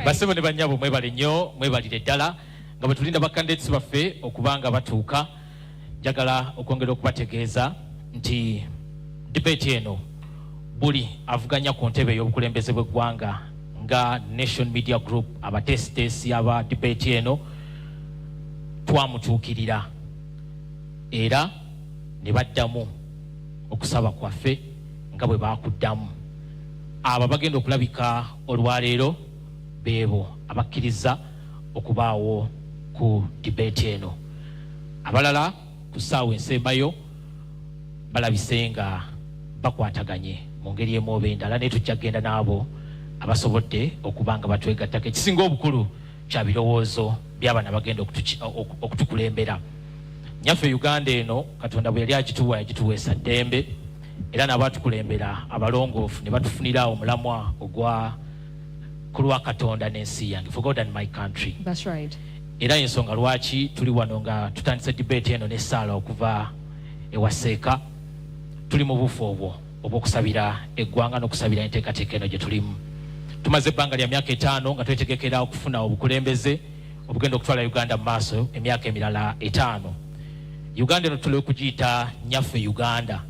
Basebo ne banyabo mwebale nnyo mwebalire ddala nga bwe tulinda bakandidates baffe okubanga batuuka. Njagala okwongera okubategeeza nti debate eno buli avuganya ku ntebe y'obukulembeze bw'eggwanga nga Nation Media Group abatesitesi aba debate eno twamutuukirira era ne baddamu okusaba kwaffe nga bwe baakuddamu. Abo bagenda okulabika olwaleero beebo abakkiriza okubaawo ku debate eno. Abalala ku ssaawa ensembayo balabise nga bakwataganye mu ngeri emu oba endala, naye tujja kgenda n'abo abasobodde okuba nga batwegattako. Ekisinga obukulu kya birowoozo by'abana bagenda okutukulembera. Nyaffe Uganda eno Katonda bwe yali agituwa yagituweesa ddembe, era n'abatukulembera abalongoofu ne batufunira omulamwa ogwa ku lwa Katonda n'ensi yange, for God and my country. That's right. Era ensonga lwaki tuli wano nga tutandise debate eno n'essaala okuva ewaseeka, tuli mu bufu obwo obw'okusabira eggwanga n'okusabira enteekateeka eno gye tulimu. Tumaze ebbanga lya myaka 5 nga twetegekera okufuna obukulembeze obugenda okutwala Uganda mu maaso emyaka emirala 5. Uganda eno tuli okugiyita Nyaffe Uganda,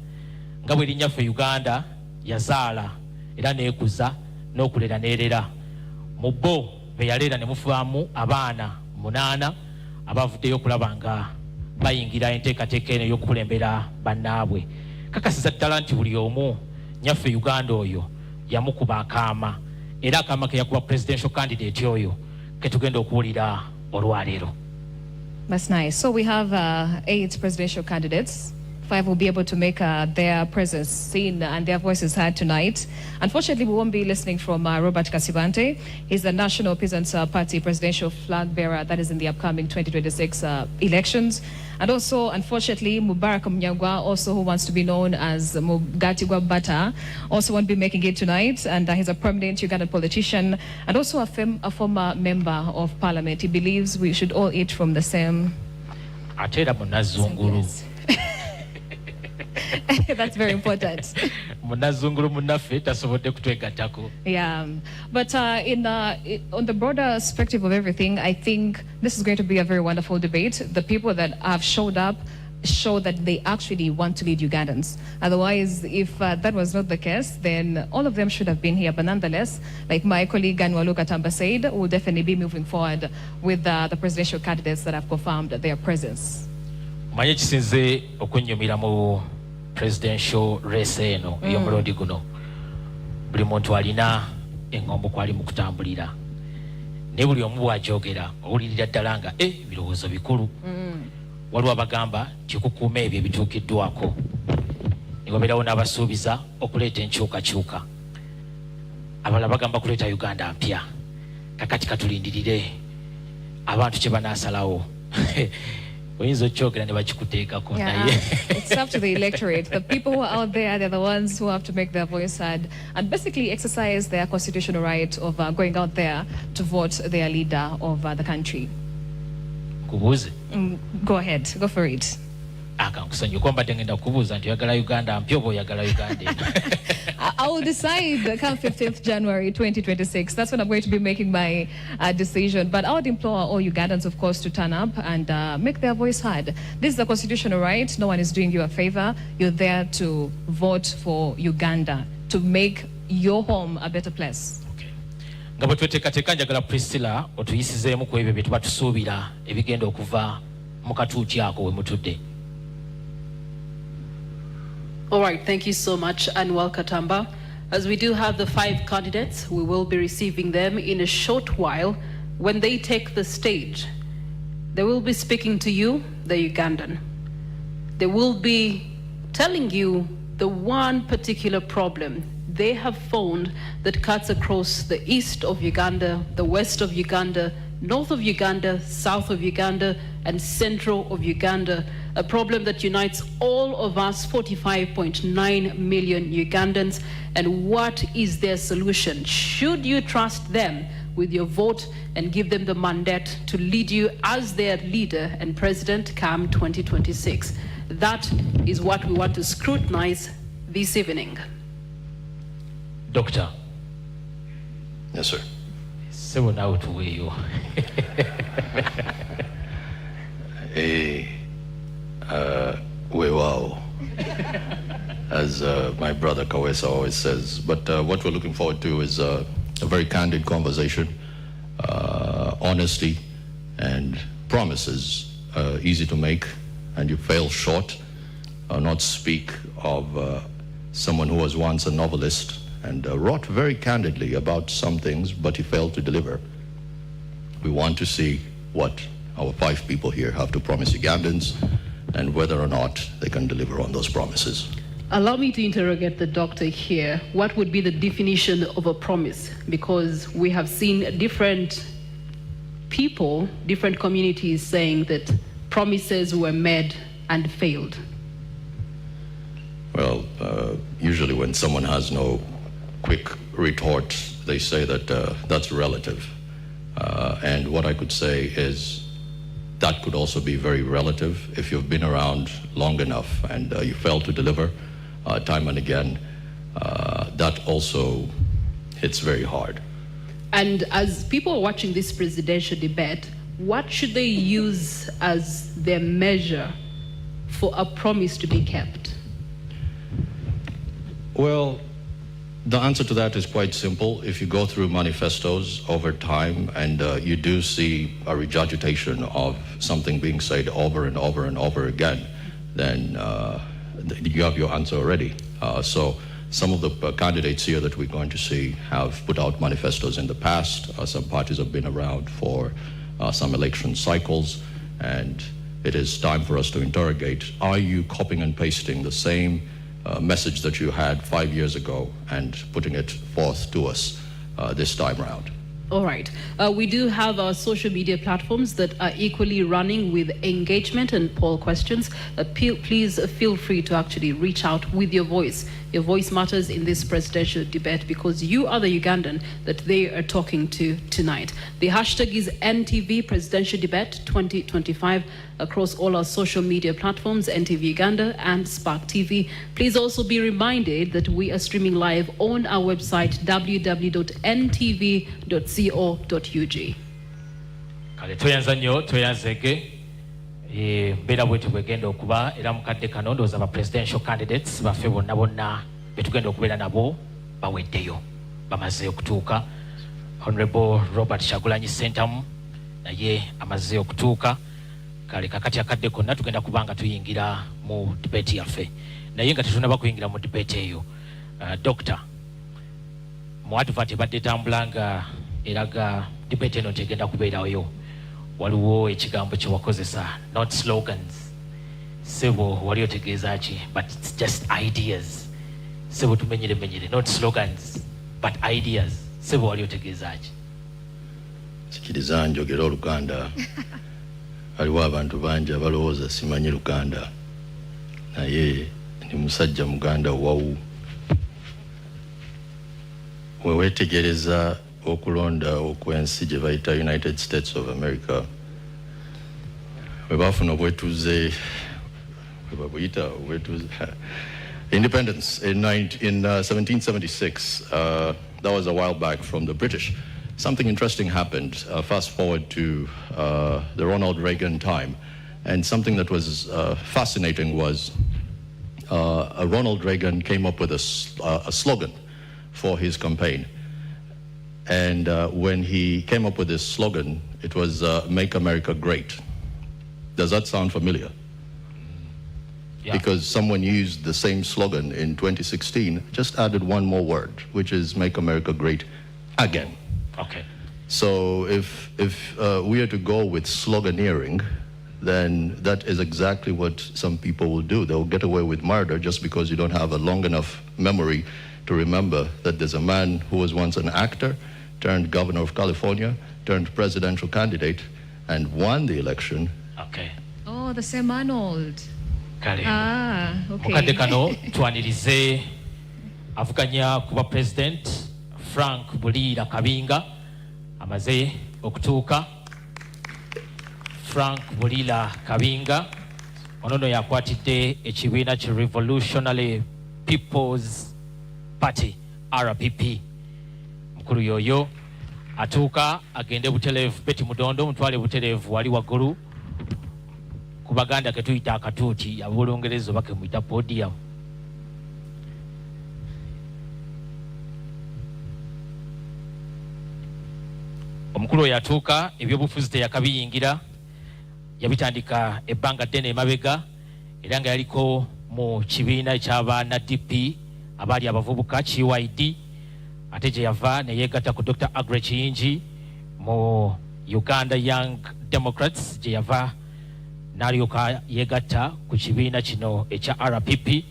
nga bwe Nyaffe Uganda yazaala era neekuza n'okulera n'erera. Mu bo be yaleera ne mufaamu abaana 8 abavuddeyo okulaba nga bayingira enteekateeka eno y'okukulembera bannaabwe. Kakasiza ddala nti buli omu Nyaffe Uganda oyo yamukuba akaama, era akaama ke yakuba presidential candidate oyo ke tugenda okuwulira olwaleero. That's nice. So we have 8 presidential candidates. 5 will be able to make their presence seen and their voices heard tonight. Unfortunately, we won't be listening from Robert Kasibante. He's the National Peasants Party presidential flag bearer that is in the upcoming 2026 elections. And also, unfortunately, Mubarak Mnyagwa, also who wants to be known as Mugatigwa Bata, also won't be making it tonight. And he's a prominent Ugandan politician and also a former member of parliament. He believes we should all eat from the same. That's very important. Yeah, but on the broader perspective of everything, I think this is going to be a very wonderful debate. The people that have showed up show that they actually want to lead Ugandans. Otherwise, if that was not the case, then all of them should have been here. But nonetheless, like my colleague Anwalu Katamba said, we'll definitely be moving forward with the presidential candidates that have confirmed their presence. Presidential race eno ey'omulundi guno buli muntu alina engombo kwali mu kutambulira, ne buli omu bw'ajoogera owulirira ddala nga ebirowoozo bikulu. Waliwo abagamba nti okukuuma ebyo ebituukiddwako, ne wabeerawo n'abasuubiza okuleeta enkyukakyuka. Abalala bagamba kuleeta Uganda mpya. Kakati katulindirire abantu kye banaasalawo. Yeah, it's up to the electorate. The people who are out there, they're the ones who have to make their voice heard and basically exercise their constitutional right of going out there to vote their leader of the country. Go ahead, go for it. I will decide come 15th January 2026. That's when I'm going to be making my decision. But I would implore all Ugandans, of course, to turn up and make their voice heard. This is a constitutional right. No one is doing you a favor. You're there to vote for Uganda, to make your home a better place. Nga bwe njagala Priscilla otuyisizeemu ku ebyo bye tuba tusuubira ebigenda okuva mu katuuti ako we mutudde. All right, thank you so much, Anwar Katamba. As we do have the 5 candidates, we will be receiving them in a short while. When they take the stage, they will be speaking to you, the Ugandan. They will be telling you the one particular problem they have found that cuts across the east of Uganda, the west of Uganda, north of Uganda, south of Uganda, and central of Uganda, a problem that unites all of us 45.9 million Ugandans. And what is their solution? Should you trust them with your vote and give them the mandate to lead you as their leader and president come 2026? That is what we want to scrutinize this evening. Doctor. Yes, sir. Sebo now to where you. Wow. As my brother Kawesa always says. But what we're looking forward to is a very candid conversation, honesty, and promises easy to make, and you fail short. Not speak of someone who was once a novelist and wrote very candidly about some things, but he failed to deliver. We want to see what our 5 people here have to promise Ugandans and whether or not they can deliver on those promises. Allow me to interrogate the doctor here. What would be the definition of a promise? Because we have seen different people, different communities saying that promises were made and failed. Well, usually when someone has no quick retort, they say that that's relative. And what I could say is that could also be very relative if you've been around long enough and you fail to deliver time and again. That also hits very hard. And as people are watching this presidential debate, what should they use as their measure for a promise to be kept? Well, the answer to that is quite simple. If you go through manifestos over time and you do see a regurgitation of something being said over and over and over again, then you have your answer already. So some of the candidates here that we're going to see have put out manifestos in the past. Some parties have been around for some election cycles, and it is time for us to interrogate, are you copying and pasting the same message that you had 5 years ago and putting it forth to us this time around? All right. We do have our social media platforms that are equally running with engagement and poll questions. Please feel free to actually reach out with your voice. Your voice matters in this presidential debate because you are the Ugandan that they are talking to tonight. The hashtag is NTV Presidential Debate 2025 across all our social media platforms, NTV Uganda and Spark TV. Please also be reminded that we are streaming live on our website, www.ntv.co.ug. Kale toyanza nnyo toyanzege mbeera bwetyo bwegenda okuba era mukadde kano ndowooza ba presidential candidates baffe bonna bonna betugenda okubeera nabo baweddeyo bamaze okutuuka. Honorable Robert Kyagulanyi Ssentamu naye amaze okutuuka. Kale kakati akadde konna tugenda kubanga tuyingira mu debate yaffe naye nga tetunaba kuyingira mu debate eyo. Doctor, mu advert ebadde etambula nga eraga debate eno tegenda kubeerayo, waliwo ekigambo kye wakozesa, not slogans. Sebo wali otegeeza ki? But it's just ideas. Sebo tumenyere not slogans but ideas. Sebo wali otegeeza ki? Sikiriza njogera Oluganda. Waliwo abantu bangi abalowooza simanyi Luganda naye ndi musajja Muganda wawu. Wewetegereza okulonda okwensi gye bayita United States of America, we bafuna obwetuze independence in 1776. That was a while back from the British. Something interesting happened. Fast forward to the Ronald Reagan time, and something that was fascinating was Ronald Reagan came up with a slogan for his campaign. And when he came up with this slogan, it was Make America Great. Does that sound familiar? Yeah. Because someone used the same slogan in 2016, just added one more word, which is Make America Great Again. Okay. So if we are to go with sloganeering, then that is exactly what some people will do. They'll get away with murder just because you don't have a long enough memory to remember that there's a man who was once an actor, turned governor of California, turned presidential candidate, and won the election. Okay. Oh, the same Arnold. Kale. Ah, okay. Mukadde kano twanirize avuganya kuba president Frank Bulira Kabinga amaze okutuuka. Frank Bulira Kabinga onono yakwatidde ekibiina ki Revolutionary People's Party RPP. Mukulu yoyo atuuka agende Butereevu Betty Mudondo mutwale Butereevu wali waggulu ku Baganda ke tuyita akatuuti ab'Olungereza oba ke muyita podium. Omukulu oyo atuuka ebyobufuzi teyakabiyingira yabitandika ebbanga ddene emabega era nga yaliko mu kibiina eky'abaana DP abaali abavubuka KYD ate gye yava ne yeegatta ku Dr. Agre Kiyingi mu Uganda Young Democrats gye yava n'alyoka yeegatta ku kibiina kino ekya RPP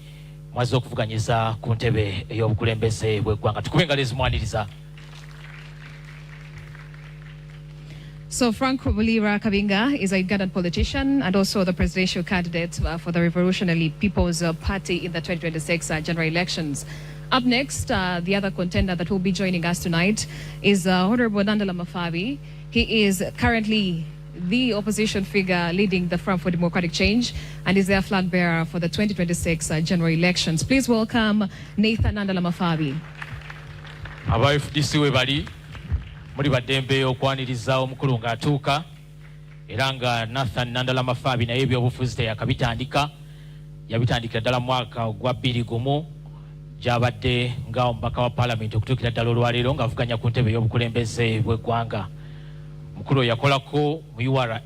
mwaze okuvuganyiza ku ntebe ey'obukulembeze bw'eggwanga. Tukube engalo ezimwaniriza. So Frank Bulira Kabinga is a Ugandan politician and also the presidential candidate for the Revolutionary People's Party in the 2026 general elections. Up next, the other contender that will be joining us tonight is Honorable Nandala Mafabi. He is currently the opposition figure leading the Front for Democratic Change and is their flag bearer for the 2026 general elections. Please welcome Nathan Nandala Mafabi. Aba FDC we bali muri badembe okwaniriza omukulu ng'atuuka era nga Nathan Nandala Mafabi naye ebyobufuzi teyakabitandika yabitandikira ddala mwaka ogwa 2001 gy'abadde nga omubaka wa Parliament okutuukira ddala olwaleero ng'avuganya ku ntebe y'obukulembeze bw'eggwanga. Mukulu yakolako mu URA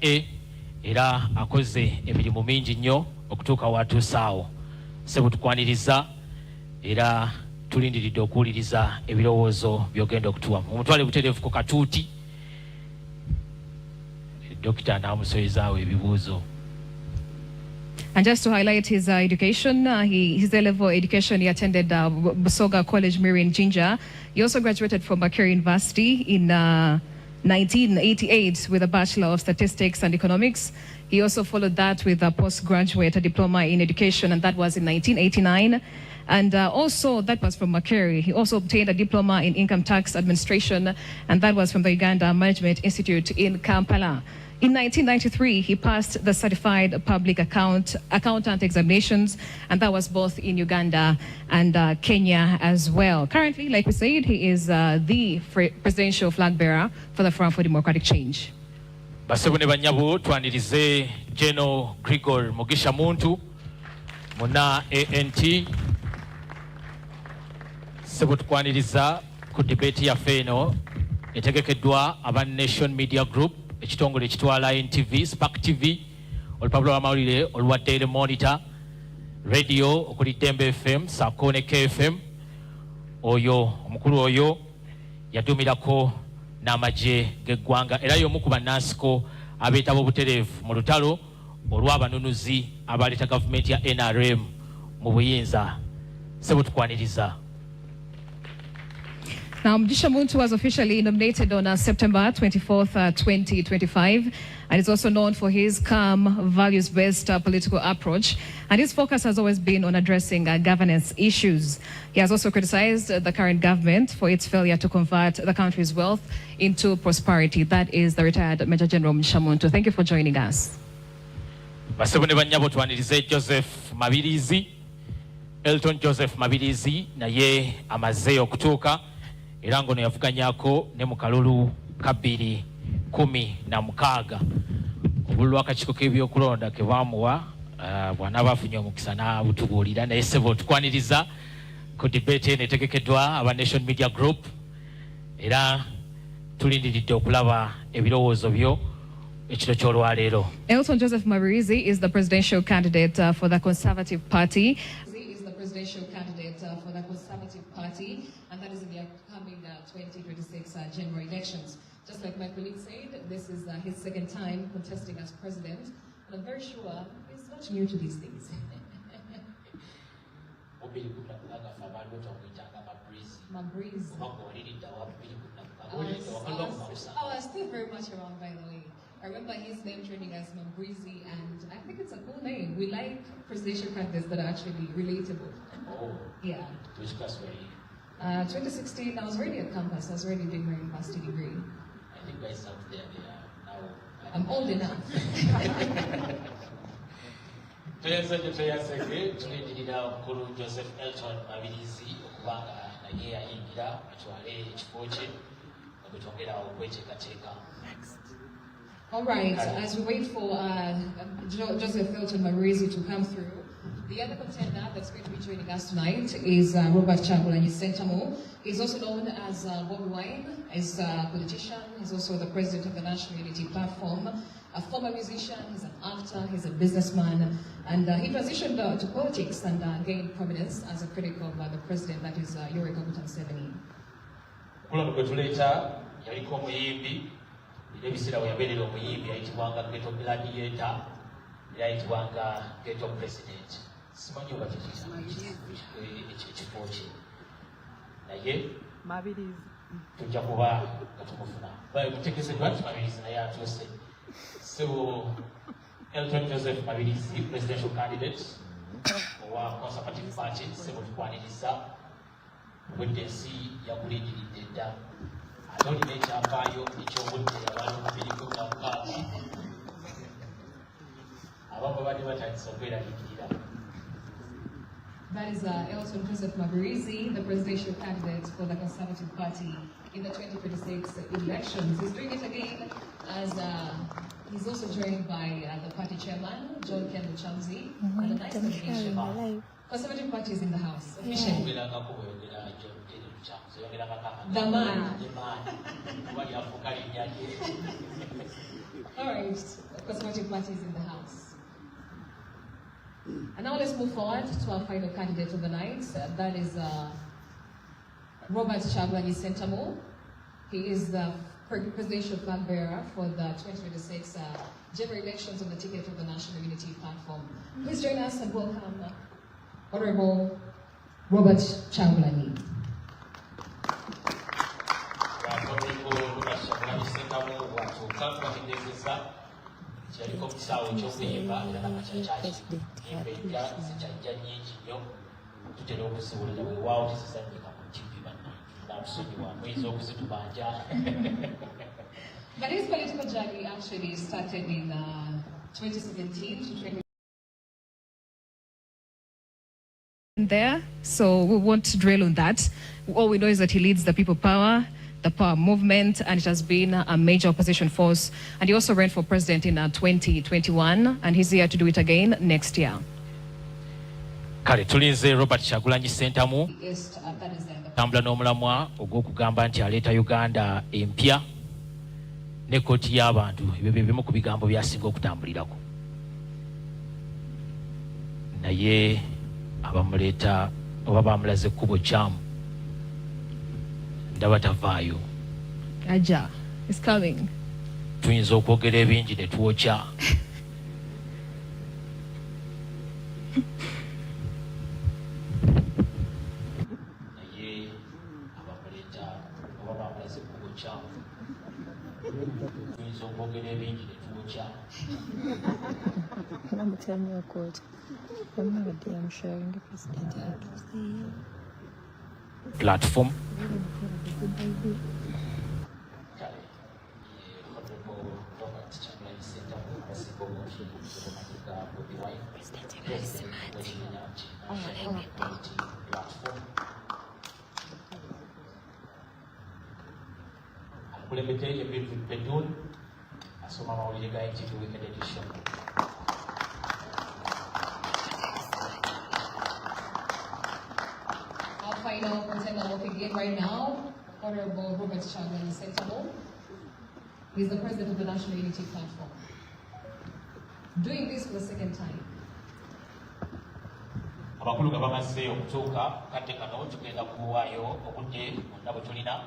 era akoze emirimu mingi nnyo okutuuka watuuse awo. Ssebo tukwaniriza era tulindiridde okuwuliriza ebirowoozo by'ogenda okutuwamu. Omutwale Butereevu ku katuuti Dokita n'amusoyezaawo ebibuuzo. And just to highlight his education, his A-level education, he attended Busoga College, Miri, Jinja. He also graduated from Makerere University in 1988 with a Bachelor of Statistics and Economics. He also followed that with a postgraduate diploma in education, and that was in 1989. And also, that was from Makerere. He also obtained a diploma in income tax administration, and that was from the Uganda Management Institute in Kampala. In 1993, he passed the Certified Public Accountant examinations, and that was both in Uganda and Kenya as well. Currently, like we said, he is the presidential flag bearer for the Front for Democratic Change. Basebone banyabu twanirize General Grigor Mugisha Muntu muna ANT sebo tukwaniriza ku debate ya feno etegekeddwa aba Nation Media Group ekitongole ekitwala NTV, Spark TV, olupapula lw'amawulire olwa Daily Monitor, radio okuli Dembe FM, Sakone KFM. Oyo omukulu oyo yadumirako n'amagye g'eggwanga era y'omu ku bannansi abeetaba obutereevu mu lutalo olw'abanunuzi abaleeta gavumenti ya NRM mu buyinza. Sebo tukwaniriza. Now, Mugisha Muntu was officially nominated on September 24th, 2025, and is also known for his calm, values-based political approach. And his focus has always been on addressing governance issues. He has also criticized the current government for its failure to convert the country's wealth into prosperity. That is the retired Major General Mugisha Muntu. Thank you for joining us. Basebone banyabo twanirize Joseph Mabirizi, Elton Joseph Mabirizi naye amaze okutuuka. Era ngono yavuganyako ne mu kalulu ka 2016 obululu akakiiko k'ebyokulonda ke baamuwa bw'anaaba afunye omukisa n'abutubuulira naye ssebo tukwaniriza ku debate eno etegekeddwa aba Nation Media Group era tulindiridde okulaba ebirowoozo byo ekiro ky'olwaleero. Elton Joseph Mabirizi is the presidential candidate for the Conservative Party. And that is in the upcoming 2026 general elections. Just like my colleague said, this is his second time contesting as president, and I'm very sure he's not new to these things. Mabirizi. I was still very much around, by the way. I remember his name trending as Mabirizi, and I think it's a cool name. We like presidential candidates that are actually relatable. Oh. Yeah. Which class were you? 2016, I was already at campus. I was already doing my university degree. I think by out there, they are now. I'm old enough. Tulindirira omukulu Joseph Elton Mabirizi okubanga naye yayingira atwale ekifo kye All right, as we wait for Joseph Felton Marizi to come through, the other contender that's going to be joining us tonight is Robert Chagulanyi Sentamu. He's also known as Bobby Wine. He's a politician. He's also the president of the National Unity Platform, a former musician. He's an actor. He's a businessman. And he transitioned to politics and gained prominence as a critic of the president, that is Yoweri Kaguta Museveni. Ebisira we yabeerera omuyimbi yayitibwanga ghetto gladiator era yayitibwanga ghetto president. Simanyi oba ekifo kye naye tujja kuba nga tumufuna mutegezeddwa nti Mabirizi naye atuuse. So Elton Joseph Mabirizi, presidential candidate owa Conservative Party, sebo tukwaniriza obwedde ensi yakulindiridde dda. That is Elton Joseph Mabirizi, the presidential candidate for the Conservative Party in the 2026 elections. He's doing it again as he's also joined by the party chairman, John Kendall Chamsi, and a nice combination. Conservative Party is in the house. Officially. The man. All right, Conservative Party is in the house. And now let's move forward to our final candidate of the night. That is Robert Chagulanyi Sentamu. He is the presidential flag bearer for the 2026 general elections on the ticket of the National Unity Platform. Please join us and welcome Honorable Robert Chagulanyi. But his political journey actually started in 2017 to 20. There, so we won't dwell on that. All we know is that he leads the People Power, the Power Movement, and it has been a major opposition force. And he also ran for president in 2021, and he's here to do it again next year. Kale tulinze Robert Chagulanyi Sentamu tambula n'omulamwa ogw'okugamba nti aleeta Uganda empya ne kkooti y'abantu. Ebyo bye bimu ku bigambo byasinga okutambulirako. Naye abamuleeta oba bamulaze ekkubo kyamu ndaba tavaayo. Aja is coming. Tuyinza okwogera ebingi ne twokya. Naye abamuleeta oba bamulaze ekkubo kyamu tuyinza okwogera ebingi ne twokya. Number 10 year quote. I'm sharing the president platform. Kulemete Ebirvi Bedun asoma mawulire ga NTV Weekend Edition. Our final contender walking in right now, Honorable Robert Chagulanyi Sentamu. He's the president of the National Unity Platform. Doing this for the second time. Abakulu nga bamaze okutuuka kati kano tugenda kuwaayo obudde bwonna bwe tulina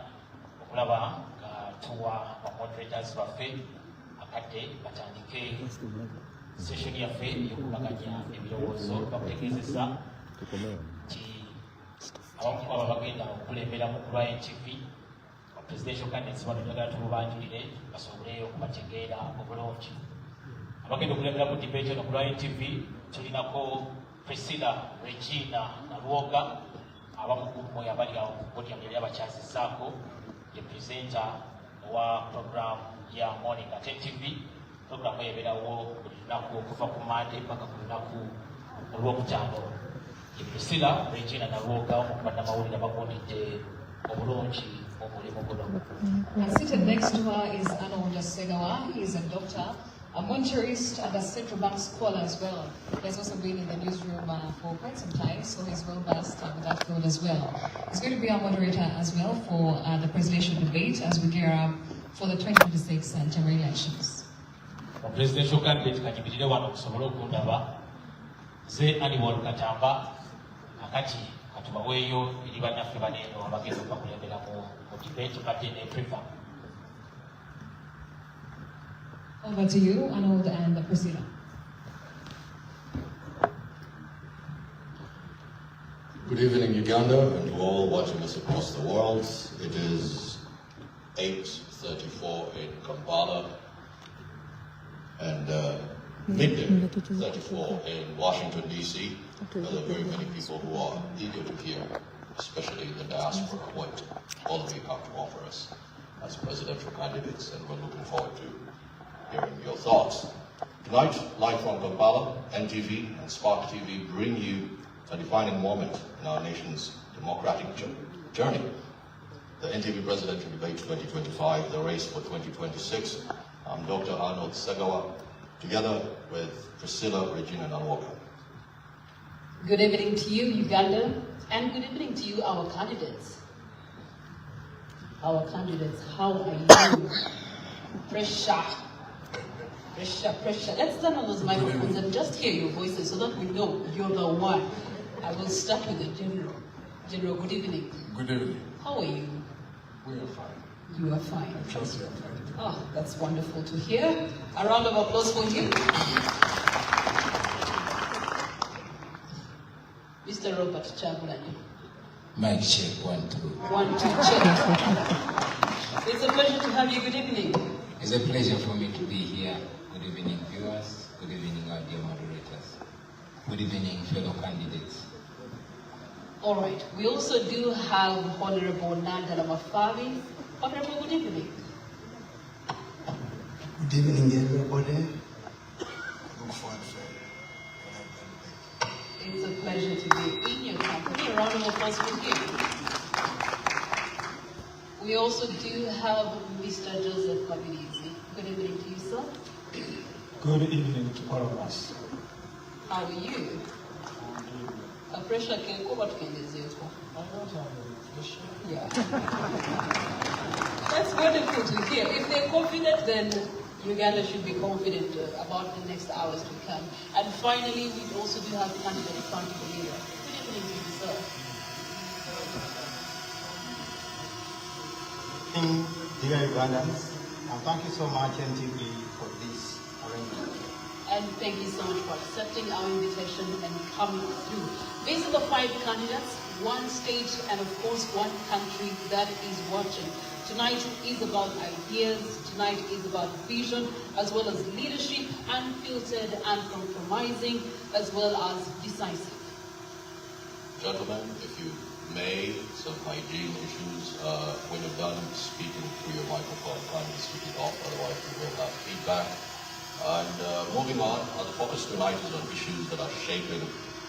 okulaba nga tuwa bamoderators baffe akadde batandike session yaffe ey'okubaganya ebirowoozo. Bakutegeezesa nti abamu ku abo bagenda okukulemberamu ku lwa NTV presidential candidates bano njagala tulubanjulire basobole okubategeera obulungi. Abagenda okulembera ku debate eno ku lwa NTV tulinako Priscilla Regina Nalwoga, abamu ku mmwe abali awo ku podium yali abakyazizaako, ye presenter wa program ya morning at NTV. Program ebeerawo buli lunaku okuva ku Monday mpaka ku lunaku olwokutaano. Ye Priscilla Regina Nalwoga, omu ku bannamawulire abagondedde obulungi omulimu guno. And seated next to her is Arnold Segawa. He is a doctor, a monetarist, and a central bank scholar as well. He has also been in the newsroom for quite some time, so he's well versed with that field as well. He's going to be our moderator as well for the presidential debate as we gear up for the 2026 general elections. Presidential candidate kanyibirire wano okusobola okundaba ze Annual Katamba akati katubaweeyo eri bannaffe baneeno abagenda okubakulembera mu debate badde ne Priva. Over to you, Arnold and Priscilla. Good evening, Uganda, and to all watching us across the world. It is 8:34 in Kampala and midday 34 in Washington, D.C. There are very many people who are eager to hear, especially in the diaspora, what all of you have to offer us as presidential candidates, and we're looking forward to hearing your thoughts. Tonight, live from Kampala, NTV and Spark TV bring you a defining moment in our nation's democratic journey. The NTV Presidential Debate 2025, the race for 2026. I'm Dr. Arnold Segawa, together with Priscilla Regina Nalwoka. Good evening to you, Uganda, and good evening to you, our candidates. Our candidates, how are you? Pressure. Pressure, pressure. Let's turn on those microphones and just hear your voices so that we know you're the one. I will start with the General. General, good evening. Good evening. How are you? We are fine. You are fine. I trust you are fine. Ah, that's wonderful to hear. A round of applause for you. Mr. Robert Chagulanyi. Mic check, 1, 2. 1, 2, check. It's a pleasure to have you. Good evening. It's a pleasure for me to be here. Good evening, viewers. Good evening, our dear moderators. Good evening, fellow candidates. All right. We also do have Honorable Nandala Mafabi. Honorable, good evening. Good evening, everybody. Look forward to It's a pleasure to be in your company. A round of applause for you. We also do have Mr. Joseph Mabilizi. Good evening to you, sir. Good evening to all of us. How are you? A pressure can go what can this I don't have any pressure. Yeah. That's wonderful to hear. If they're confident, then Uganda should be confident about the next hours to come. And finally, we also do have candidate Frank Bolira. Good evening to you, sir. Dear Ugandans, and thank you so much NTV for this arrangement. And thank you so much for accepting our invitation and coming through. These are the 5 candidates, one state, and of course one country that is watching. Tonight is about ideas, tonight is about vision, as well as leadership, unfiltered, uncompromising, as well as decisive. Gentlemen, if you may, some hygiene issues. When you're done speaking through your microphone, kindly switch it off, otherwise we will have feedback. And moving on, the focus tonight is on issues that are shaping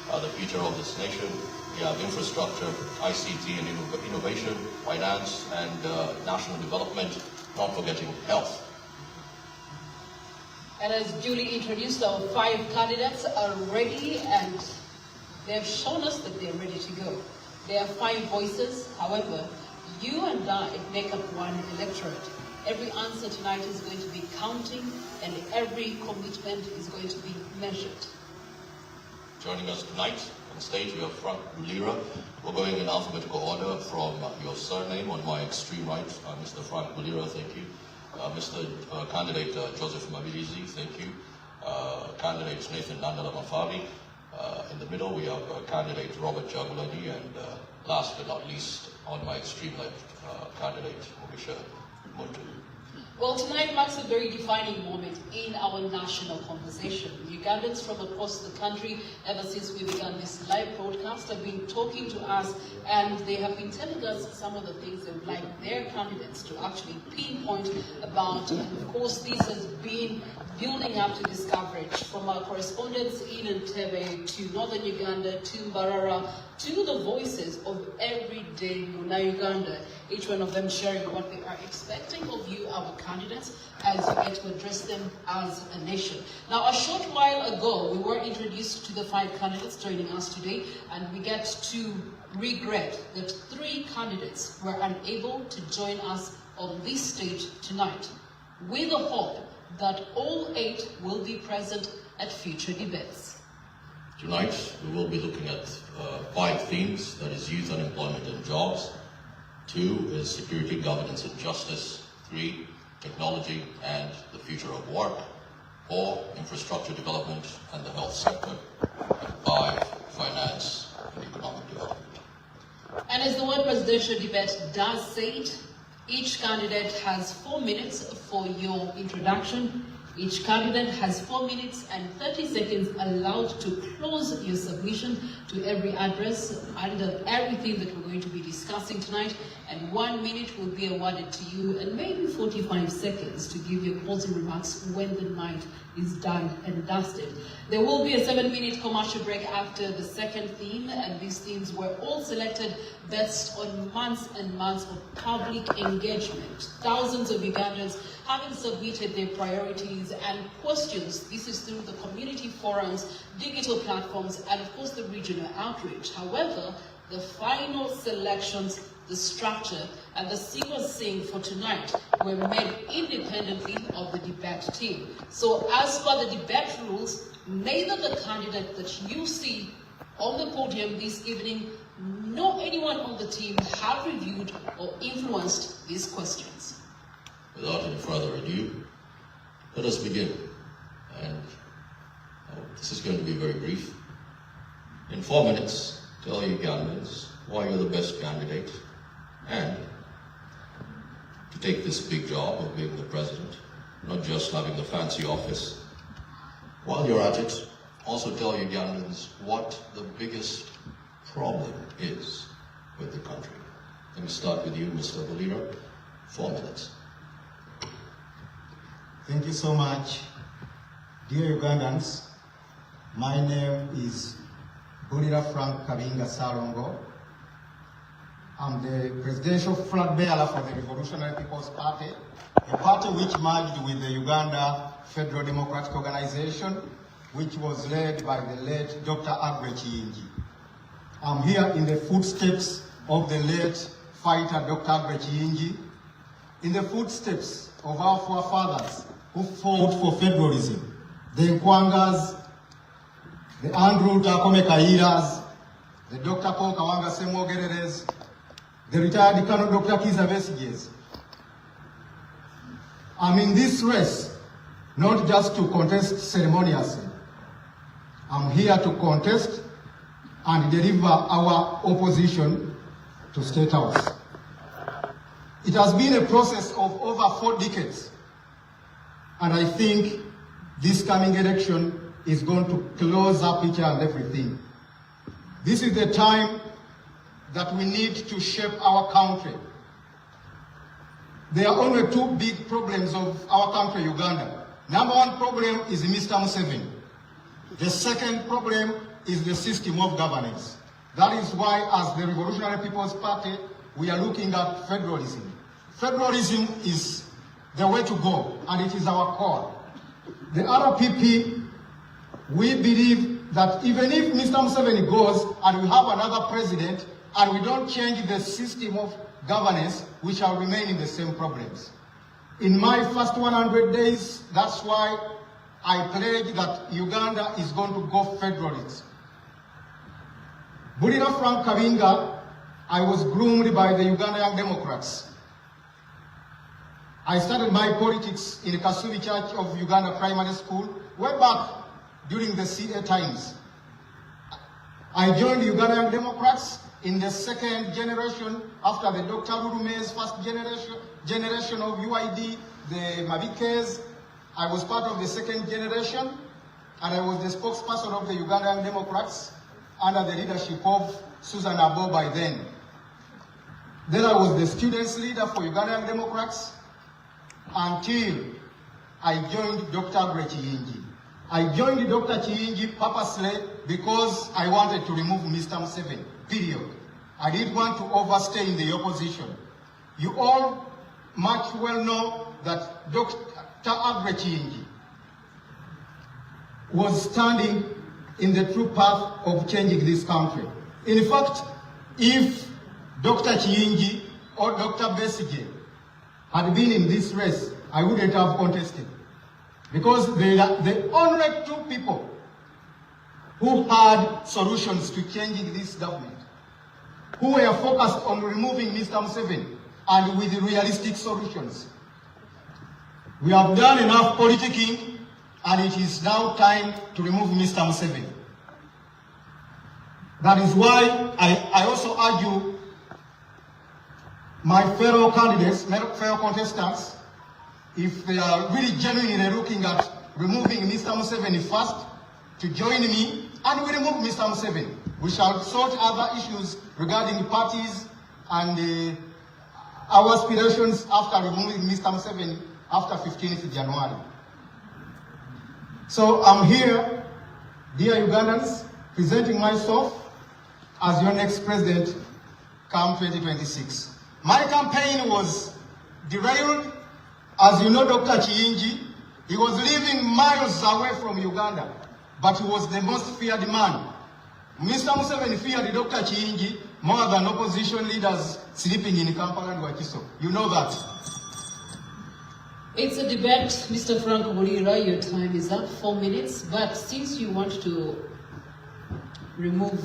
the future of this nation. We have infrastructure, ICT and innovation, finance and national development, not forgetting health. And as duly introduced, our 5 candidates are ready and they have shown us that they're ready to go. There are 5 voices, however, you and I make up one electorate. Every answer tonight is going to be counting and every commitment is going to be measured. Joining us tonight on stage, we have Frank Bulira. We're going in alphabetical order from your surname. On my extreme right, Mr. Frank Bulira, thank you. Mr. Candidate Joseph Mabilizi, thank you. Candidate Nathan Nandala Mafabi. In the middle, we have candidate Robert Jagulani, and last but not least, on my extreme left, candidate Mogisha Muntu. Well, tonight marks a very defining moment in our national conversation. Ugandans from across the country, ever since we began this live broadcast, have been talking to us, and they have been telling us some of the things they would like their candidates to actually pinpoint about. And of course, this has been building up to this coverage from our correspondents in NTV to Northern Uganda to Mbarara to the voices of everyday Muna Uganda, each one of them sharing what they are expecting of you, our candidates, as you get to address them as a nation. Now, a short while ago, we were introduced to the 5 candidates joining us today, and we get to regret that 3 candidates were unable to join us on this stage tonight, with the hope that all 8 will be present at future debates. Tonight, we will be looking at 5 themes, that is youth unemployment and jobs. 2 is security, governance and justice. 3, technology and the future of work. 4, infrastructure development and the health sector. And 5, finance and economic development. And as the word presidential debate does say it, each candidate has 4 minutes for your introduction. Each candidate has 4 minutes and 30 seconds allowed to close your submission to every address under everything that we're going to be discussing tonight. And 1 minute will be awarded to you, and maybe 45 seconds to give your closing remarks when the night is done and dusted. There will be a 7-minute commercial break after the second theme, and these themes were all selected based on months and months of public engagement. Thousands of Ugandans having submitted their priorities and questions. This is through the community forums, digital platforms, and of course the regional outreach. However, the final selections, the structure, and the sequencing for tonight were made independently of the debate team. So as per the debate rules, neither the candidate that you see on the podium this evening nor anyone on the team have reviewed or influenced these questions. Without any further ado, let us begin. And this is going to be very brief. In 4 minutes, tell Ugandans why you're the best candidate and to take this big job of being the president, not just having the fancy office. While you're at it, also tell Ugandans what the biggest problem is with the country. Let me start with you, Mr. Bolira. 4 minutes. Thank you so much. Dear Ugandans, my name is Bolira Frank Kabinga Salongo. I'm the presidential flag bearer for the Revolutionary People's Party, a party which merged with the Uganda Federal Democratic Organization, which was led by the late Dr. Aggrey Kiyingi. I'm here in the footsteps of the late fighter Dr. Aggrey Kiyingi, in the footsteps of our forefathers who fought for federalism, the Nkwangas, the Andrew Takome Kairas, the Dr. Paul Kawanga Semogereres, the retired Colonel Dr. Kiza Besigye's. I'm in this race not just to contest ceremoniously. I'm here to contest and deliver our opposition to State House. It has been a process of over 4 decades, and I think this coming election is going to close up each and everything. This is the time that we need to shape our country. There are only 2 big problems of our country, Uganda. Number 1 problem is Mr. Museveni. The second problem is the system of governance. That is why, as the Revolutionary People's Party, we are looking at federalism. Federalism is the way to go, and it is our core. The RPP, we believe that even if Mr. Museveni goes and we have another president, and we don't change the system of governance, we shall remain in the same problems. In my first 100 days, that's why I pledge that Uganda is going to go federalist. Bolira Frank Kabinga, I was groomed by the Uganda Young Democrats. I started my politics in the Kasubi Church of Uganda Primary School way back during the CA times. I joined the Uganda Young Democrats in the second generation after the Dr. Rurume's first generation of UID the Mabikes. I was part of the second generation, and I was the spokesperson of the Ugandan Democrats under the leadership of Susan Abo by then. Then I was the students leader for Ugandan Democrats until I joined Dr. Agre Chiyingi. I joined Dr. Chiyingi purposely because I wanted to remove Mr. Museveni, period. I didn't want to overstay in the opposition. You all much well know that Dr. Agre Chiyingi was standing in the true path of changing this country. In fact, if Dr. Chiyingi or Dr. Besigye had been in this race, I wouldn't have contested. Because they are the only two people who had solutions to changing this government, who were focused on removing Mr. Museveni and with realistic solutions. We have done enough politicking, and it is now time to remove Mr. Museveni. That is why I also argue my fellow candidates, fellow contestants, if they are really genuinely looking at removing Mr. Museveni first, to join me, and we remove Mr. Museveni. We shall sort other issues regarding parties and our aspirations after removing Mr. Museveni after 15th January. So I'm here, dear Ugandans, presenting myself as your next president come 2026. My campaign was derailed. As you know, Dr. Chiyingi, he was living miles away from Uganda, but he was the most feared man. Mr. Museveni feared Dr. Chiyingi more than opposition leaders sleeping in Kampala and Wakiso. You know that. It's a debate, Mr. Frank Mulira, your time is up, 4 minutes, but since you want to remove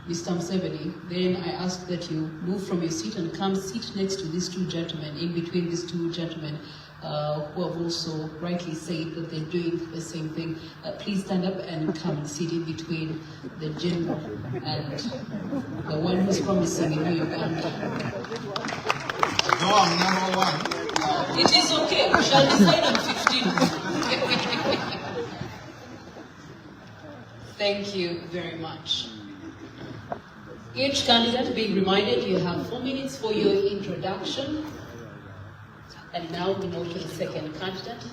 Mr. Museveni, then I ask that you move from your seat and come sit next to these two gentlemen, in between these two gentlemen who have also rightly said that they're doing the same thing. Please stand up and come and sit in between the general and the one who's promising in New Uganda. No, I'm number one. It is okay, we shall decide on 15. Thank you very much. Each candidate being reminded you have 4 minutes for your introduction. And now we know to the second candidate,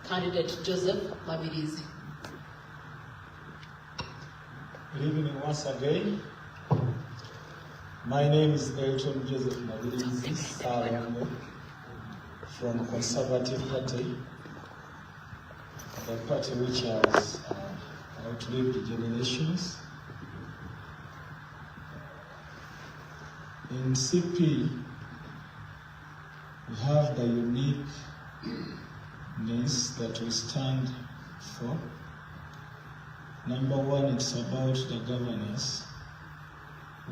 Candidate Joseph Mabirizi. Good evening once again. My name is Elton Joseph Mabirizi from Conservative Party, the party which has outlived generations. In CP, we have the uniqueness that we stand for. Number one, it's about the governance,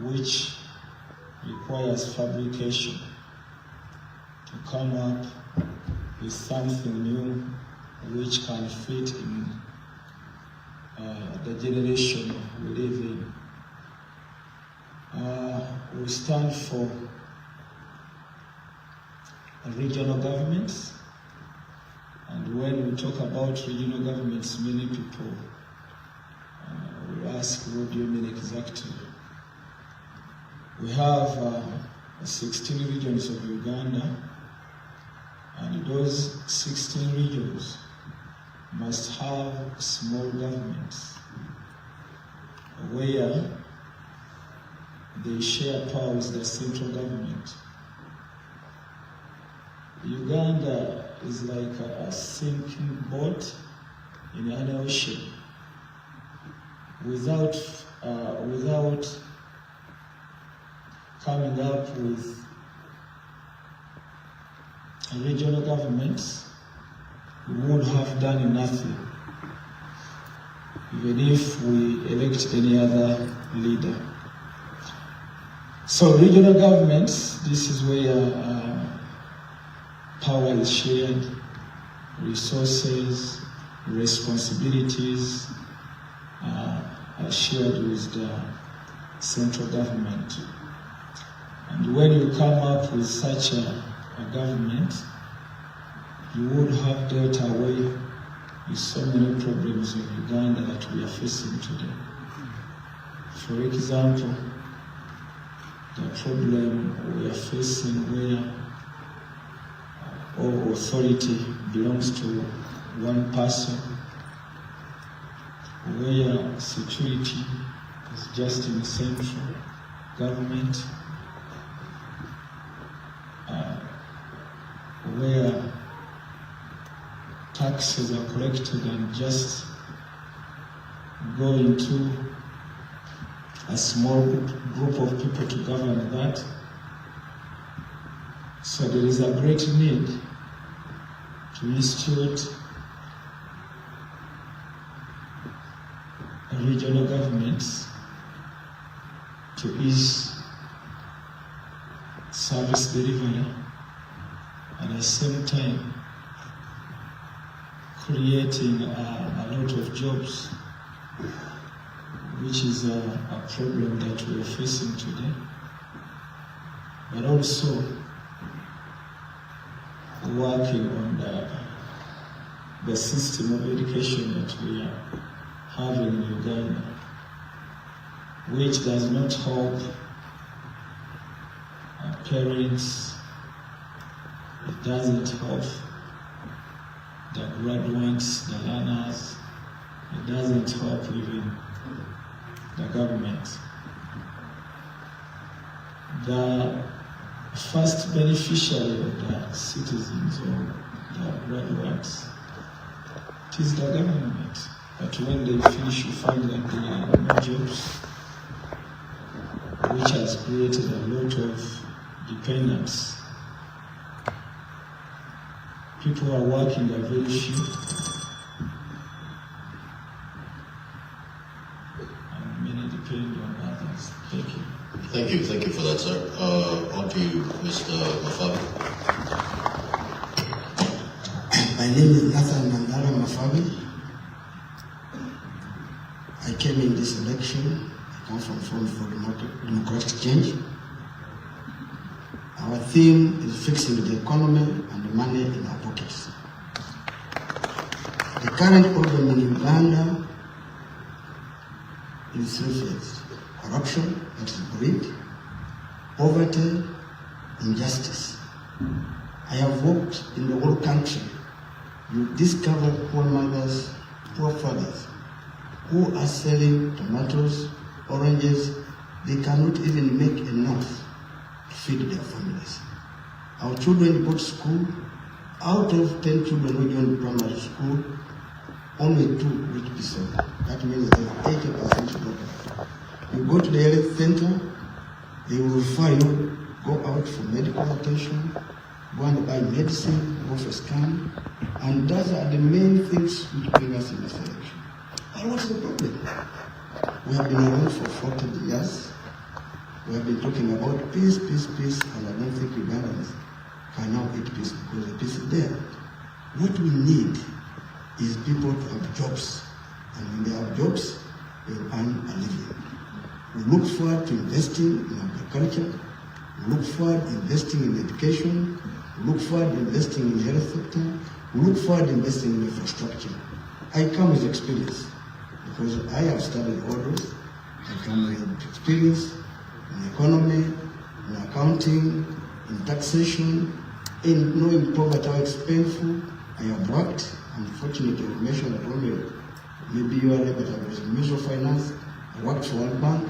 which requires fabrication to come up with something new which can fit in the generation we live in. We stand for regional governments, and when we talk about regional governments, many people will ask, what do you mean exactly? We have 16 regions of Uganda, and those 16 regions must have small governments where they share power with the central government. Uganda is like a sinking boat in an ocean. Without coming up with regional governments, we would have done nothing, even if we elect any other leader. So regional governments, this is where power is shared, resources, responsibilities are shared with the central government. And when you come up with such a government, you would have dealt away with so many problems of Uganda that we are facing today. For example, the problem we are facing where all authority belongs to one person, where security is just in the central government, where taxes are collected and just go into a small group of people to govern that. So there is a great need to institute regional governments to ease service delivery, and at the same time creating a lot of jobs, which is a problem that we are facing today, but also working on the system of education that we are having in Uganda, which does not help parents, it doesn't help the graduates, the learners, it doesn't help even the government. The first beneficiary of the citizens or the graduates, it is the government. But when they finish, you find that there are no jobs, which has created a lot of dependence. People are working, are very few, and many depend on others. Thank you. Thank you for that, sir. On to you, Mr. Mafabi. My name is Nathan Mandara Mafabi. I came in this election. I come from Front for Democratic Change. Our theme is fixing the economy and the money in our pockets. The current problem in Uganda is three-phase: corruption, that is greed, poverty, injustice. I have worked in the whole country. You discover poor mothers, poor fathers, who are selling tomatoes, oranges. They cannot even make enough to feed their families. Our children go to school. Out of 10 children who join primary school, only 2 reach P7. That means they have 80% dropout. You go to the health center, they will refer you, go out for medical attention, go and buy medicine, go for scan, and those are the main things which bring us in this election. And what's the problem? We have been around for 40 years. We have been talking about peace, peace, peace, and I don't think Ugandans can now eat peace because the peace is there. What we need is people to have jobs, and when they have jobs, they will earn a living. We look forward to investing in agriculture. We look forward to investing in education. We look forward to investing in the health sector. We look forward to investing in infrastructure. I come with experience because I have studied all those. I come with experience in economy, in accounting, in taxation, in knowing poverty, how it's painful. I have worked. Unfortunately, I mentioned that only maybe you are there, but I was in mutual finance. I worked for World Bank,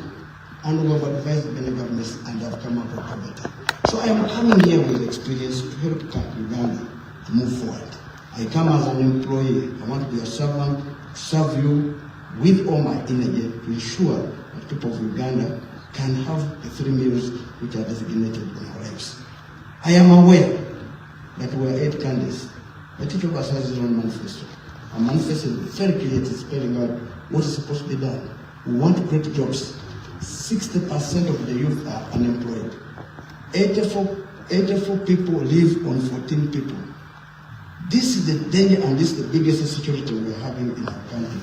and we have advised many governments, and have come up with poverty. So I am coming here with experience to help Uganda to move forward. I come as an employee. I want to be a servant, serve you with all my energy to ensure that people of Uganda can have the 3 meals which are designated in our lives. I am aware that we are 8 candidates, but each of us has his own manifesto. Our manifesto is very clear, it is spelling out what is supposed to be done. We want to create jobs. 60% of the youth are unemployed. 84 people live on 14 people. This is the danger, and this is the biggest insecurity we are having in our country.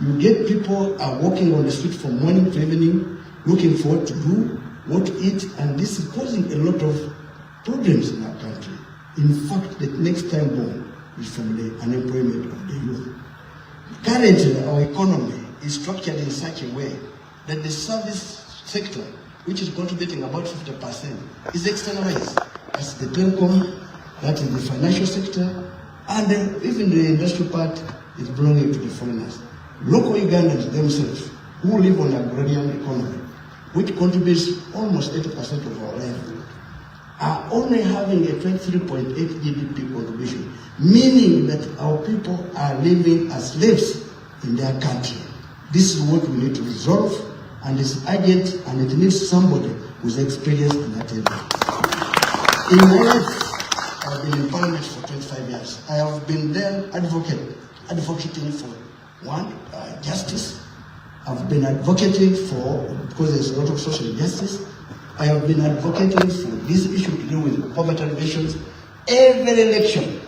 You get people are walking on the street from morning to evening, looking for what to do, what to eat, and this is causing a lot of problems in our country. In fact, the next time bomb is from the unemployment of the youth. Currently, our economy is structured in such a way that the service sector, which is contributing about 50%, is externalized. That's the telecom, that is the financial sector, and even the industrial part is belonging to the foreigners. Local Ugandans themselves, who live on agrarian economy, which contributes almost 80% of our livelihood, are only having a 23.8 GDP contribution, meaning that our people are living as slaves in their country. This is what we need to resolve, and it's urgent, and it needs somebody who's experienced in that area. In my life, I've been in Parliament for 25 years. I have been there advocating for justice. I've been advocating for, because there's a lot of social injustice, I have been advocating for this issue to do with poverty alleviations. Every election,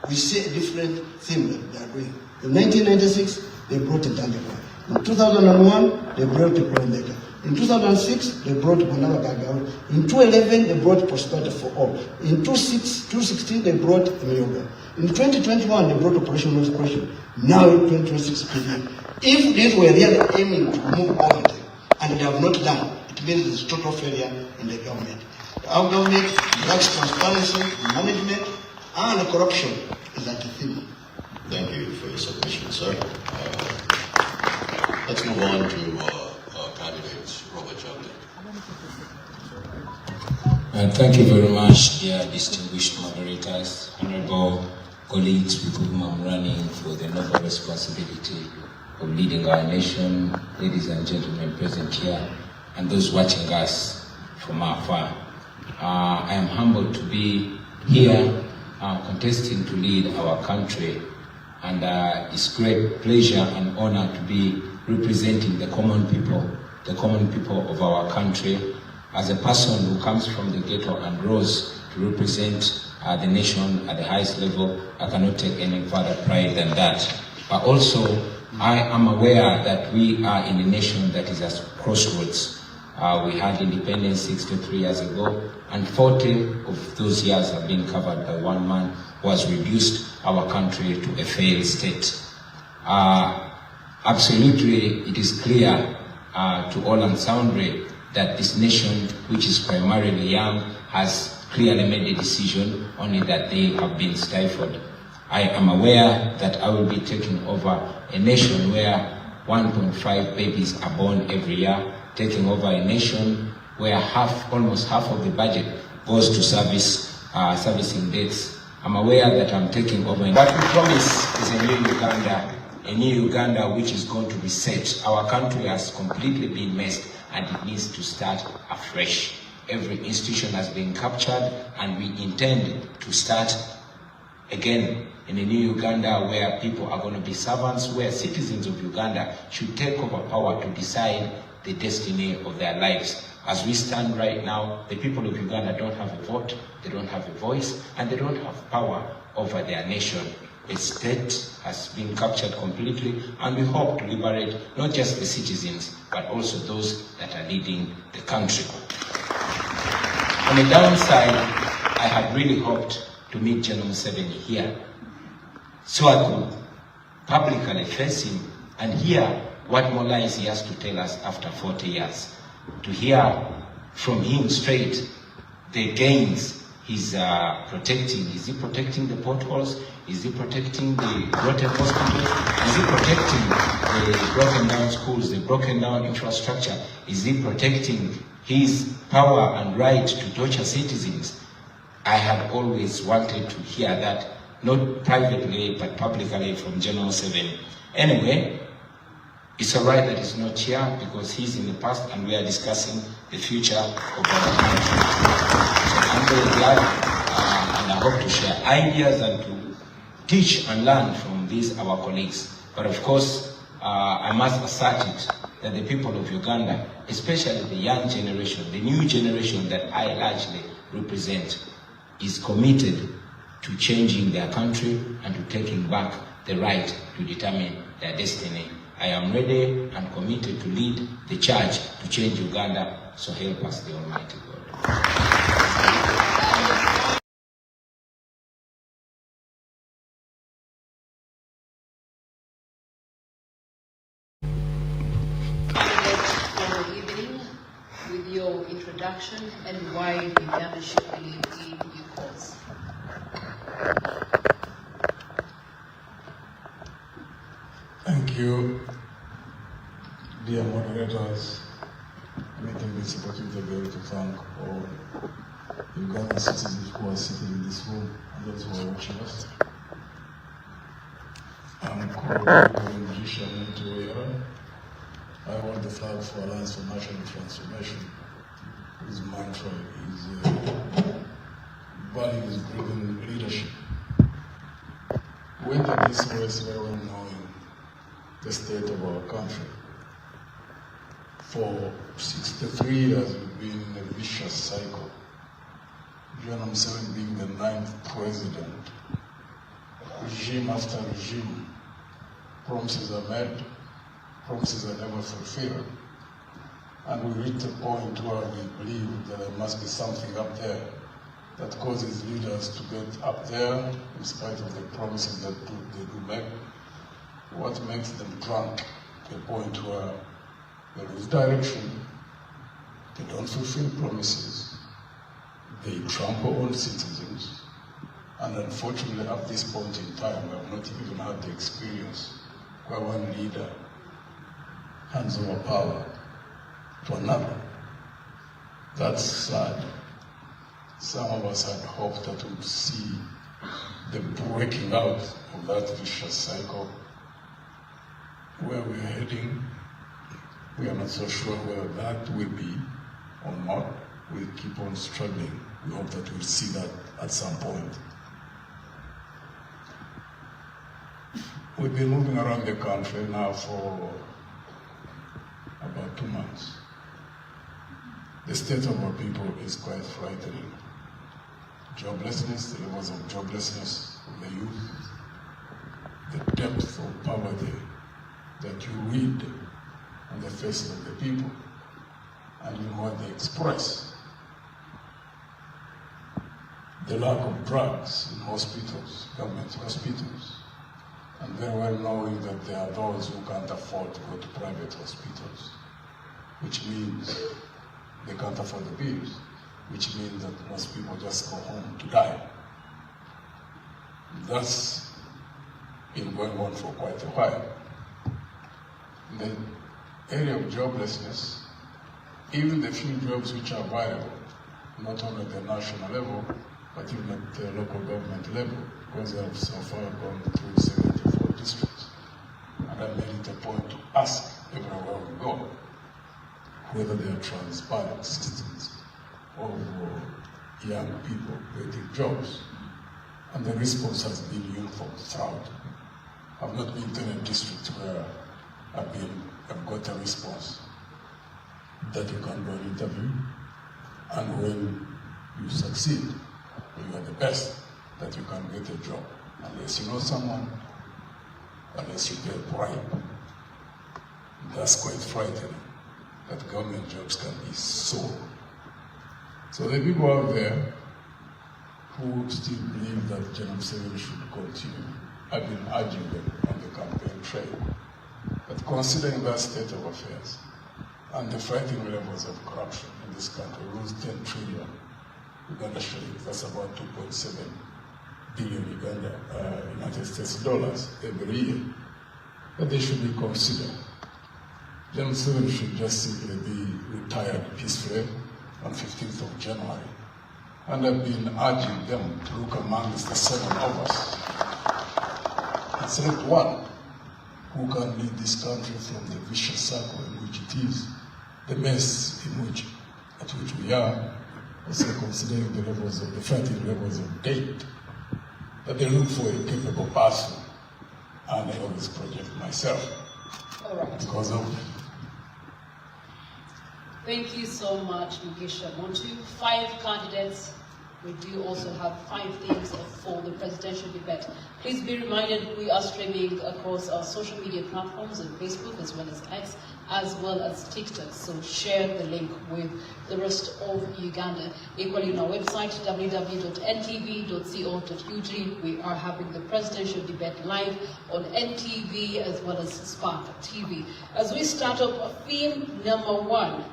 we see a different thing that they are doing. In 1996, they brought it underground. In 2001, they brought it Kurambeka. In 2006, they brought Bonaba Gagawa. In 2011, they brought Prosperity for All. In 2016, they brought Emioga. In 2021, they brought Operation Noise Question. Now in 2026, PD. If these were really aiming to remove poverty, and they have not done, it means there's total failure in the government. Our government lacks transparency, management, and corruption is at the theme. Thank you for your submission, sir. Let's move on to candidates. Robert Chapman. Thank you very much, dear distinguished moderators, honorable colleagues with whom I'm running for the noble responsibility of leading our nation, ladies and gentlemen present here, and those watching us from afar. I am humbled to be here contesting to lead our country, and it's great pleasure and honor to be representing the common people of our country. As a person who comes from the ghetto and rose to represent the nation at the highest level, I cannot take any further pride than that. But also, I am aware that we are in a nation that is at crossroads. We had independence 63 years ago, and 40 of those years have been covered by one man who has reduced our country to a failed state. Absolutely, it is clear to all and sundry that this nation, which is primarily young, has clearly made a decision, only that they have been stifled. I am aware that I will be taking over a nation where 1.5 babies are born every year, taking over a nation where almost half of the budget goes to servicing debts. I'm aware that I'm taking over. What we promise is a new Uganda which is going to reset. Our country has completely been messed, and it needs to start afresh. Every institution has been captured, and we intend to start again in a new Uganda where people are going to be servants, where citizens of Uganda should take over power to decide the destiny of their lives. As we stand right now, the people of Uganda don't have a vote, they don't have a voice, and they don't have power over their nation. Its state has been captured completely, and we hope to liberate not just the citizens, but also those that are leading the country. On the downside, I had really hoped to meet General Museveni here, so I could publicly face him and hear what more lies he has to tell us after 40 years. To hear from him straight the gains he's protecting. Is he protecting the potholes? Is he protecting the rotten hospitals? Is he protecting the broken down schools, the broken down infrastructure? Is he protecting his power and right to torture citizens? I had always wanted to hear that, not privately, but publicly from General Museveni. Anyway, it's all right that he's not here because he's in the past and we are discussing the future of our country. So I'm very glad and I hope to share ideas and to teach and learn from these our colleagues. But of course, I must assert it that the people of Uganda, especially the young generation, the new generation that I largely represent, is committed to changing their country and to taking back the right to determine their destiny. I am ready and committed to lead the charge to change Uganda, so help us the Almighty God. your introduction and why Uganda should believe in your cause. Thank you, dear moderators. Making this opportunity again to thank all Ugandan citizens who are sitting in this room and those who are watching us. I'm called NTV Uganda. I hold the flag for Alliance for National Transformation, whose mantra is values-driven leadership. We enter this race very well knowing the state of our country. For 63 years, we've been in a vicious cycle. John Museveni being the 9th president, regime after regime, promises are made, promises are never fulfilled. And we reach a point where we believe that there must be something up there that causes leaders to get up there in spite of the promises that they do make. What makes them drunk to a point where they lose direction, they don't fulfill promises, they trample on citizens, and unfortunately at this point in time we have not even had the experience where one leader hands over power to another. That's sad. Some of us had hoped that we would see the breaking out of that vicious cycle. Where we're heading, we are not so sure whether that will be or not. We'll keep on struggling. We hope that we'll see that at some point. We've been moving around the country now for about 2 months. The state of our people is quite frightening. Joblessness, the levels of joblessness of the youth, the depth of poverty that you read on the faces of the people, and in what they express. The lack of drugs in hospitals, government hospitals, and very well knowing that there are those who can't afford to go to private hospitals, which means they can't afford the bills, which means that most people just go home to die. That's been going on for quite a while. In the area of joblessness, even the few jobs which are viable, not only at the national level, but even at the local government level, because they have so far gone through 74 districts. And I made it a point to ask everywhere we go whether there are transparent systems of young people getting jobs. And the response has been uniform throughout. I've not been to a district where I've got a response that you can go and interview, and when you succeed, when you are the best, that you can get a job, unless you know someone, unless you get bribe. That's quite frightening, that government jobs can be sold. So the people out there who still believe that General Museveni should continue, I've been urging them on the campaign trail. But considering that state of affairs and the frightening levels of corruption in this country, we lose 10 trillion Uganda shillings, that's about 2.7 billion United States dollars every year, that they should be considered. General Museveni should just simply be retired peacefully on 15th of January. And I've been urging them to look amongst the 7 of us and select one who can lead this country from the vicious circle in which it is, the mess at which we are, also considering the levels of the frightening levels of debt, that they look for a capable person. And I always project myself because of. Thank you so much, Mugisha Muntu. 5 candidates. We do also have 5 themes for the presidential debate. Please be reminded we are streaming across our social media platforms on Facebook as well as X, as well as TikTok. So share the link with the rest of Uganda. Equally on our website, www.ntv.co.ug, we are having the presidential debate live on NTV as well as Spark TV. As we start up theme number 1,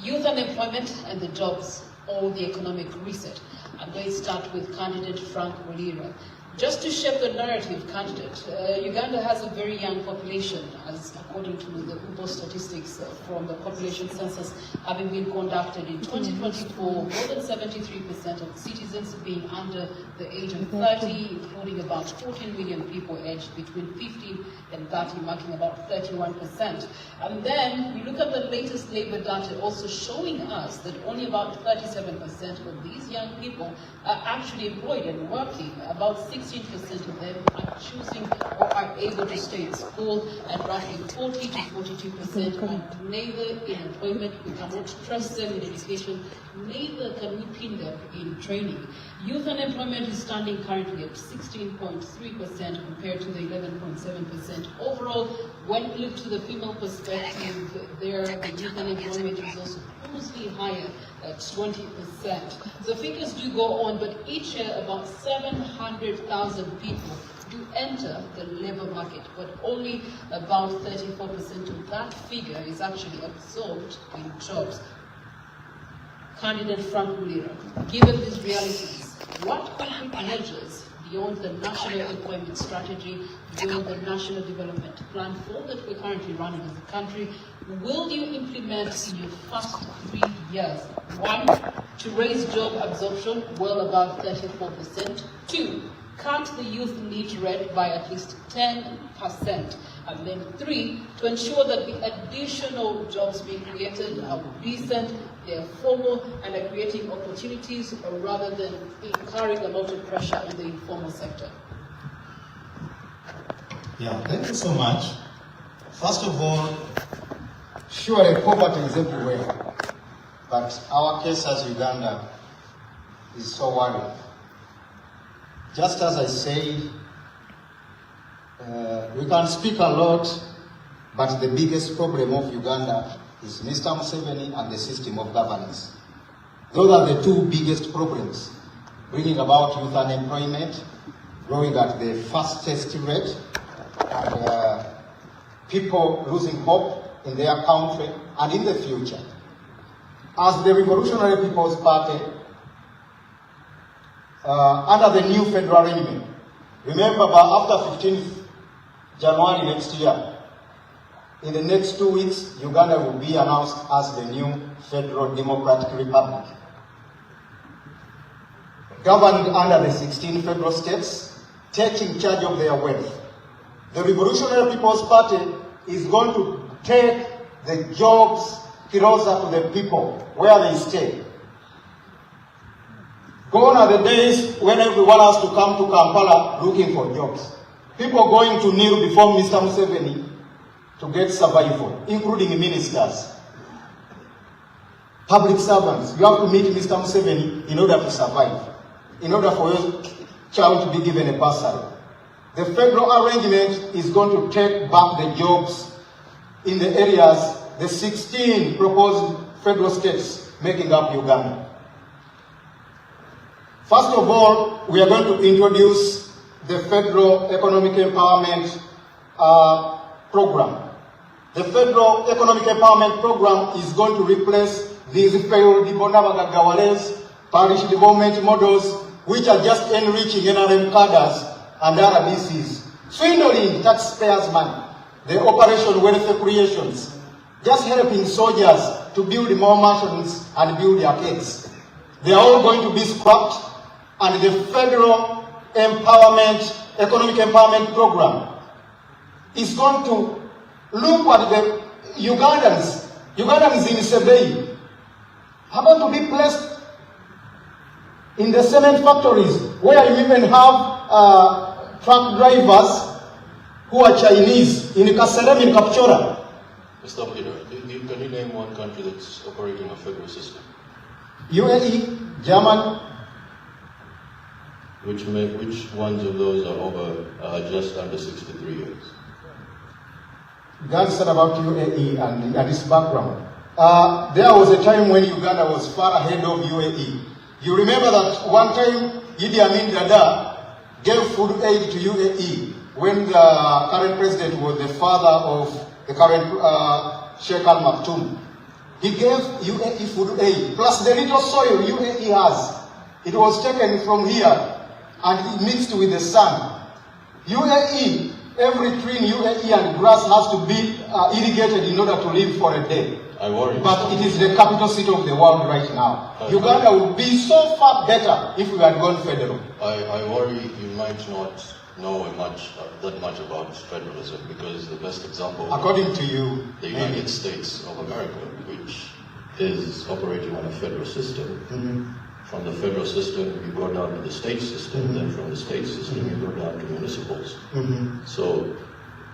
Youth unemployment and the jobs, or the economic reset. I'm going to start with candidate Frank Mulira. Just to shape the narrative, candidate, Uganda has a very young population, as according to the UBO statistics from the population census having been conducted in 2024, more than 73% of citizens being under the age of 30, including about 14 million people aged between 15 and 30, marking about 31%. And then we look at the latest labor data also showing us that only about 37% of these young people are actually employed and working. About 16% of them are choosing or are able to stay in school, and roughly 40 to 42% are neither in employment. We cannot trust them in education, neither can we pin them in training. Youth unemployment is standing currently at 16.3% compared to the 11.7%. Overall, when we look to the female perspective, the youth unemployment is also closely higher at 20%. The figures do go on, but each year about 700,000 people do enter the labor market, but only about 34% of that figure is actually absorbed in jobs. Candidate Frank Mulira, given these realities, what concrete measures beyond the national employment strategy, beyond the national development plan 4 that we're currently running as a country, will you implement in your first 3 years? 1, to raise job absorption well above 34%. 2, cut the youth lit rate by at least 10%. And then 3, to ensure that the additional jobs being created are decent, they're formal, and are creating opportunities rather than incurring a lot of pressure on the informal sector. Yeah, thank you so much. First of all, surely poverty is everywhere, but our case as Uganda is so worrying. Just as I said, we can speak a lot, but the biggest problem of Uganda is Mr. Museveni and the system of governance. Those are the 2 biggest problems, bringing about youth unemployment, growing at the fastest rate, and people losing hope in their country and in the future. As the Revolutionary People's Party, under the new federal arrangement, remember, after 15th January next year, in the next 2 weeks, Uganda will be announced as the new Federal Democratic Republic, governed under the 16 federal states, taking charge of their wealth. The Revolutionary People's Party is going to take the jobs closer to the people, where they stay. Gone are the days when everyone has to come to Kampala looking for jobs. People going to kneel before Mr. Museveni to get survival, including ministers. Public servants, you have to meet Mr. Museveni in order to survive, in order for your child to be given a bursary. The federal arrangement is going to take back the jobs in the areas, the 16 proposed federal states making up Uganda. First of all, we are going to introduce the Federal Economic Empowerment Program. The Federal Economic Empowerment Program is going to replace these failed parish development models, which are just enriching NRM cadres and RBCs, swindling taxpayers' money, the Operation Welfare Creations, just helping soldiers to build more mansions and build arcades. They are all going to be scrapped, and the Federal Economic Empowerment Program is going to look at the Ugandans in Sebei, are going to be placed in the cement factories, where you even have truck drivers who are Chinese, in Kasarem, in Kapchora. Mr. Leader, can you name one country that's operating a federal system? UAE, Germany. Which ones of those are over just under 63 years? God said about UAE and its background. There was a time when Uganda was far ahead of UAE. You remember that one time Idi Amin Dada gave food aid to UAE when the current president was the father of the current Sheikh Al Maktoum. He gave UAE food aid, plus the little soil UAE has. It was taken from here and mixed with the sun. UAE, every tree in UAE and grass has to be irrigated in order to live for a day. I worry. But it is the capital city of the world right now. Uganda would be so far better if we had gone federal. I worry you might not know that much about federalism, because the best example, according to you, the United States of America, which is operating on a federal system. From the federal system, you go down to the state system, then from the state system, you go down to municipals. So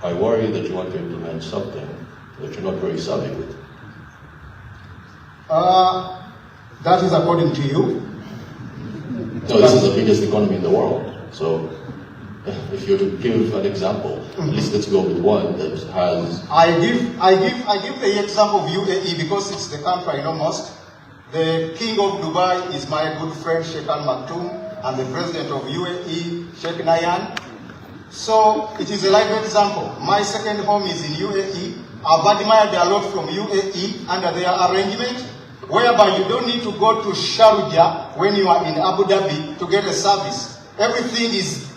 I worry that you want to implement something that you're not very savvy with. That is according to you. No, this is the biggest economy in the world. So if you're to give an example, at least let's go with one that has... I give the example of UAE because it's the country I know most. The king of Dubai is my good friend Sheikh Al Maktoum, and the president of UAE, Sheikh Nayan. So it is a live example. My second home is in UAE. I've admired a lot from UAE under their arrangement, whereby you don't need to go to Sharjah when you are in Abu Dhabi to get a service. Everything is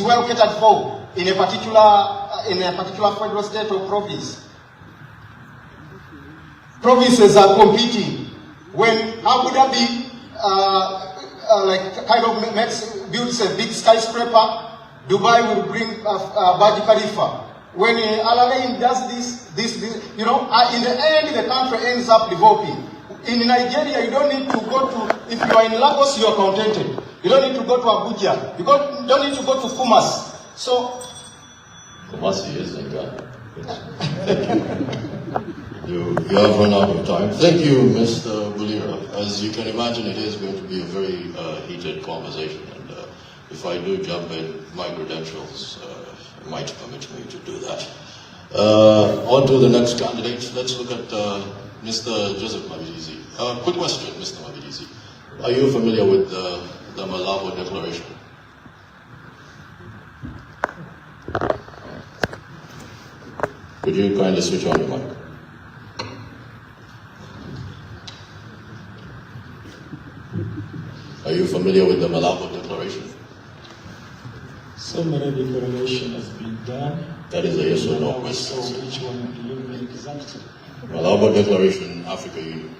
well catered for in a particular federal state or province. Provinces are competing. When Abu Dhabi builds a big skyscraper, Dubai will bring Burj Khalifa. When Al Alain does this, in the end, the country ends up developing. In Nigeria, you don't need to go to, if you are in Lagos, you are contented. You don't need to go to Abuja. You don't need to go to Kumasi. So, Kumasi is in Ghana. You have run out of time. Thank you, Mr. Bulira. As you can imagine, it is going to be a very heated conversation. And if I do jump in, my credentials might permit me to do that. On to the next candidate. Let's look at Mr. Joseph Mabidizi. Quick question, Mr. Mabidizi. Are you familiar with the Malabo Declaration? Could you kindly switch on your mic? Are you familiar with the Malabo Declaration? So many declarations has been done. That is a yes or no question. So which one do you mean exactly? Malabo Declaration, Africa Union.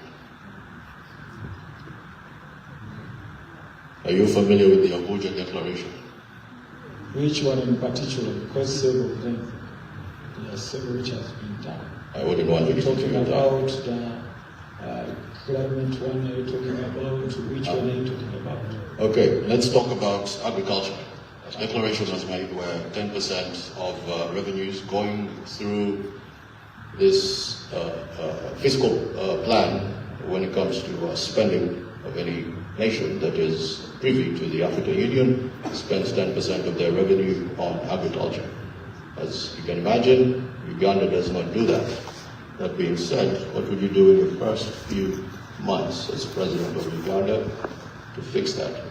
Are you familiar with the Abuja Declaration? Which one in particular? Because several of them, there are several which has been done. I wouldn't want to talking about the climate one. Are you talking about which one are you talking about? Okay, let's talk about agriculture. A declaration was made where 10% of revenues going through this fiscal plan when it comes to spending of any nation that is privy to the African Union spends 10% of their revenue on agriculture. As you can imagine, Uganda does not do that. That being said, what would you do in your first few months as president of Uganda to fix that?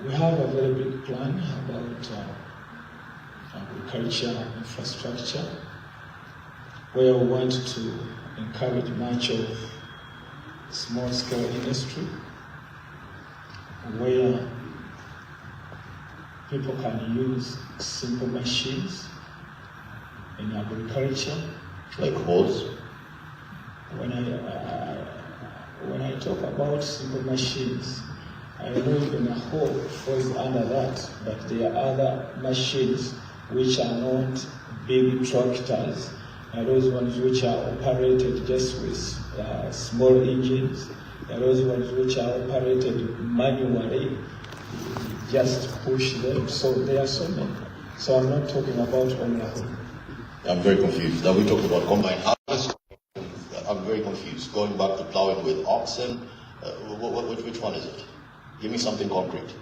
We have a very big plan about agriculture infrastructure, where we want to encourage much of small-scale industry, where people can use simple machines in agriculture. Like hoes? When I talk about simple machines, I know even a hoe falls under that, but there are other machines which are not big tractors, and those ones which are operated just with small engines, and those ones which are operated manually, just push them. So there are so many. So I'm not talking about only a hoe. I'm very confused. Are we talking about combine harvest? I'm very confused. Going back to plowing with oxen, which one is it? Give me something concrete.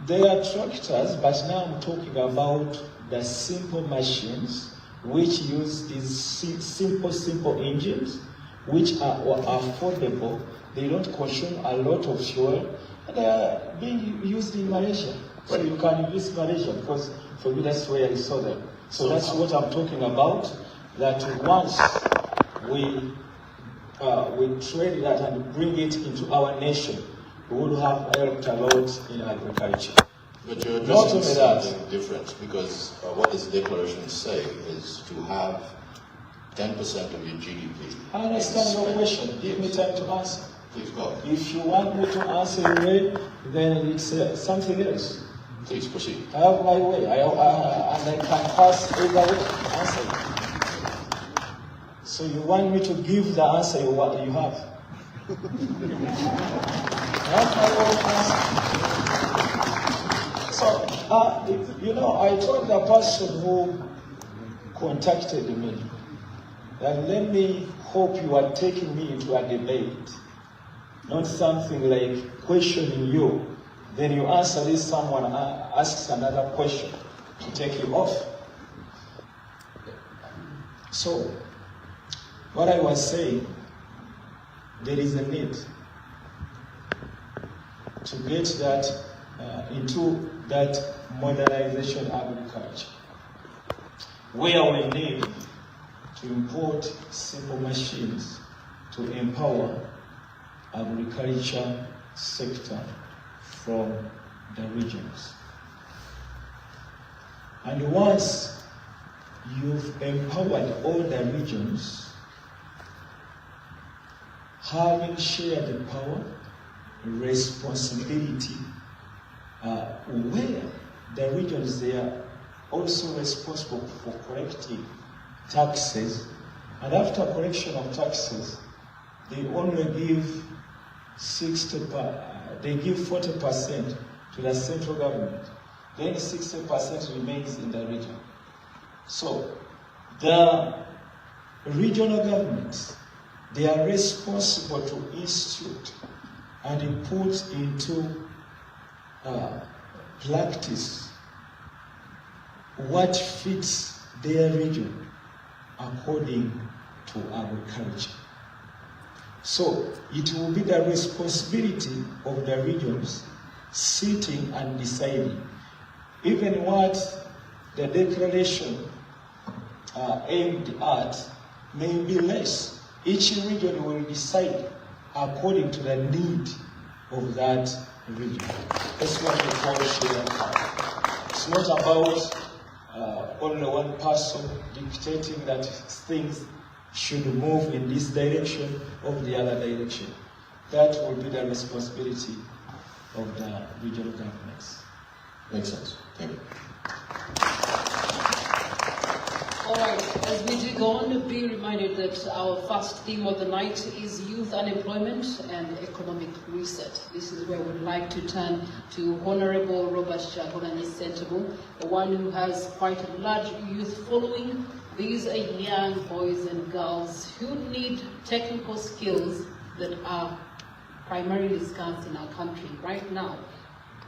They are tractors, but now I'm talking about the simple machines which use these simple engines, which are affordable. They don't consume a lot of fuel, and they are being used in Malaysia. So you can use Malaysia, because for me that's where I saw them. So that's what I'm talking about, that once we trade that and bring it into our nation, we will have helped a lot in agriculture. But you're Not addressing only that, something different, because what this declaration say is to have 10% of your GDP. I understand your question. Give me time to answer. Please go. If you want me to answer your way, then it's something else. Please proceed. I have my way, and I can pass either way answer it. So you want me to give the answer you have? I have my own answer. So, you know, I told the person who contacted me that let me hope you are taking me into a debate, not something like questioning you. Then you answer this, someone asks another question to take you off. So, what I was saying, there is a need to get that into that modernization agriculture, where we need to import simple machines to empower agriculture sector from the regions. And once you've empowered all the regions, having shared the power, responsibility, where the regions, they are also responsible for collecting taxes, and after collection of taxes, they only give 40% to the central government. Then 60% remains in the region. So the regional governments, they are responsible to institute and put into practice what fits their region according to agriculture. So it will be the responsibility of the regions sitting and deciding. Even what the declaration aimed at may be less. Each region will decide according to the need of that region. That's what we call shared power. It's not about only one person dictating that things should move in this direction or the other direction. That will be the responsibility of the regional governments. Makes sense. Thank you. All right, as we do go on, be reminded that our first theme of the night is youth unemployment and economic reset. This is where we'd like to turn to Honorable Robert Chagonani Sentable, one who has quite a large youth following. These are young boys and girls who need technical skills that are primarily scarce in our country right now.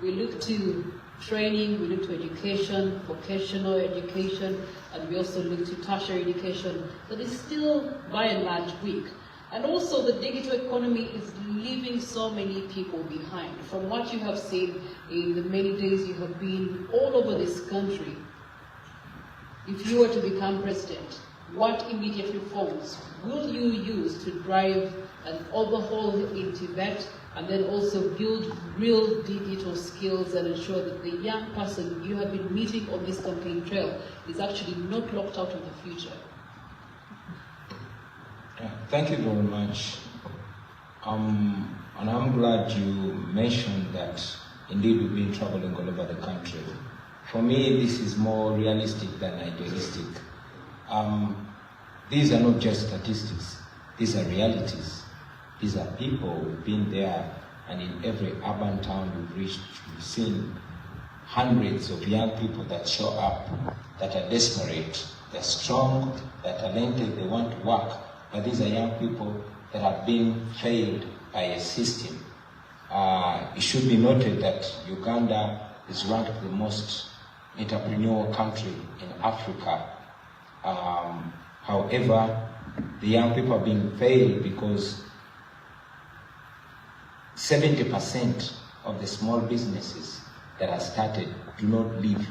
We look to training, we look to education, vocational education, and we also look to tertiary education that is still by and large weak. And also the digital economy is leaving so many people behind. From what you have seen in the many days you have been all over this country, if you were to become president, what immediate reforms will you use to drive an overhaul in Tibet, and then also build real digital skills and ensure that the young person you have been meeting on this campaign trail is actually not locked out of the future? Thank you very much. And I'm glad you mentioned that indeed we've been traveling all over the country. For me, this is more realistic than idealistic. These are not just statistics, these are realities. These are people who've been there, and in every urban town we've seen hundreds of young people that show up, that are desperate, they're strong, they're talented, they want to work, but these are young people that have been failed by a system. It should be noted that Uganda is ranked the most entrepreneurial country in Africa. However, the young people are being failed because 70% of the small businesses that are started do not live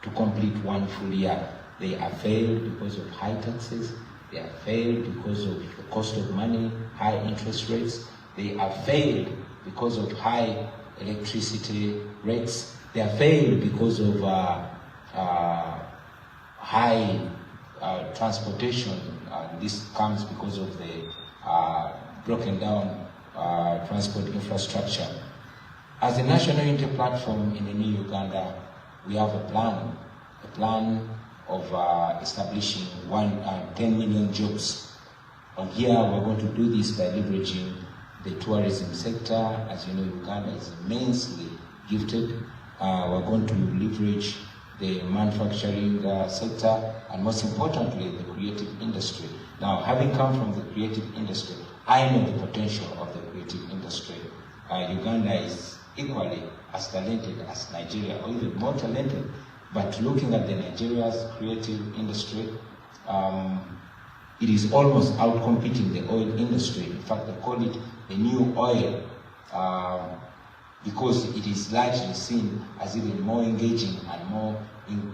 to complete one full year. They are failed because of high taxes. They are failed because of the cost of money, high interest rates. They are failed because of high electricity rates. They are failed because of high transportation. This comes because of the broken down transport infrastructure. As a national unity platform in the new Uganda, we have a plan of establishing 10 million jobs. On here, we're going to do this by leveraging the tourism sector. As you know, Uganda is immensely gifted. We're going to leverage the manufacturing sector, and most importantly, the creative industry. Now, having come from the creative industry, I know the potential of the creative industry. Uganda is equally as talented as Nigeria, or even more talented. But looking at the Nigeria's creative industry, it is almost outcompeting the oil industry. In fact, they call it the new oil because it is largely seen as even more engaging and more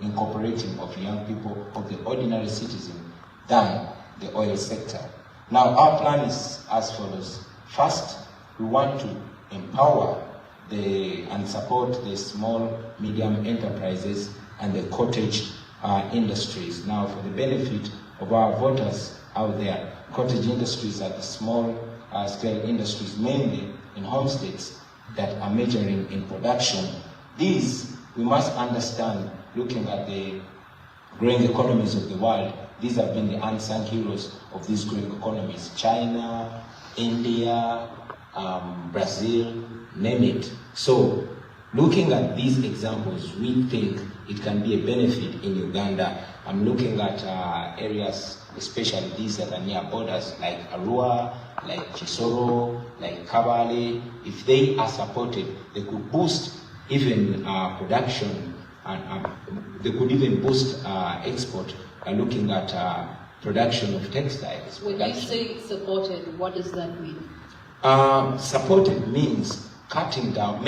incorporating of young people, of the ordinary citizen, than the oil sector. Now, our plan is as follows. First, we want to empower and support the small, medium enterprises and the cottage industries. Now, for the benefit of our voters out there, cottage industries are the small scale industries, mainly in homesteads that are majoring in production. These, we must understand, looking at the growing economies of the world, these have been the unsung heroes of these growing economies. China, India, Brazil, name it. So, looking at these examples, we think it can be a benefit in Uganda. I'm looking at areas, especially these that are near borders, like Arua, like Chisoro, like Kabale. If they are supported, they could boost even production, and they could even boost export. Looking at production of textiles. When you say supported, what does that mean? Supported means cutting down,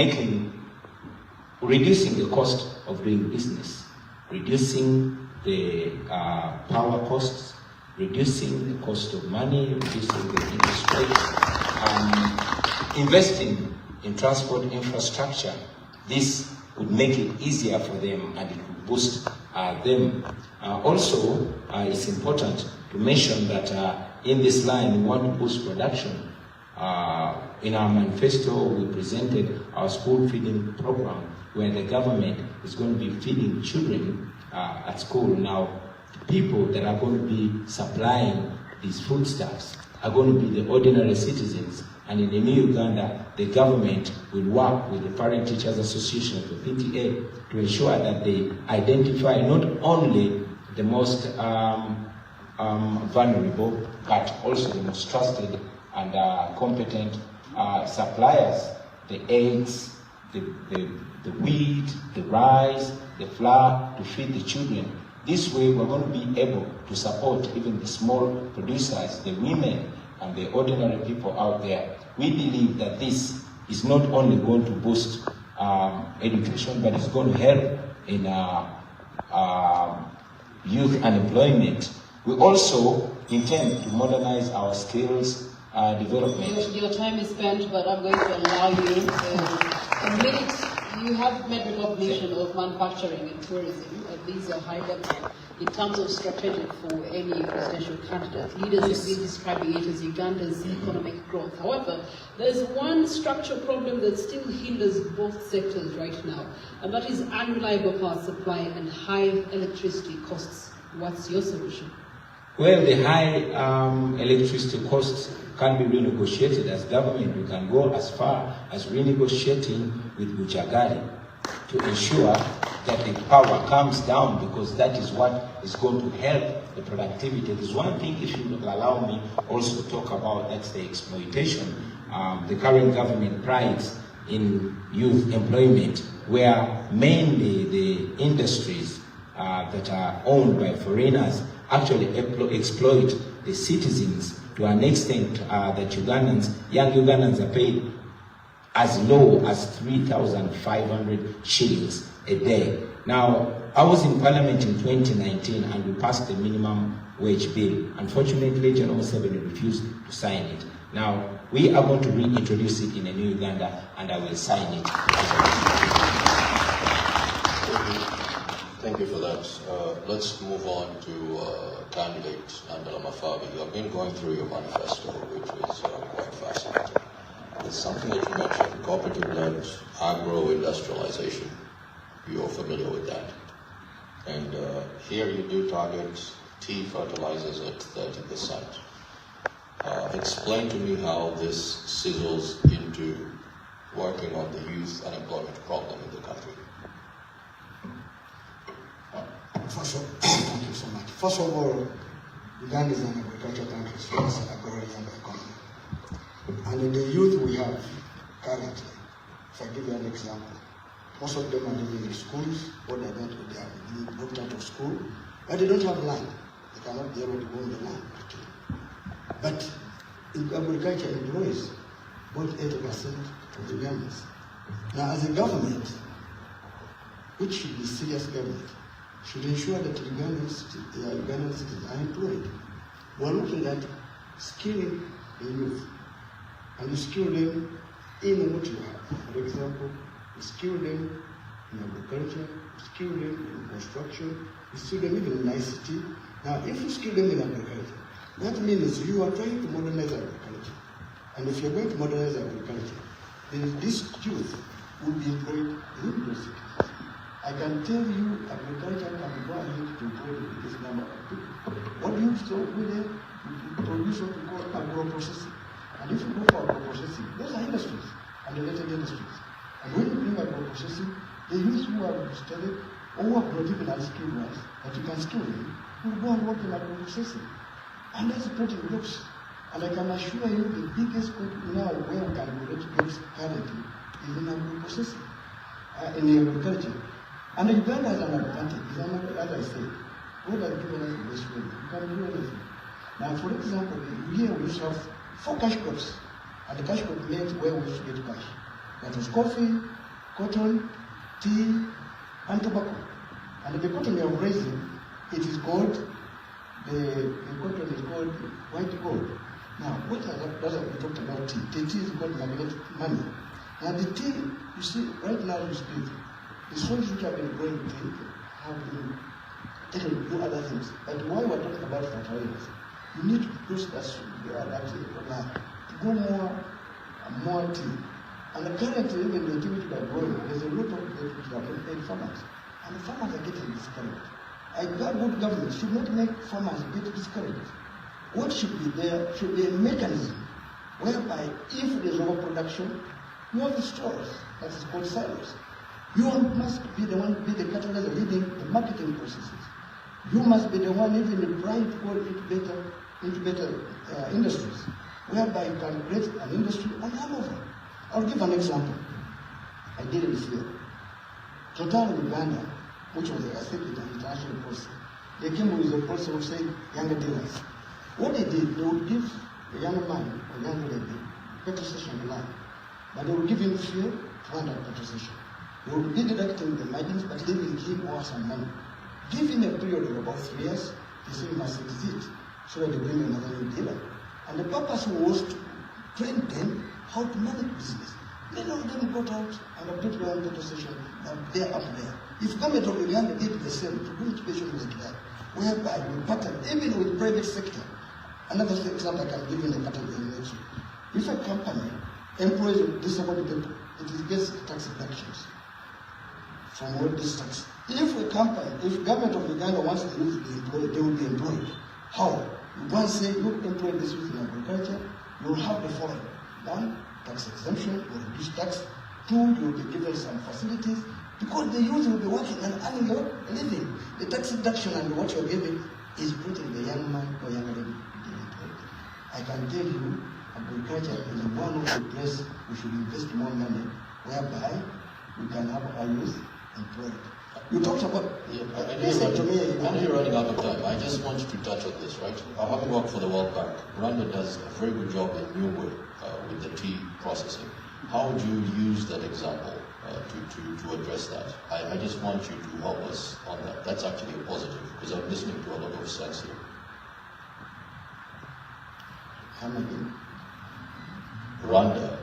reducing the cost of doing business, reducing the power costs, reducing the cost of money, reducing the interest rates, investing in transport infrastructure. This would make it easier for them, and it would boost them. Also, it's important to mention that in this line, we want to boost production. In our manifesto, we presented our school feeding program, where the government is going to be feeding children at school. Now, the people that are going to be supplying these foodstuffs are going to be the ordinary citizens. And in the new Uganda, the government will work with the Parent Teachers Association, the PTA, to ensure that they identify not only the most vulnerable, but also the most trusted and competent suppliers, the eggs, the wheat, the rice, the flour, to feed the children. This way, we're going to be able to support even the small producers, the women, and the ordinary people out there. We believe that this is not only going to boost education, but it's going to help in youth unemployment. We also intend to modernize our skills development. Your time is spent, but I'm going to allow you a minute. You have made recognition of manufacturing and tourism. These are high level in terms of strategic for any presidential candidate. Leaders have been describing it as Uganda's economic growth. However, there's one structural problem that still hinders both sectors right now, and that is unreliable power supply and high electricity costs. What's your solution? Well, the high electricity costs can be renegotiated. As government, we can go as far as renegotiating with Buchagari to ensure that the power comes down, because that is what is going to help the productivity. There's one thing, if you will allow me also to talk about, that's the exploitation. The current government prides in youth employment, where mainly the industries that are owned by foreigners actually exploit the citizens to an extent that young Ugandans are paid as low as 3,500 shillings a day. Now, I was in Parliament in 2019 and we passed the minimum wage bill. Unfortunately, General Museveni refused to sign it. Now, we are going to reintroduce it in a new Uganda and I will sign it. Thank you for that. Let's move on to candidate Nandala Mafabi. I've been going through your manifesto, which is quite fascinating. It's something that you mentioned, cooperative-led agro-industrialization. You're familiar with that. And here you do target tea fertilizers at 30%. Explain to me how this sizzles into working on the youth unemployment problem in the country. Thank you so much. First of all, Uganda is an agricultural country, so it's an agrarian economy. And the youth we have currently, if I give you an example, most of them are living in schools, or they have moved out of school, but they don't have land. They cannot be able to go on the land, actually. But agriculture employs about 80% of the Ugandans. Now, as a government, which should be serious government, should ensure that Ugandan citizens are employed. We're looking at skilling the youth. And you skill them in what you have. For example, you skill them in agriculture, you skill them in construction, you skill them even in ICT. Now, if you skill them in agriculture, that means you are trying to modernize agriculture. And if you're going to modernize agriculture, then this youth will be employed in university. I can tell you agriculture can go ahead to employ the biggest number of people. What do you do there? You produce what we call agro-processing. And if you go for agro-processing, those are industries and related industries. And when you bring agro-processing, the youth who have studied or who have not even unskilled ones, that you can skill them, will go and work in agro-processing. And that's what it looks. And I can assure you the biggest country now where we can relate to currently is in agro-processing, in agriculture. And Uganda has an advantage, as I said, God has given us the best way. You can do anything. Now, for example, here we used to have 4 cash crops, and the cash crop meant where we used to get cash. That was coffee, cotton, tea, and tobacco. And the cotton we are raising, it is called, the cotton is called white gold. Now, what does we talked about tea? The tea is called magnetic money. Now, the tea, you see, right now you speak, the soils which have been growing tea have been taken to do other things. But why we're talking about fertilizers, you need to push that to go more tea. And currently, even the activity that growing, there's a lot of that which are being paid farmers. And the farmers are getting discouraged. A good government should not make farmers get discouraged. What should be there should be a mechanism whereby if there's overproduction, you have the stores, that is called silos. You must be the one, be the catalyst leading the marketing processes. You must be the one even trying to go into better industries, whereby you can create an industry and have over. I'll give an example. I did it this year. Total Uganda, which was I think an international policy, they came with a policy of saying younger dealers. What they did, they would give a young man or young lady petrol station land, but they would give him fuel to run that petrol station. They would be deducting the margins, but leaving him or some money. Give him a period of about 3 years, they say he must exit, so that they bring another new dealer. And the purpose was to train them how to manage business. Many of them got out and updated their own petrol station, they're up there. If government of Uganda did the same to do education like that, whereby we pattern, even with private sector. Another example I can give in the pattern in nature. If a company employs disabled people, it gets tax deductions from all this tax. If a company, if government of Uganda wants the youth to be employed, they will be employed. How? You want to say you employ this youth in agriculture, you will have the following. 1, tax exemption, you will reduce tax. 2, you will be given some facilities, because the youth will be working and earning your living. The tax deduction and what you're giving is putting the young man or young lady to be employed. I can tell you, agriculture is one of the places we should invest more money, whereby we can have our youth employed. You talked about, listen to me. I know you're running out of time. I just want you to touch on this, right? Having worked for the World Bank, Rwanda does a very good job in Nyungwe with the tea processing. How would you use that example to address that? I just want you to help us on that. That's actually a positive, because I'm listening to a lot of sense here. Rwanda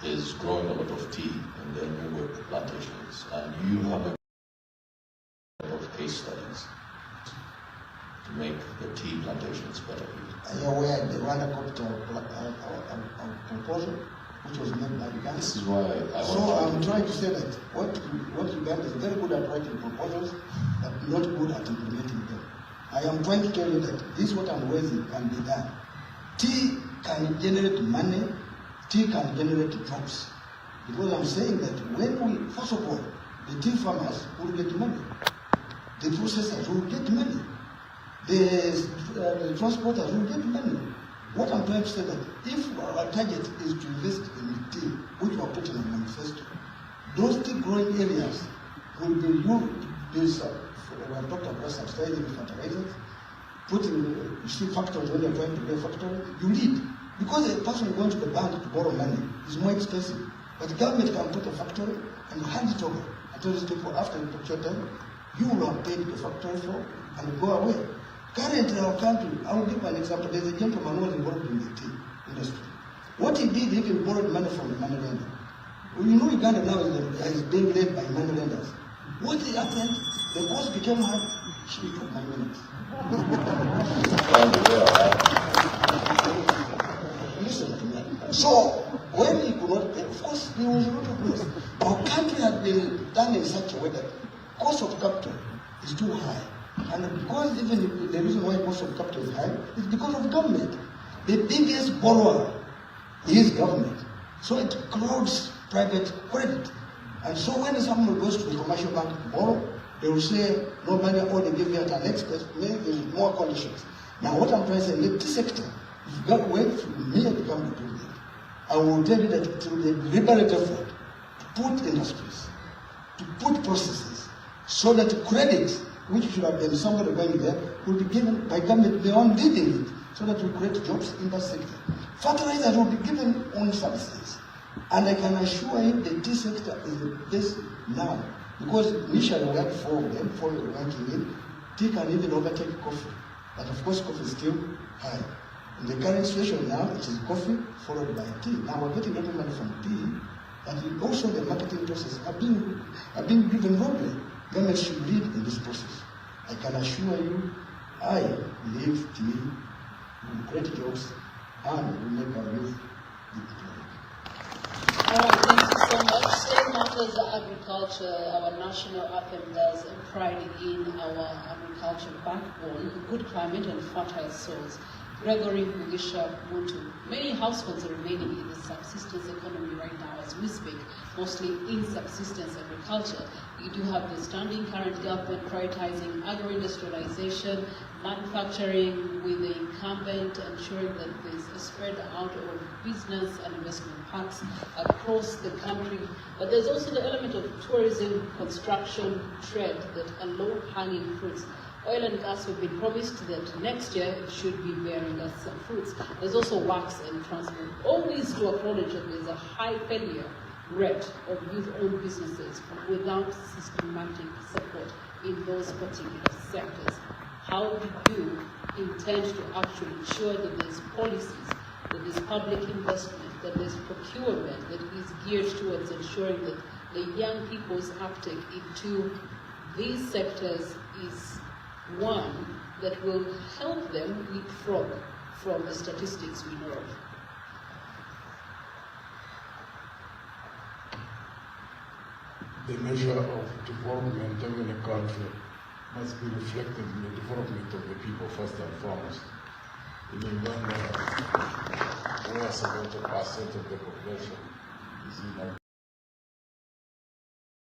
is growing a lot of tea in their new plantations, and you have a lot of case studies to make the tea plantations better. Are you aware the Rwanda capital proposal, which was made by Uganda? This is why I'm trying to say that what Uganda is very good at writing proposals, but not good at implementing them. I am trying to tell you that this is what I'm raising can be done. Tea can generate money, tea can generate jobs. Because I'm saying that when we, first of all, the tea farmers will get money, the processors will get money, the transporters will get money. What I'm trying to say that if our target is to invest in tea, which we are putting in the manifesto, those tea growing areas will be used. We have talked about subsidizing fertilizers, putting, you see, factories when you're trying to build a factory, you need. Because a person going to the bank to borrow money is more expensive. But the government can put a factory and hand it over. And tell these people after you put your time, you will have paid the factory for and go away. Currently in our country, I will give an example. There's a gentleman who was involved in the tea industry. What he did, he even borrowed money from the money lender. Well, you know Uganda now is being led by money lenders. What happened? The cost became high. She took my minutes. Listen to me. So, when he could not pay, of course, there was a lot of loss. Our country had been done in such a way that cost of capital is too high. And because even the reason why cost of capital is high is because of government. The biggest borrower is government. So it crowds private credit. And so when someone goes to the commercial bank to borrow, they will say, no money, or they give you at an expense, maybe there's more conditions. Now what I'm trying to say, in the tea sector, if you got to wait for me to become the president, I will tell you that it will be a deliberate effort to put industries, to put processes, so that credit, which should have been somebody going there, will be given by government beyond leading it, so that we create jobs in that sector. Fertilizers will be given on services. And I can assure you the tea sector is the best now. Because initially we had 4 of them, 4 were working in. Tea can even overtake coffee. But of course coffee is still high. In the current situation now, it is coffee followed by tea. Now we're getting a lot of money from tea, but also the marketing process are being driven wrongly. Government should lead in this process. I can assure you, I believe tea will create jobs and will make our youth employed. All right, thank you so much. State matters agriculture, our national anthem does pride in our agriculture backbone, good climate and fertile soils. Gregory Mugisha Muntu. Many households are remaining in the subsistence economy right now as we speak, mostly in subsistence agriculture. You do have the standing current government prioritizing agro-industrialization, manufacturing with the incumbent, ensuring that there's a spread out of business and investment parks across the country. But there's also the element of tourism, construction, trade that are low-hanging fruits. Oil and gas have been promised that next year it should be bearing us some fruits. There's also works and transport. All these to acknowledge that there's a high failure rate of youth-owned businesses without systematic support in those particular sectors. How do you intend to actually ensure that there's policies, that there's public investment, that there's procurement that is geared towards ensuring that the young people's uptake into these sectors is one that will help them leapfrog from the statistics we know of? The measure of development of a country must be reflected in the development of the people first and foremost. In Uganda, where 70% of the population is in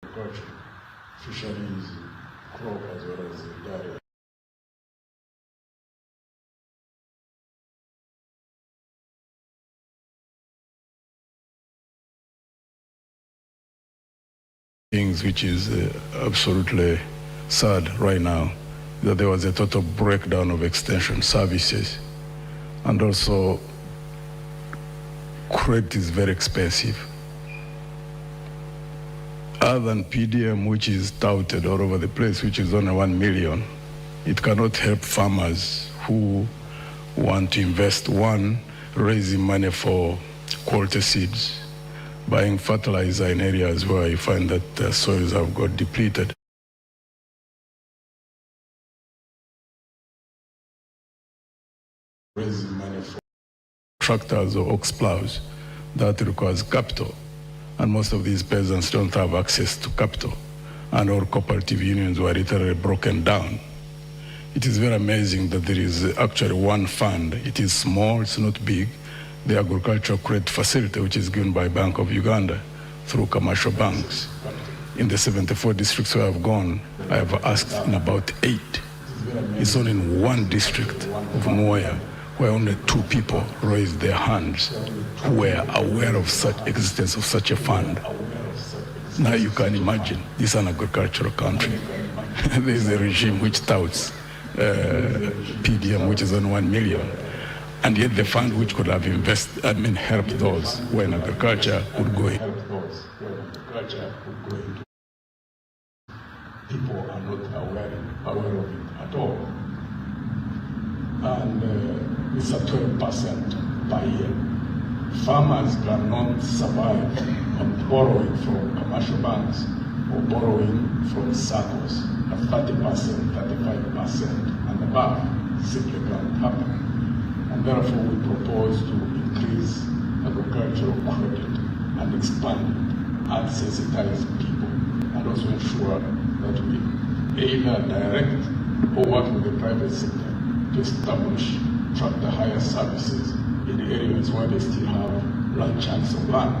agriculture, fisheries, crop as well as dairy. Things which is absolutely sad right now, that there was a total breakdown of extension services, and also credit is very expensive. other than PDM, which is touted all over the place, which is only 1 million, it cannot help farmers who want to invest, one, raising money for quality seeds, buying fertilizer in areas where you find that the soils have got depleted. Raising money for tractors or ox plows, that requires capital. And most of these peasants don't have access to capital. And our cooperative unions were literally broken down. It is very amazing that there is actually one fund. It is small, it's not big, the agricultural credit facility, which is given by Bank of Uganda through commercial banks. In the 74 districts where I've gone, I have asked in about 8. It's only in one district of Moya where only 2 people raised their hands who were aware of such existence of such a fund. Now you can imagine, this is an agricultural country. There is a regime which touts PDM, which is on 1 million. And yet the fund which could have helped those who are in agriculture would go in. People are not aware of it at all. And it's a 12% per year. Farmers cannot survive on borrowing from commercial banks or borrowing from circles at 30%, 35% and above. Simply can't happen. And therefore we propose to increase agricultural credit and expand it and sensitize people, and also ensure that we either direct or work with the private sector to establish tractor hire services in the areas where they still have large chunks of land.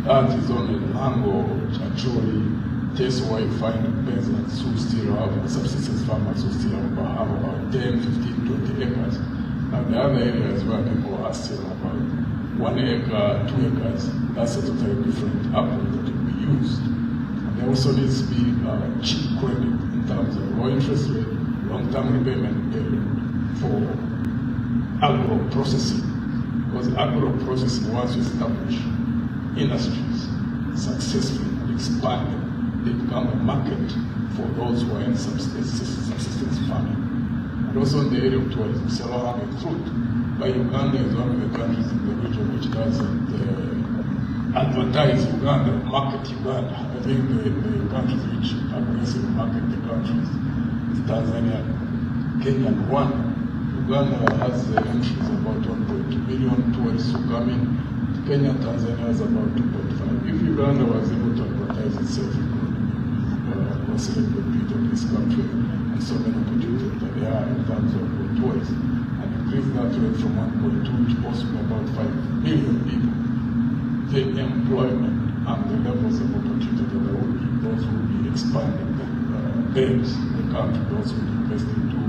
That is only Lango, Chachori, that's why you find peasants who still have, subsistence farmers who still have about 10, 15, 20 acres. And the other areas where people are still about 1 acre, 2 acres, that's a totally different approach that will be used. And there also needs to be cheap credit in terms of low interest rate, long-term repayment period for agro-processing. Because agro-processing, once you establish industries successfully and expanded, they become a market for those who are in subsistence farming. And also in the area of tourism, low-hanging fruit. But Uganda is one of the countries in the region which doesn't advertise Uganda, market Uganda. I think the countries which aggressively market the countries is Tanzania, Kenya, and Rwanda. Uganda has entries about 1.2 million tourists who come in. Kenya and Tanzania has about 2.5. If Uganda was able to advertise itself, it could considerably compete in this country and so many opportunities that there are in terms of tourists, and increase that rate from 1.2 to possibly about 5 million people. The employment and the levels of opportunity that there will be, those will be expanding the base in the country, those will invest into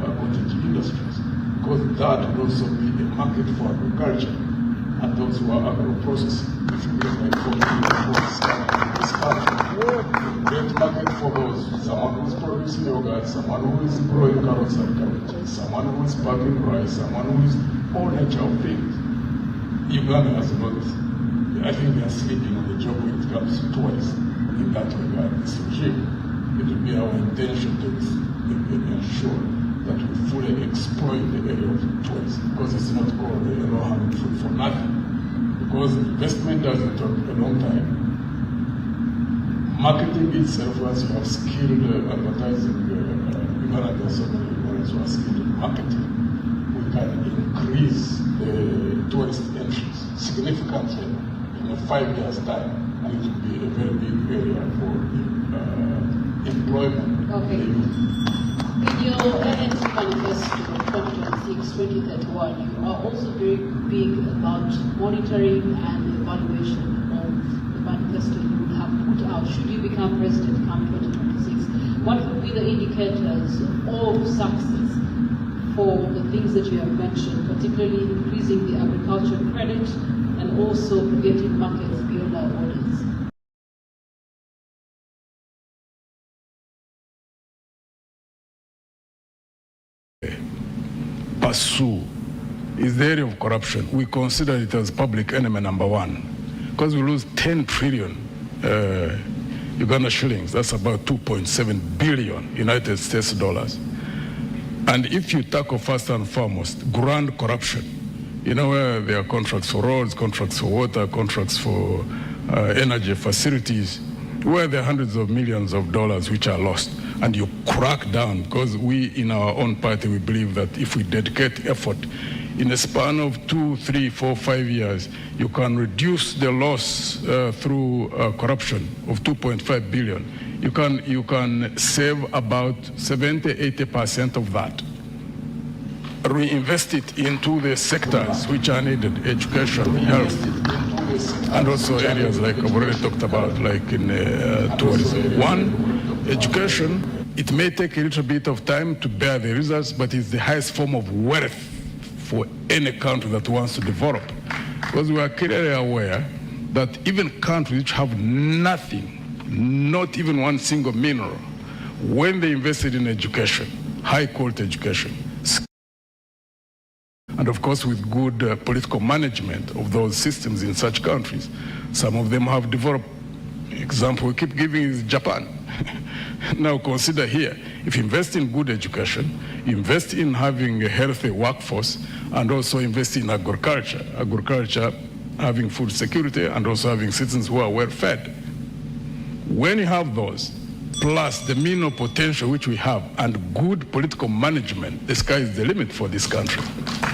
cottage industries, because that will also be a market for agriculture and those who are agro-processing. If you get like 4 million folks in this country, great market for those, someone who is producing yogurt, someone who is growing carrots and cabbages, someone who is packing rice, someone who is all nature of things. Uganda has not, I think they are sleeping on the job when it comes to tourism in that regard, this regime. It will be our intention to ensure that we fully exploit the area of tourism, because it's not called a low-hanging fruit for nothing. Because investment doesn't take a long time. Marketing itself, once you have skilled advertising, there are so many Ugandans who are skilled in marketing, we can increase the tourist entries significantly in 5 years' time, and it will be a very big area for employment. Okay. In your NTV manifesto 2026-2031, you are also very big about monitoring and evaluation of the manifesto you would have put out should you become president come 2026. What would be the indicators of success for the things that you have mentioned, particularly increasing the agriculture credit and also creating markets beyond our borders? Pursue is the area of corruption. We consider it as public enemy number 1, because we lose 10 trillion Uganda shillings. That's about 2.7 billion United States dollars. And if you tackle first and foremost grand corruption, you know, where there are contracts for roads, contracts for water, contracts for energy facilities, where there are hundreds of millions of dollars which are lost, and you crack down, because we in our own party, we believe that if we dedicate effort in a span of 2, 3, 4, 5 years, you can reduce the loss through corruption of 2.5 billion. You can save about 70–80% of that. Reinvest it into the sectors which are needed: education, health, and also areas like I've already talked about, like in tourism. One, education, it may take a little bit of time to bear the results, but it's the highest form of wealth for any country that wants to develop. Because we are clearly aware that even countries which have nothing, not even one single mineral, when they invested in education, high quality education, and of course with good political management of those systems in such countries, some of them have developed. Example we keep giving is Japan. Now consider here, if you invest in good education, invest in having a healthy workforce, and also invest in agriculture, having food security, and also having citizens who are well fed. When you have those, plus the mineral potential which we have, and good political management, the sky is the limit for this country.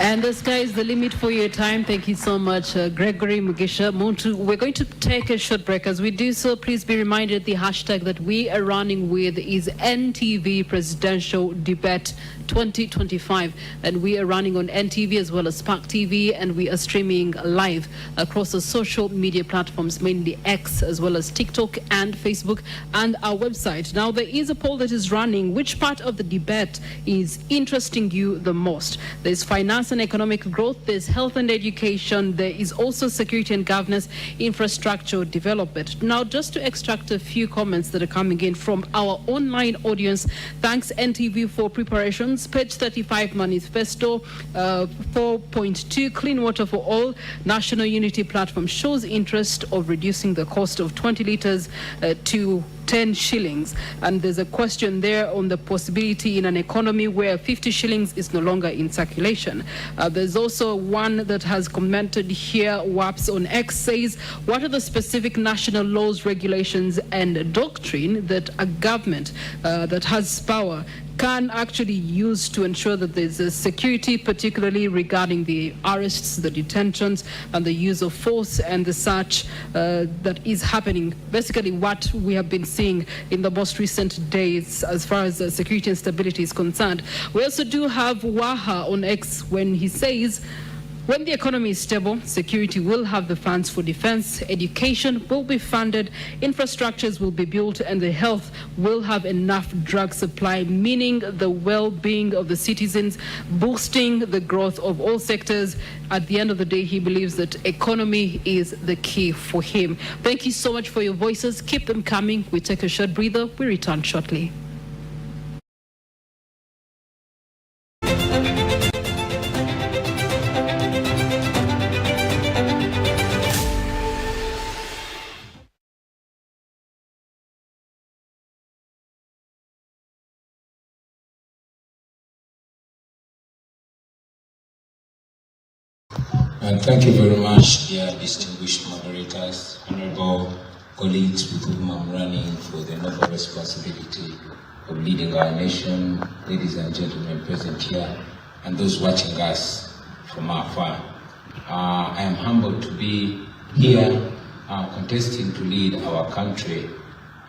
And the sky is the limit for your time. Thank you so much, Gregory Mugisha Muntu. We're going to take a short break. As we do so, please be reminded the hashtag that we are running with is NTV Presidential Debate 2025. And we are running on NTV as well as Spark TV, and we are streaming live across the social media platforms, mainly X as well as TikTok and Facebook and our website. Now, there is a poll that is running. Which part of the debate is interesting you the most? There's finance and economic growth, there's health and education, there is also security and governance, infrastructure development. Now, just to extract a few comments that are coming in from our online audience, thanks NTV for preparations. Page 35 manifesto, 4.2 clean water for all, national unity platform shows interest of reducing the cost of 20 litres to 10 shillings. And there's a question there on the possibility in an economy where 50 shillings is no longer in circulation. There's also one that has commented here, WAPS on X says, what are the specific national laws, regulations and doctrine that a government that has power can actually use to ensure that there's a security, particularly regarding the arrests, the detentions, and the use of force and the such that is happening. Basically, what we have been seeing in the most recent days as far as security and stability is concerned. We also do have Waha on X when he says, when the economy is stable, security will have the funds for defense, education will be funded, infrastructures will be built, and the health will have enough drug supply, meaning the well-being of the citizens, boosting the growth of all sectors. At the end of the day, he believes that economy is the key for him. Thank you so much for your voices. Keep them coming. We take a short breather. We return shortly. And thank you very much, dear distinguished moderators, honorable colleagues with whom I'm running for the noble responsibility of leading our nation, ladies and gentlemen present here, and those watching us from afar. I am humbled to be here contesting to lead our country,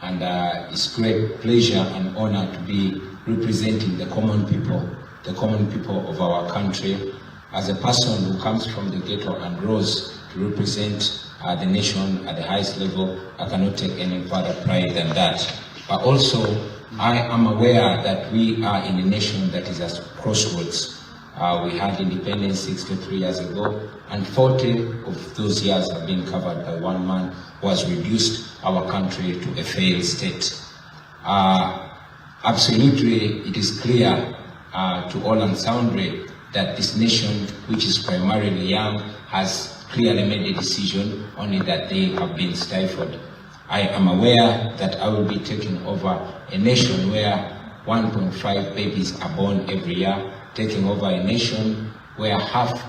and it's great pleasure and honor to be representing the common people of our country. As a person who comes from the ghetto and rose to represent the nation at the highest level, I cannot take any further pride than that. But also, I am aware that we are in a nation that is at crossroads. We had independence 63 years ago, and 40 of those years have been covered by one man who has reduced our country to a failed state. Absolutely, it is clear to all and sundry that this nation, which is primarily young, has clearly made a decision only that they have been stifled. I am aware that I will be taking over a nation where 1.5 babies are born every year, taking over a nation where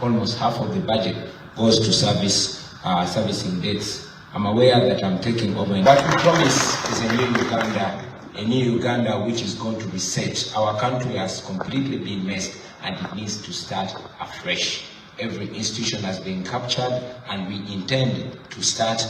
almost half of the budget goes to servicing debts. I'm aware that I'm taking over. What we promise is a new Uganda which is going to reset. Our country has completely been messed and it needs to start afresh. Every institution has been captured and we intend to start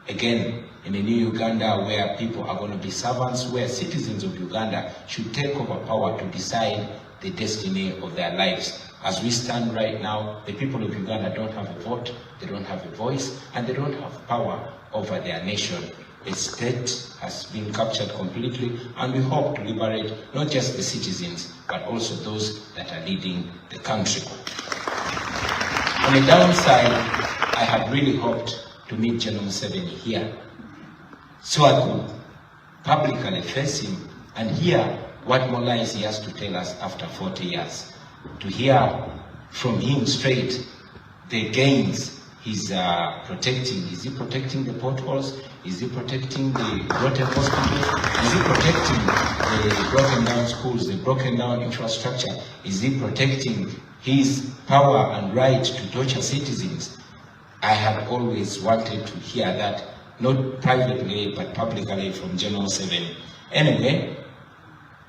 again in a new Uganda where people are going to be servants, where citizens of Uganda should take over power to decide the destiny of their lives. As we stand right now, the people of Uganda don't have a vote, they don't have a voice, and they don't have power over their nation. The state has been captured completely, and we hope to liberate not just the citizens, but also those that are leading the country. On the downside, I had really hoped to meet General Museveni here, so I could publicly face him and hear what more lies he has to tell us after 40 years. To hear from him straight the gains he's protecting. Is he protecting the potholes? Is he protecting the rotten hospitals? Is he protecting the broken down schools, the broken down infrastructure? Is he protecting his power and right to torture citizens? I have always wanted to hear that, not privately, but publicly from General Museveni. Anyway,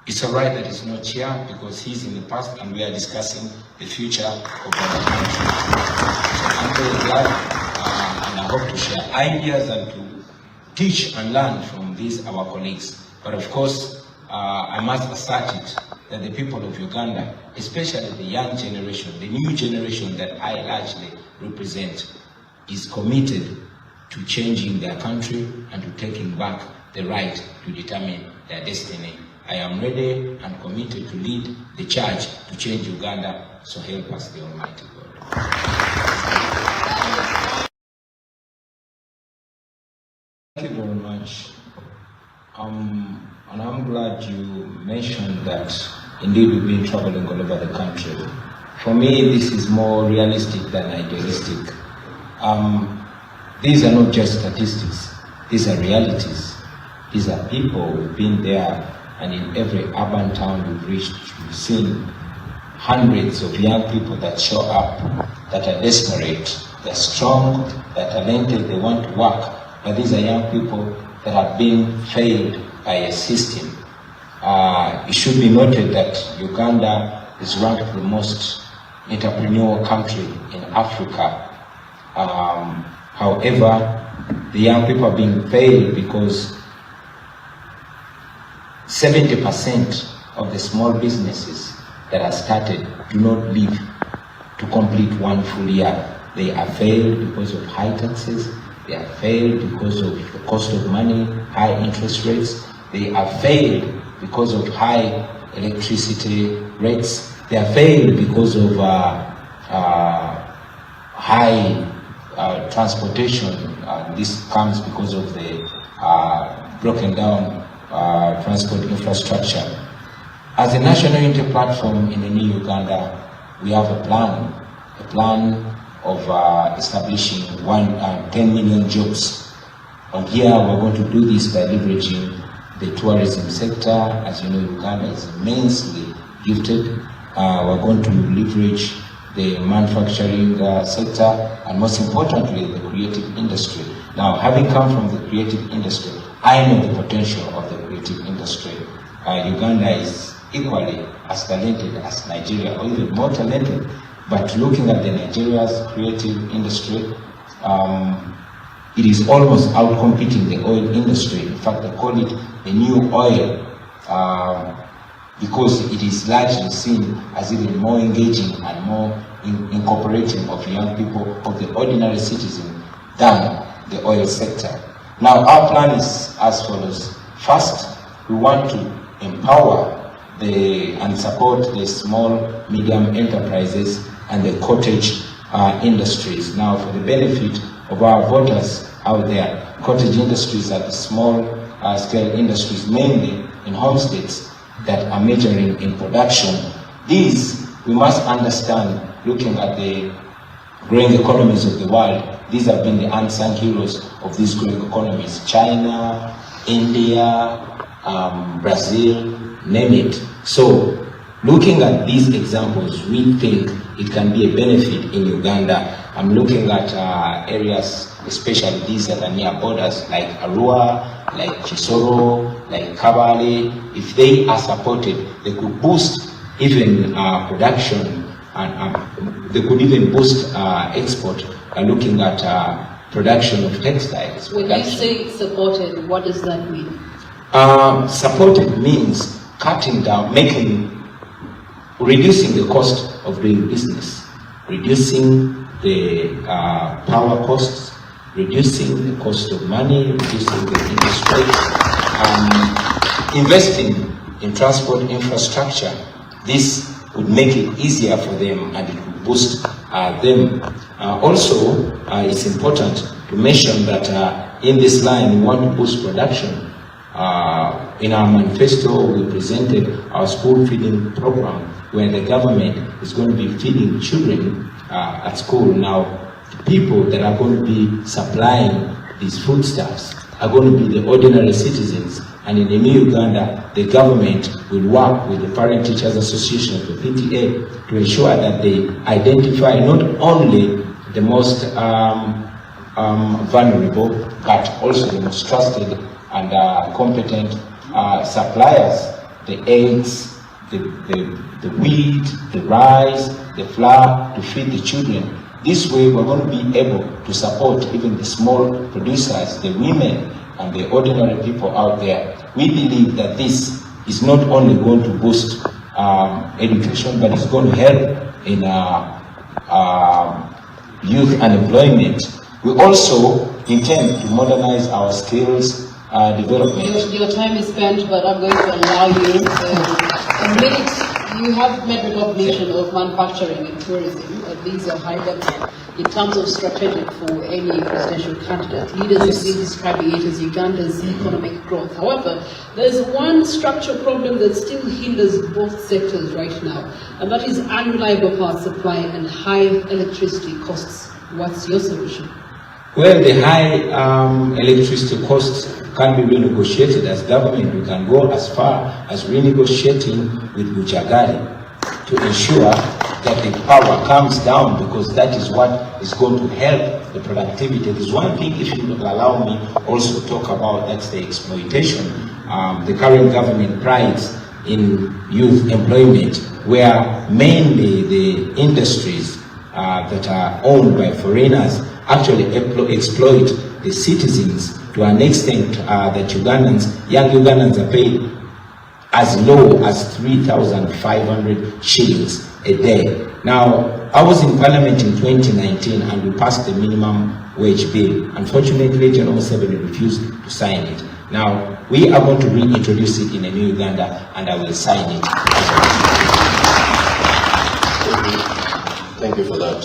it's all right that he's not here because he's in the past and we are discussing the future of our country. So I'm very glad and I hope to share ideas and to teach and learn from these our colleagues. But of course, I must assert it that the people of Uganda, especially the young generation, the new generation that I largely represent, is committed to changing their country and to taking back the right to determine their destiny. I am ready and committed to lead the charge to change Uganda, so help us the Almighty God. Thank you very much. And I'm glad you mentioned that indeed we've been traveling all over the country. For me, this is more realistic than idealistic. These are not just statistics, these are realities. These are people who've been there, and in every urban town we've seen hundreds of young people that show up, that are desperate, they're strong, they're talented, they want to work, but these are young people that have been failed by a system. It should be noted that Uganda is ranked the most entrepreneurial country in Africa. However, the young people are being failed because 70% of the small businesses that are started do not live to complete one full year. They are failed because of high taxes, they are failed because of the cost of money, high interest rates, they are failed because of high electricity rates, they are failed because of high transportation. This comes because of the broken down transport infrastructure. As a national unity platform in the new Uganda, we have a plan of establishing 10 million jobs. And here we're going to do this by leveraging the tourism sector. As you know, Uganda is immensely gifted. We're going to leverage the manufacturing sector, and most importantly, the creative industry. Now, having come from the creative industry, I know the potential of the creative industry. Uganda is equally as talented as Nigeria, or even more talented. But looking at the Nigeria's creative industry, it is almost outcompeting the oil industry. In fact, they call it the new oil because it is largely seen as even more engaging and more incorporating of young people, of the ordinary citizen, than the oil sector. Now, our plan is as follows. First, we want to empower and support the small, medium enterprises and the cottage industries. Now, for the benefit of our voters out there, cottage industries are the small scale industries, mainly in homesteads that are majoring in production. These, we must understand, looking at the growing economies of the world, these have been the unsung heroes of these growing economies. China, India, Brazil, name it. So, looking at these examples, we think it can be a benefit in Uganda. I'm looking at areas, especially these that are near borders, like Arua, like Chisoro, like Kabale. If they are supported, they could boost even production, and they could even boost export by looking at production of textiles. When you say supported, what does that mean? Supported means cutting down, reducing the cost of doing business, reducing the power costs, reducing the cost of money, reducing the interest rates, investing in transport infrastructure. This would make it easier for them and it would boost them. Also, it's important to mention that in this line we want to boost production. In our manifesto, we presented our school feeding program where the government is going to be feeding children at school. Now, the people that are going to be supplying these foodstuffs are going to be the ordinary citizens. And in the new Uganda, the government will work with the Parent Teachers Association, the PTA, to ensure that they identify not only the most vulnerable, but also the most trusted and competent suppliers, the eggs, the wheat, the rice, the flour, to feed the children. This way, we're going to be able to support even the small producers, the women, and the ordinary people out there. We believe that this is not only going to boost education, but it's going to help in youth unemployment. We also intend to modernize our skills development. Your time is spent, but I'm going to allow you a minute. You have made recognition of manufacturing and tourism. These are high level in terms of strategic for any presidential candidate. Leaders have been describing it as Uganda's economic growth. However, there's one structural problem that still hinders both sectors right now, and that is unreliable power supply and high electricity costs. What's your solution? Well, the high electricity costs can be renegotiated as government. We can go as far as renegotiating with Bujagali to ensure that the power comes down, because that is what is going to help the productivity. There's one thing, if you will allow me also to talk about, that's the exploitation. The current government prides in youth employment, where mainly the industries that are owned by foreigners actually exploit the citizens to an extent that young Ugandans are paid as low as 3,500 shillings a day. Now, I was in Parliament in 2019 and we passed the minimum wage bill. Unfortunately, General Museveni refused to sign it. Now, we are going to reintroduce it in a new Uganda and I will sign it. Thank you for that.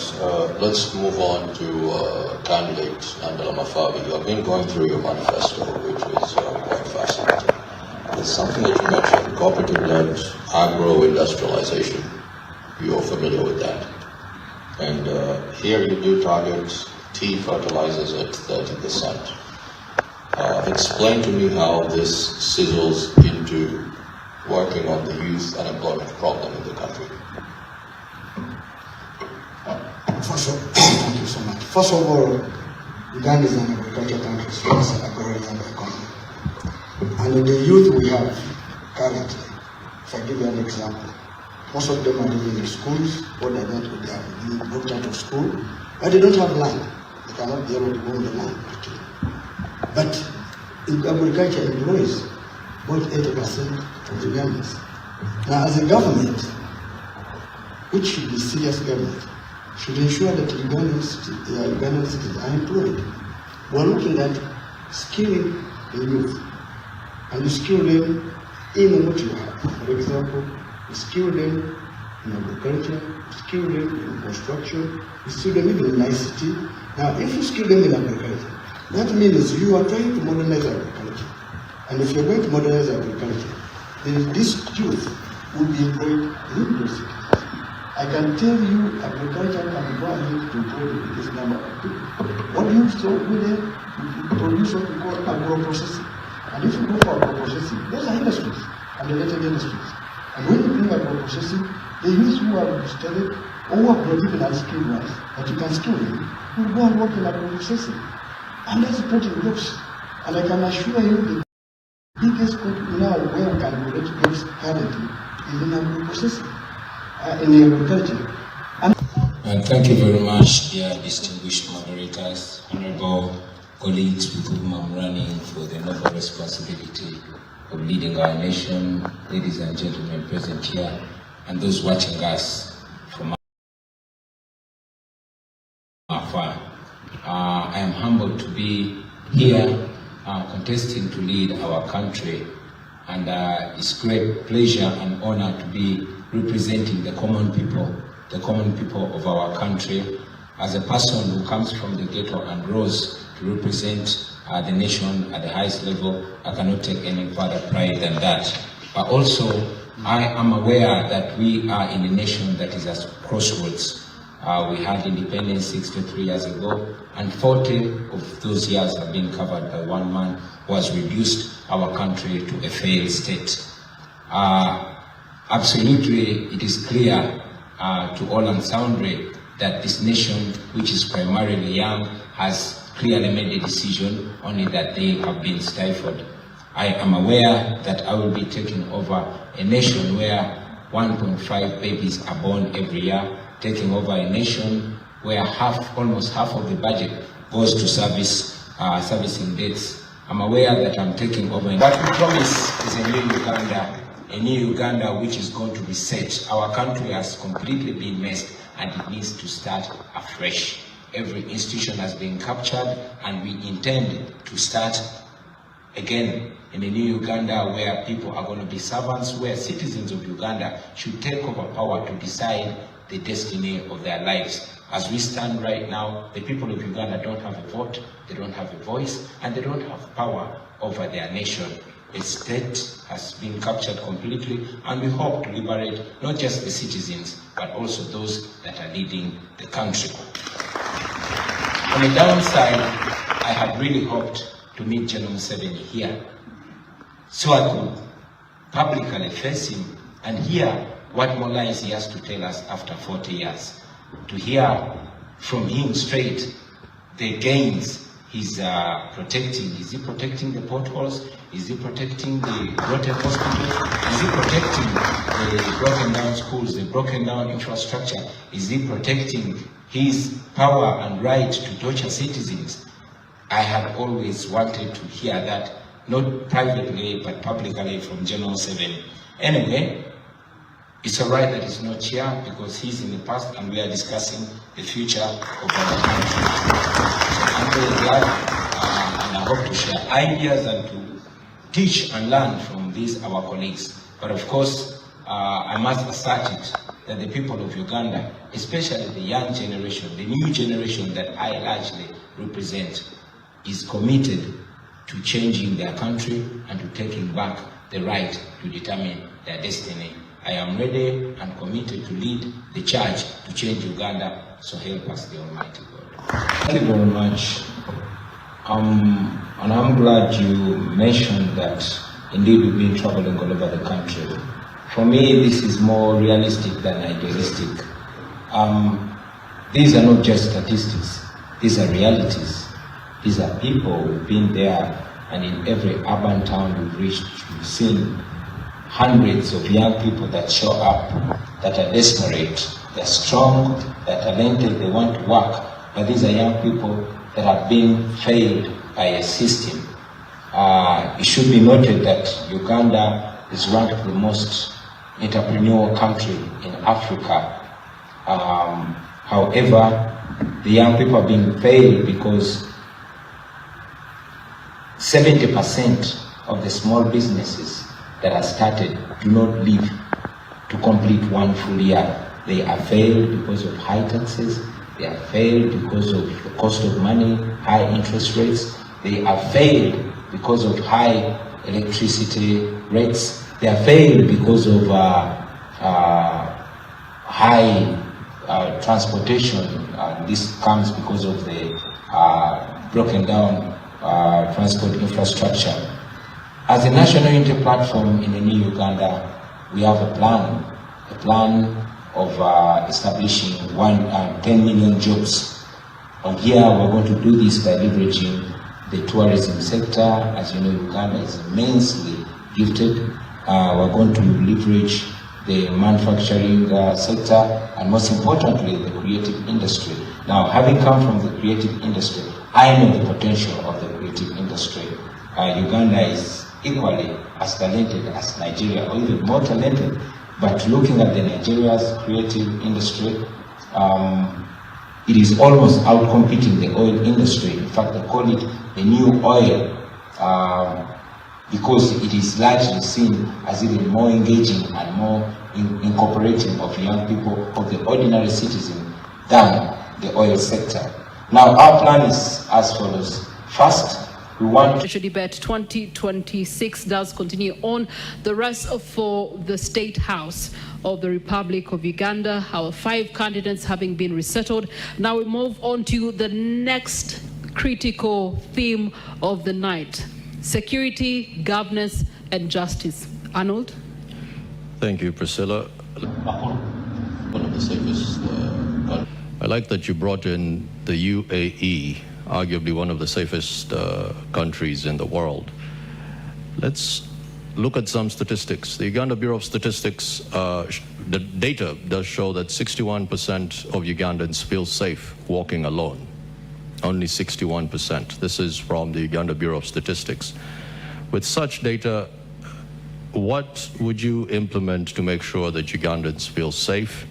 Let's move on to candidate Angela Mafabi. I've been going through your manifesto, which is quite fascinating. There's something that you mentioned, cooperative-led agro-industrialization. You're familiar with that. And here you do target tea fertilizers at 30%. Explain to me how this sizzles into working on the youth unemployment problem in the country. Thank you so much. First of all, Uganda is an agricultural country, so it's a growing economy. And the youth we have currently, if I give you an example, most of them are living in schools, or they don't go there, they dropped out of school, but they don't have land. They cannot be able to go on the land. But agriculture employs about 80% of the Ugandans. Now, as a government, which should be serious government, should ensure that Ugandan citizens are employed. We are looking at skilling the youth, and you skill them in what you have. For example, you skill them in agriculture, you skill them in construction, you skill them even in ICT. Now, if you skill them in agriculture, that means you are trying to modernize agriculture. And if you're going to modernize agriculture, then this youth will be employed immediately. I can tell you agriculture can go ahead to grow the biggest number of people. What do you so do there? You produce what we call agro-processing. And if you go for agro-processing, those are industries and related industries. And when you bring agro-processing, the youth who have studied or who have not even unskilled ones, but you can skill them, will go and work in agro-processing. And that's putting jobs. And I can assure you the biggest country now where we can create jobs currently is in agro-processing. In the agriculture. And thank you very much, dear distinguished moderators, honorable colleagues with whom I'm running for the noble responsibility of leading our nation, ladies and gentlemen present here, and those watching us from afar. I am humbled to be here contesting to lead our country, and it's great pleasure and honor to be representing the common people of our country. As a person who comes from the ghetto and rose to represent the nation at the highest level, I cannot take any further pride than that. But also, I am aware that we are in a nation that is at crossroads. We had independence 63 years ago, and 40 of those years have been covered by one man who has reduced our country to a failed state. Absolutely, it is clear to all and sundry that this nation, which is primarily young, has clearly made a decision, only that they have been stifled. I am aware that I will be taking over a nation where 1.5 babies are born every year, taking over a nation where almost half of the budget goes to servicing debts. I'm aware that I'm taking over. What we promise is a new Uganda which is going to reset. Our country has completely been messed and it needs to start afresh. Every institution has been captured and we intend to start again in a new Uganda where people are going to be servants, where citizens of Uganda should take over power to decide the destiny of their lives. As we stand right now, the people of Uganda don't have a vote, they don't have a voice, and they don't have power over their nation. A state has been captured completely, and we hope to liberate not just the citizens, but also those that are leading the country. On the downside, I had really hoped to meet General Museveni here, so I could publicly face him and hear what more lies he has to tell us after 40 years. To hear from him straight the gains he's protecting. Is he protecting the potholes? Is he protecting the rotten hospitals? Is he protecting the broken down schools, the broken down infrastructure? Is he protecting his power and right to torture citizens? I have always wanted to hear that, not privately, but publicly from General Museveni. Anyway, it's all right that he's not here because he's in the past and we are discussing the future of our country. So I'm very glad and I hope to share ideas and to teach and learn from these our colleagues. But of course, I must assert it that the people of Uganda, especially the young generation, the new generation that I largely represent, is committed to changing their country and to taking back the right to determine their destiny. I am ready and committed to lead the charge to change Uganda, so help us the Almighty God. Thank you very much. And I'm glad you mentioned that indeed we've been traveling all over the country. For me, this is more realistic than idealistic. These are not just statistics, these are realities. These are people who've been there, and in every urban town we've reached, we've seen hundreds of young people that show up, that are desperate, they're strong, they're talented, they want to work, but these are young people that have been failed by a system. It should be noted that Uganda is ranked the most entrepreneurial country in Africa. However, the young people have been failed because 70% of the small businesses that are started do not live to complete one full year. They are failed because of high taxes, they are failed because of the cost of money, high interest rates, they are failed because of high electricity rates, they are failed because of high transportation. This comes because of the broken down transport infrastructure. As a national unity platform in the new Uganda, we have a plan of establishing 10 million jobs. And here we're going to do this by leveraging the tourism sector. As you know, Uganda is immensely gifted. We're going to leverage the manufacturing sector, and most importantly, the creative industry. Now, having come from the creative industry, I know the potential of the creative industry. Uganda is equally as talented as Nigeria, or even more talented. But looking at the Nigeria's creative industry, it is almost outcompeting the oil industry. In fact, they call it the new oil because it is largely seen as even more engaging and more incorporating of young people, of the ordinary citizen, than the oil sector. Now, our plan is as follows. First, we want Presidential debate 2026 does continue on. The rest for the State House of the Republic of Uganda, our 5 candidates having been resettled. Now we move on to the next critical theme of the night: security, governance, and justice. Arnold? Thank you, Priscilla. One of the safest. I like that you brought in the UAE, arguably one of the safest countries in the world. Let's look at some statistics. The Uganda Bureau of Statistics, the data does show that 61% of Ugandans feel safe walking alone. Only 61%. This is from the Uganda Bureau of Statistics. With such data, what would you implement to make sure that Ugandans feel safe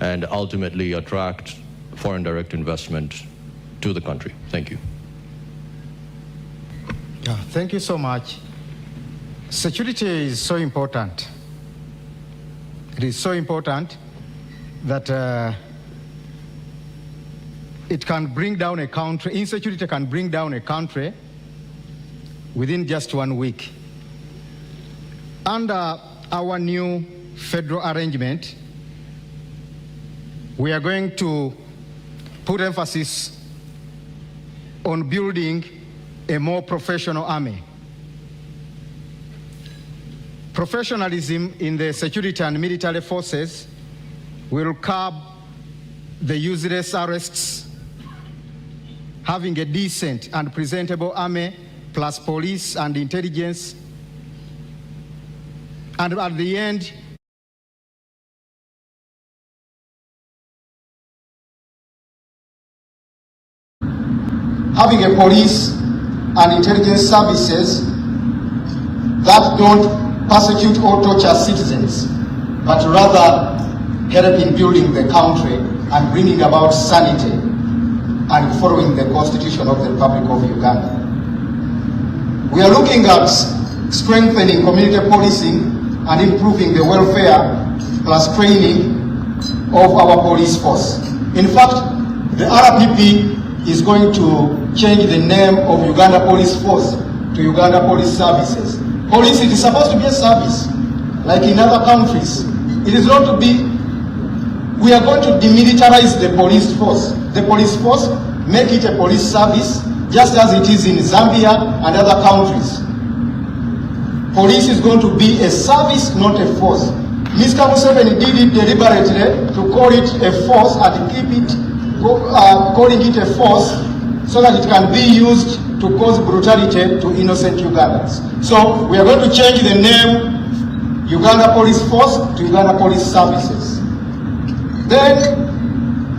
and ultimately attract foreign direct investment to the country? Thank you. Yeah, thank you so much. Security is so important. It is so important that it can bring down a country. Insecurity can bring down a country within just 1 week. Under our new federal arrangement, we are going to put emphasis on building a more professional army. Professionalism in the security and military forces will curb the useless arrests. Having a decent and presentable army, plus police and intelligence, and at the end, having a police and intelligence services that don't persecute or torture citizens, but rather help in building the country and bringing about sanity and following the Constitution of the Republic of Uganda. We are looking at strengthening community policing and improving the welfare plus training of our police force. In fact, the RPP is going to change the name of Uganda Police Force to Uganda Police Services. Police, it is supposed to be a service, like in other countries. It is not to be. We are going to demilitarize the police force. The police force, make it a police service, just as it is in Zambia and other countries. Police is going to be a service, not a force. Mr. Museveni did it deliberately to call it a force and keep it, calling it a force so that it can be used to cause brutality to innocent Ugandans. So we are going to change the name Uganda Police Force to Uganda Police Services. Then,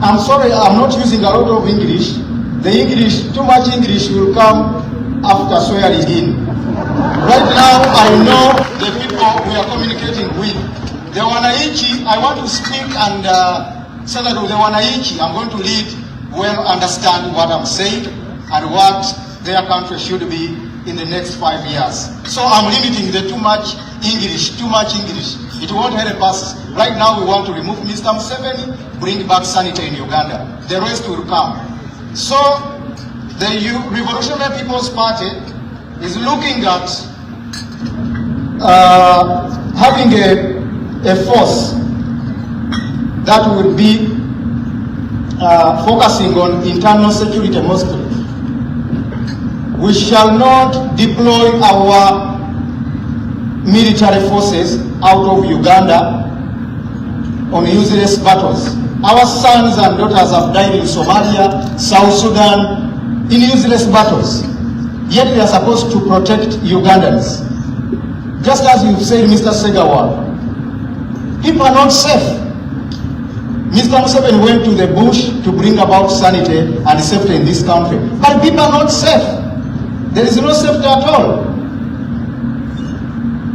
I'm sorry, I'm not using a lot of English. The English, too much English will come after swearing in. Right now, I know the people we are communicating with. The Wananchi, I want to speak and say that the Wananchi, I'm going to lead well, understand what I'm saying and what their country should be in the next 5 years. So I'm limiting the too much English. It won't help us. Right now we want to remove Mr. Museveni, bring back sanity in Uganda. The rest will come. So the Revolutionary People's Party is looking at having a force that will be focusing on internal security mostly. We shall not deploy our military forces out of Uganda on useless battles. Our sons and daughters have died in Somalia, South Sudan, in useless battles. Yet we are supposed to protect Ugandans. Just as you've said, Mr. Segawal, people are not safe. Mr. Museveni went to the bush to bring about sanity and safety in this country. But people are not safe. There is no safety at all.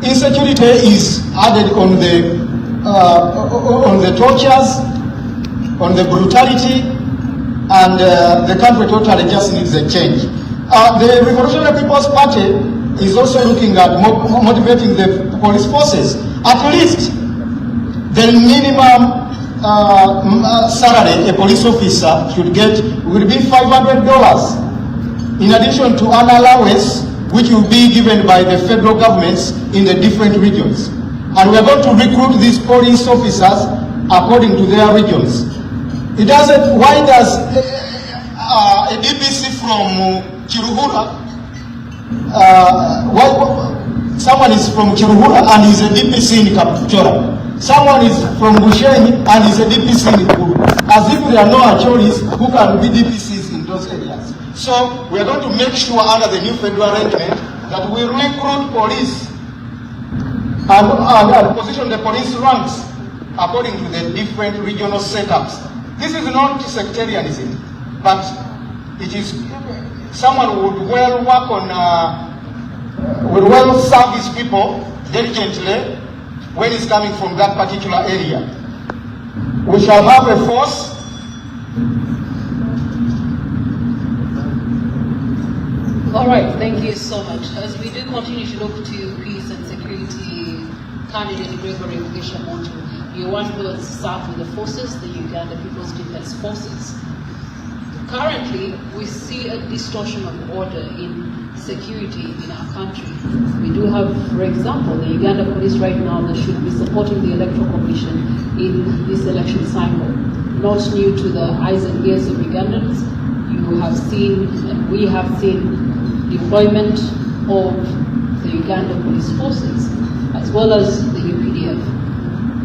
Insecurity is added on the tortures, on the brutality, and the country totally just needs a change. The Revolutionary People's Party is also looking at motivating the police forces. At least the minimum salary a police officer should get will be $500, in addition to an allowance which will be given by the federal governments in the different regions. And we are going to recruit these police officers according to their regions. It doesn't, why does a DPC from Kiruhura, someone is from Kiruhura and is a DPC in Kapchora. Someone is from Bushenyi and is a DPC in Kuru. As if there are no Achoris who can be DPCs in those areas. So we are going to make sure under the new federal arrangement that we recruit police and position the police ranks according to the different regional setups. This is not sectarianism, but it is someone who would well work on, will well serve his people diligently when he's coming from that particular area. We shall have a force All right, thank you so much. As we do continue to look to peace and security candidate Gregory Mugisha-Muntu, you want to start with the forces, the Uganda People's Defense Forces. Currently, we see a distortion of order in security in our country. We do have, for example, the Uganda police right now that should be supporting the Electoral Commission in this election cycle. Not new to the eyes and ears of Ugandans. You have seen, and we have seen, deployment of the Uganda police forces, as well as the UPDF.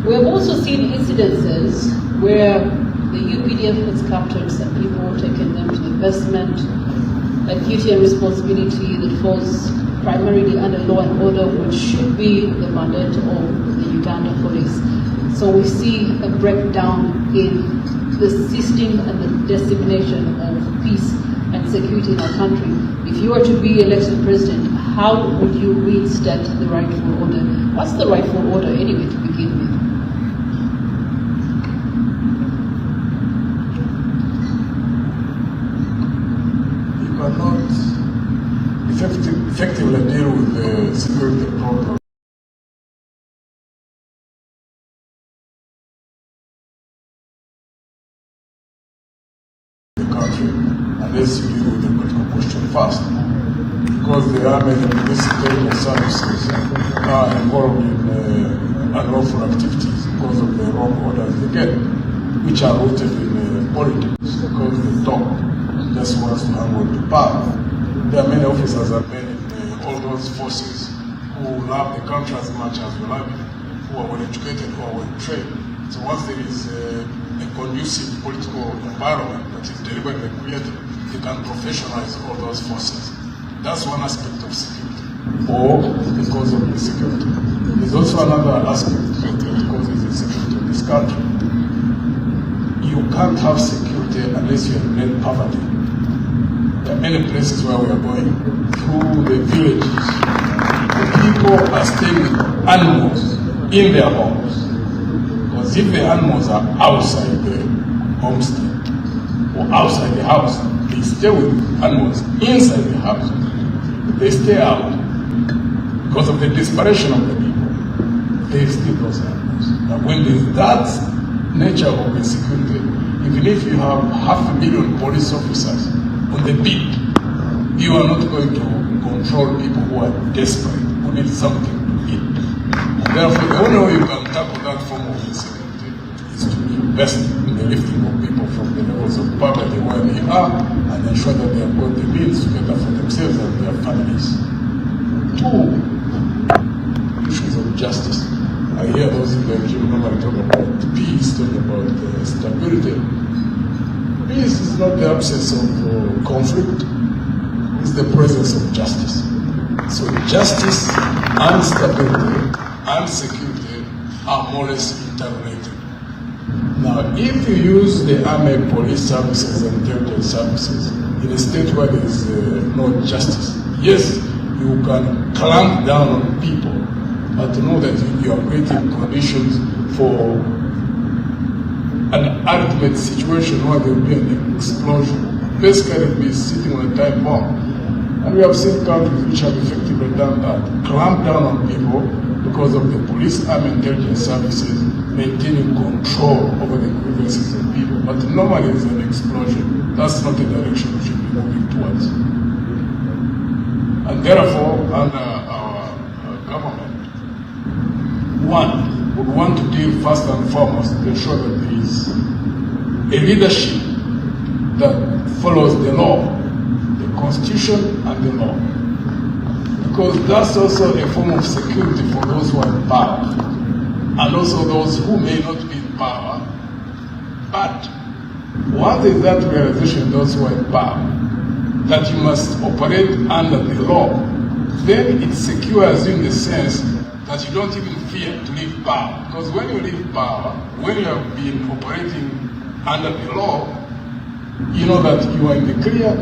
We have also seen incidences where the UPDF has captured some people, taken them to investment, a duty and responsibility that falls primarily under law and order, which should be the mandate of the Uganda police. So we see a breakdown in the system and the dissemination of peace and security in our country. If you were to be elected president, how would you reinstate the rightful order? What's the rightful order anyway to begin with? You cannot effectively deal with the security problem in the country unless you deal with the political question first. Because the army and municipal services are involved in unlawful activities because of the wrong orders they get, which are rooted in politics, because the top just wants to hang on to power. There are many officers and men in all those forces who love the country as much as we love it, who are well educated, who are well trained. So once there is a conducive political environment that is deliberately created, you can professionalize all those forces. That's one aspect of security, or because of insecurity. There's also another aspect because of insecurity in this country. You can't have security unless you eliminate poverty. There are many places where we are going, through the villages. The people are staying with animals in their homes. Because if the animals are outside the homestead or outside the house, they stay with animals inside the house. They stay out because of the desperation of the people. They steal those animals. And when there's that nature of insecurity, even if you have 500,000 police officers on the beat, you are not going to control people who are desperate, who need something to eat. And therefore, the only way you can tackle that form of insecurity is to be invest in the lifting of people from the levels of poverty where they are and ensure that they have got the means to better for themselves and their families. Two, issues of justice. I hear those in the regime normally talk about peace, talk about stability. Peace is not the absence of conflict, it's the presence of justice. So justice and stability and security are more or less interrelated. Now, if you use the army, police services, and intelligence services in a state where there is no justice, yes, you can clamp down on people, but to know that you are creating conditions for an ultimate situation where there will be an explosion. Basically, it means sitting on a time bomb. And we have seen countries which have effectively done that, clamp down on people because of the police and intelligence services maintaining control over the grievances of people. But normally it's an explosion. That's not the direction we should be moving towards. And therefore, under our government, one would want to deal first and foremost to ensure that there is a leadership that follows the law, the constitution and the law. Because that's also a form of security for those who are in power, and also those who may not be in power. But once there is that realization, those who are in power, that you must operate under the law, then it secures you in the sense that you don't even fear to leave power. Because when you leave power, when you have been operating under the law, you know that you are in the clear,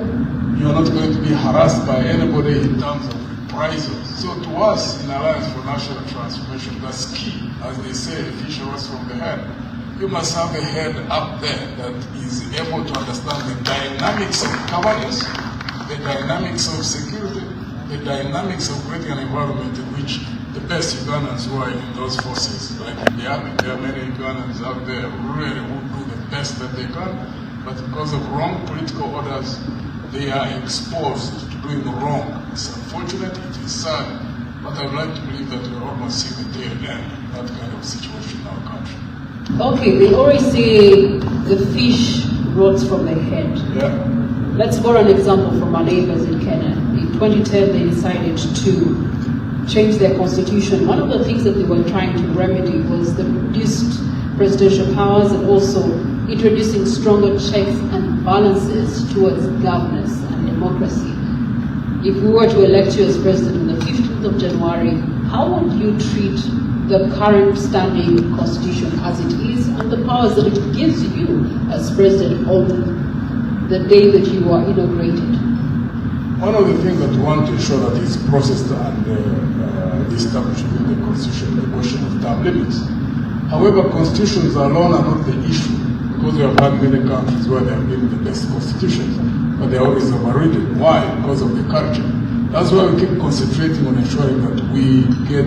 you are not going to be harassed by anybody in terms of reprisals. So to us in Alliance for National Transformation, that's key. As they say, a fish was from the head. You must have a head up there that is able to understand the dynamics of governance, the dynamics of security, the dynamics of creating an environment in which the best Ugandans who are in those forces, like in the army, there are many Ugandans out there who really would do the best that they can, but because of wrong political orders, they are exposed to doing wrong. It's unfortunate, it is sad, but I would like to believe that we're almost seeing the tail end of that kind of situation in our country. Okay, they always say the fish rots from the head. Yeah. Let's borrow an example from our neighbors in Kenya. In 2010, they decided to change their constitution. One of the things that they were trying to remedy was the reduced presidential powers and also introducing stronger checks and balances towards governance and democracy. If we were to elect you as president on the 15th of January, how would you treat the current standing constitution as it is and the powers that it gives you as president on the day that you are inaugurated? One of the things that we want to ensure that is processed and established in the constitution, the question of term limits. However, constitutions alone are not the issue, because we have had many countries where they have been the best constitutions, but they are always overridden. Why? Because of the culture. That's why we keep concentrating on ensuring that we get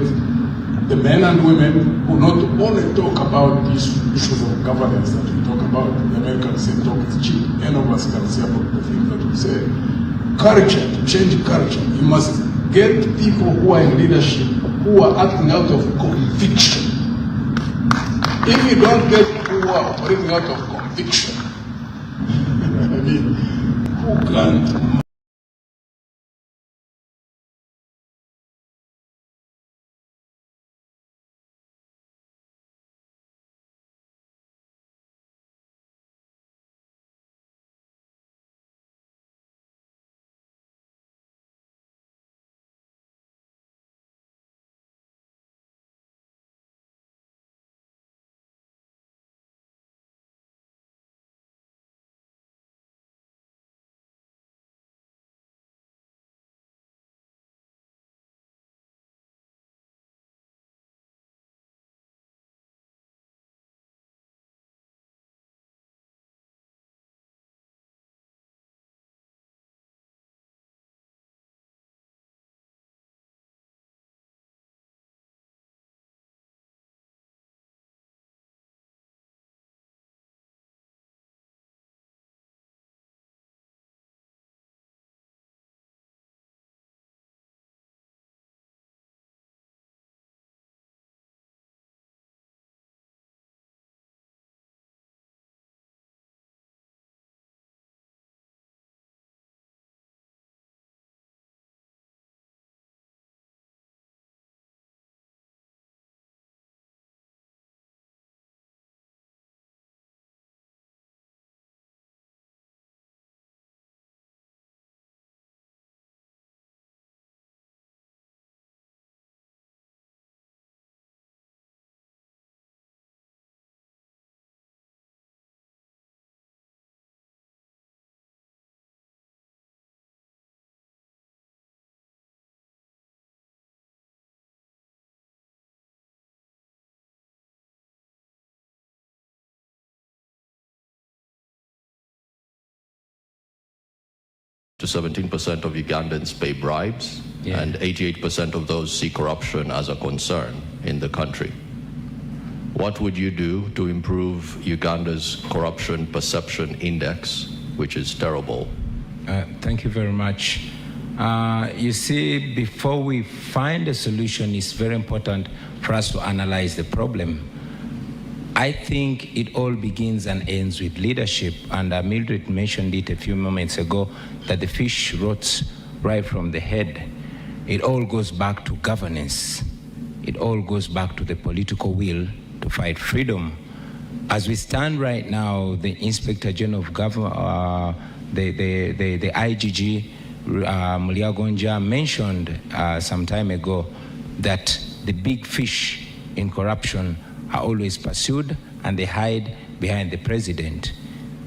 the men and women who not only talk about these issues of governance that we talk about. The Americans say talk is cheap. None of us can say about the things that we say. Culture, to change culture, you must get people who are in leadership, who are acting out of conviction. If you don't get people who are operating out of conviction, I mean, who can't to 17% of Ugandans pay bribes, and 88% of those see corruption as a concern in the country. What would you do to improve Uganda's corruption perception index, which is terrible? Thank you very much. You see, before we find a solution, it's very important for us to analyze the problem. I think it all begins and ends with leadership, and Mildred mentioned it a few moments ago, that the fish rots right from the head. It all goes back to governance. It all goes back to the political will to fight freedom. As we stand right now, the Inspector General of Government, the IGG, Mulyagonja, mentioned some time ago that the big fish in corruption are always pursued and they hide behind the president.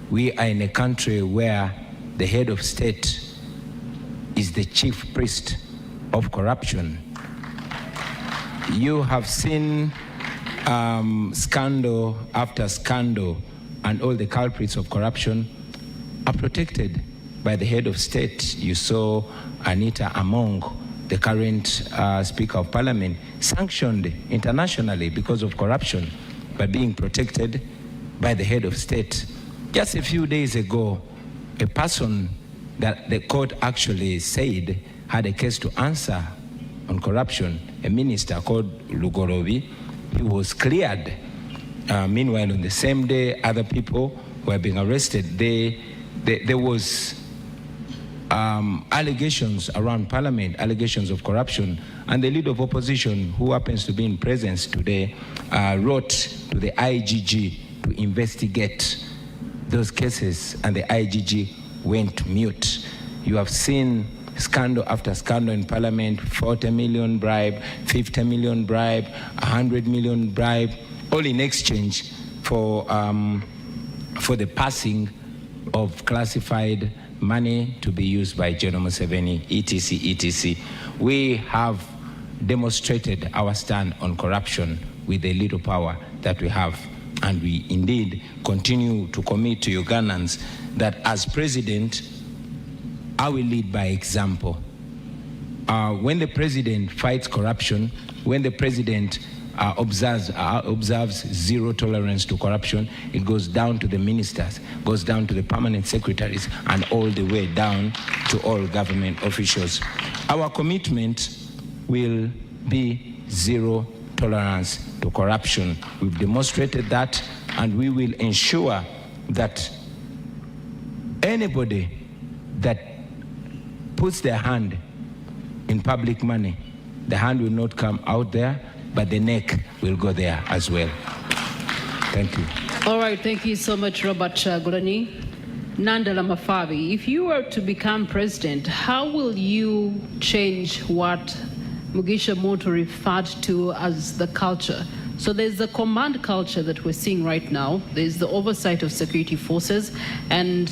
We are in a country where the head of state is the chief priest of corruption. You have seen scandal after scandal, and all the culprits of corruption are protected by the head of state. You saw Anita Among, the current Speaker of Parliament, sanctioned internationally because of corruption, but being protected by the head of state. Just a few days ago, a person that the court actually said had a case to answer on corruption, a minister called Lugorobi, he was cleared. Meanwhile, on the same day, other people were being arrested. There was allegations around Parliament, allegations of corruption, and the leader of opposition, who happens to be in presence today, wrote to the IGG to investigate those cases, and the IGG went mute. You have seen scandal after scandal in Parliament, 40 million bribe, 50 million bribe, 100 million bribe, all in exchange for the passing of classified money to be used by General Museveni, etc., etc. We have demonstrated our stand on corruption with the little power that we have, and we indeed continue to commit to Ugandans that as president, I will lead by example. When the president fights corruption, when the president observes zero tolerance to corruption, it goes down to the ministers, goes down to the permanent secretaries, and all the way down to all government officials. Our commitment will be zero tolerance to corruption. We've demonstrated that, and we will ensure that anybody that puts their hand in public money, the hand will not come out there, but the neck will go there as well. Thank you. All right, thank you so much, Robert Chagulanyi. Nandala Mafabi, if you were to become president, how will you change what Mugisha Moto referred to as the culture? So there's the command culture that we're seeing right now. There's the oversight of security forces, and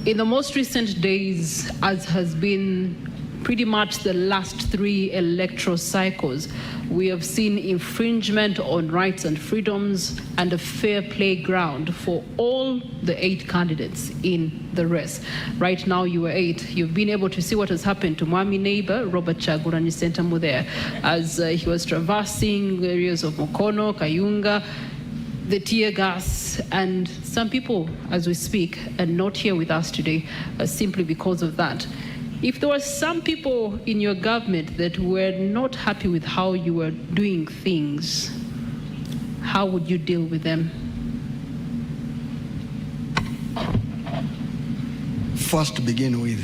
in the most recent days, as has been pretty much the last 3 electoral cycles, we have seen infringement on rights and freedoms and a fair playground for all the 8 candidates in the race. Right now, you were 8. You've been able to see what has happened to Mwami neighbor, Robert Chagulanyi Sentamu there, as he was traversing areas of Mukono, Kayunga, the tear gas, and some people, as we speak, are not here with us today simply because of that. If there were some people in your government that were not happy with how you were doing things, how would you deal with them? First, to begin with,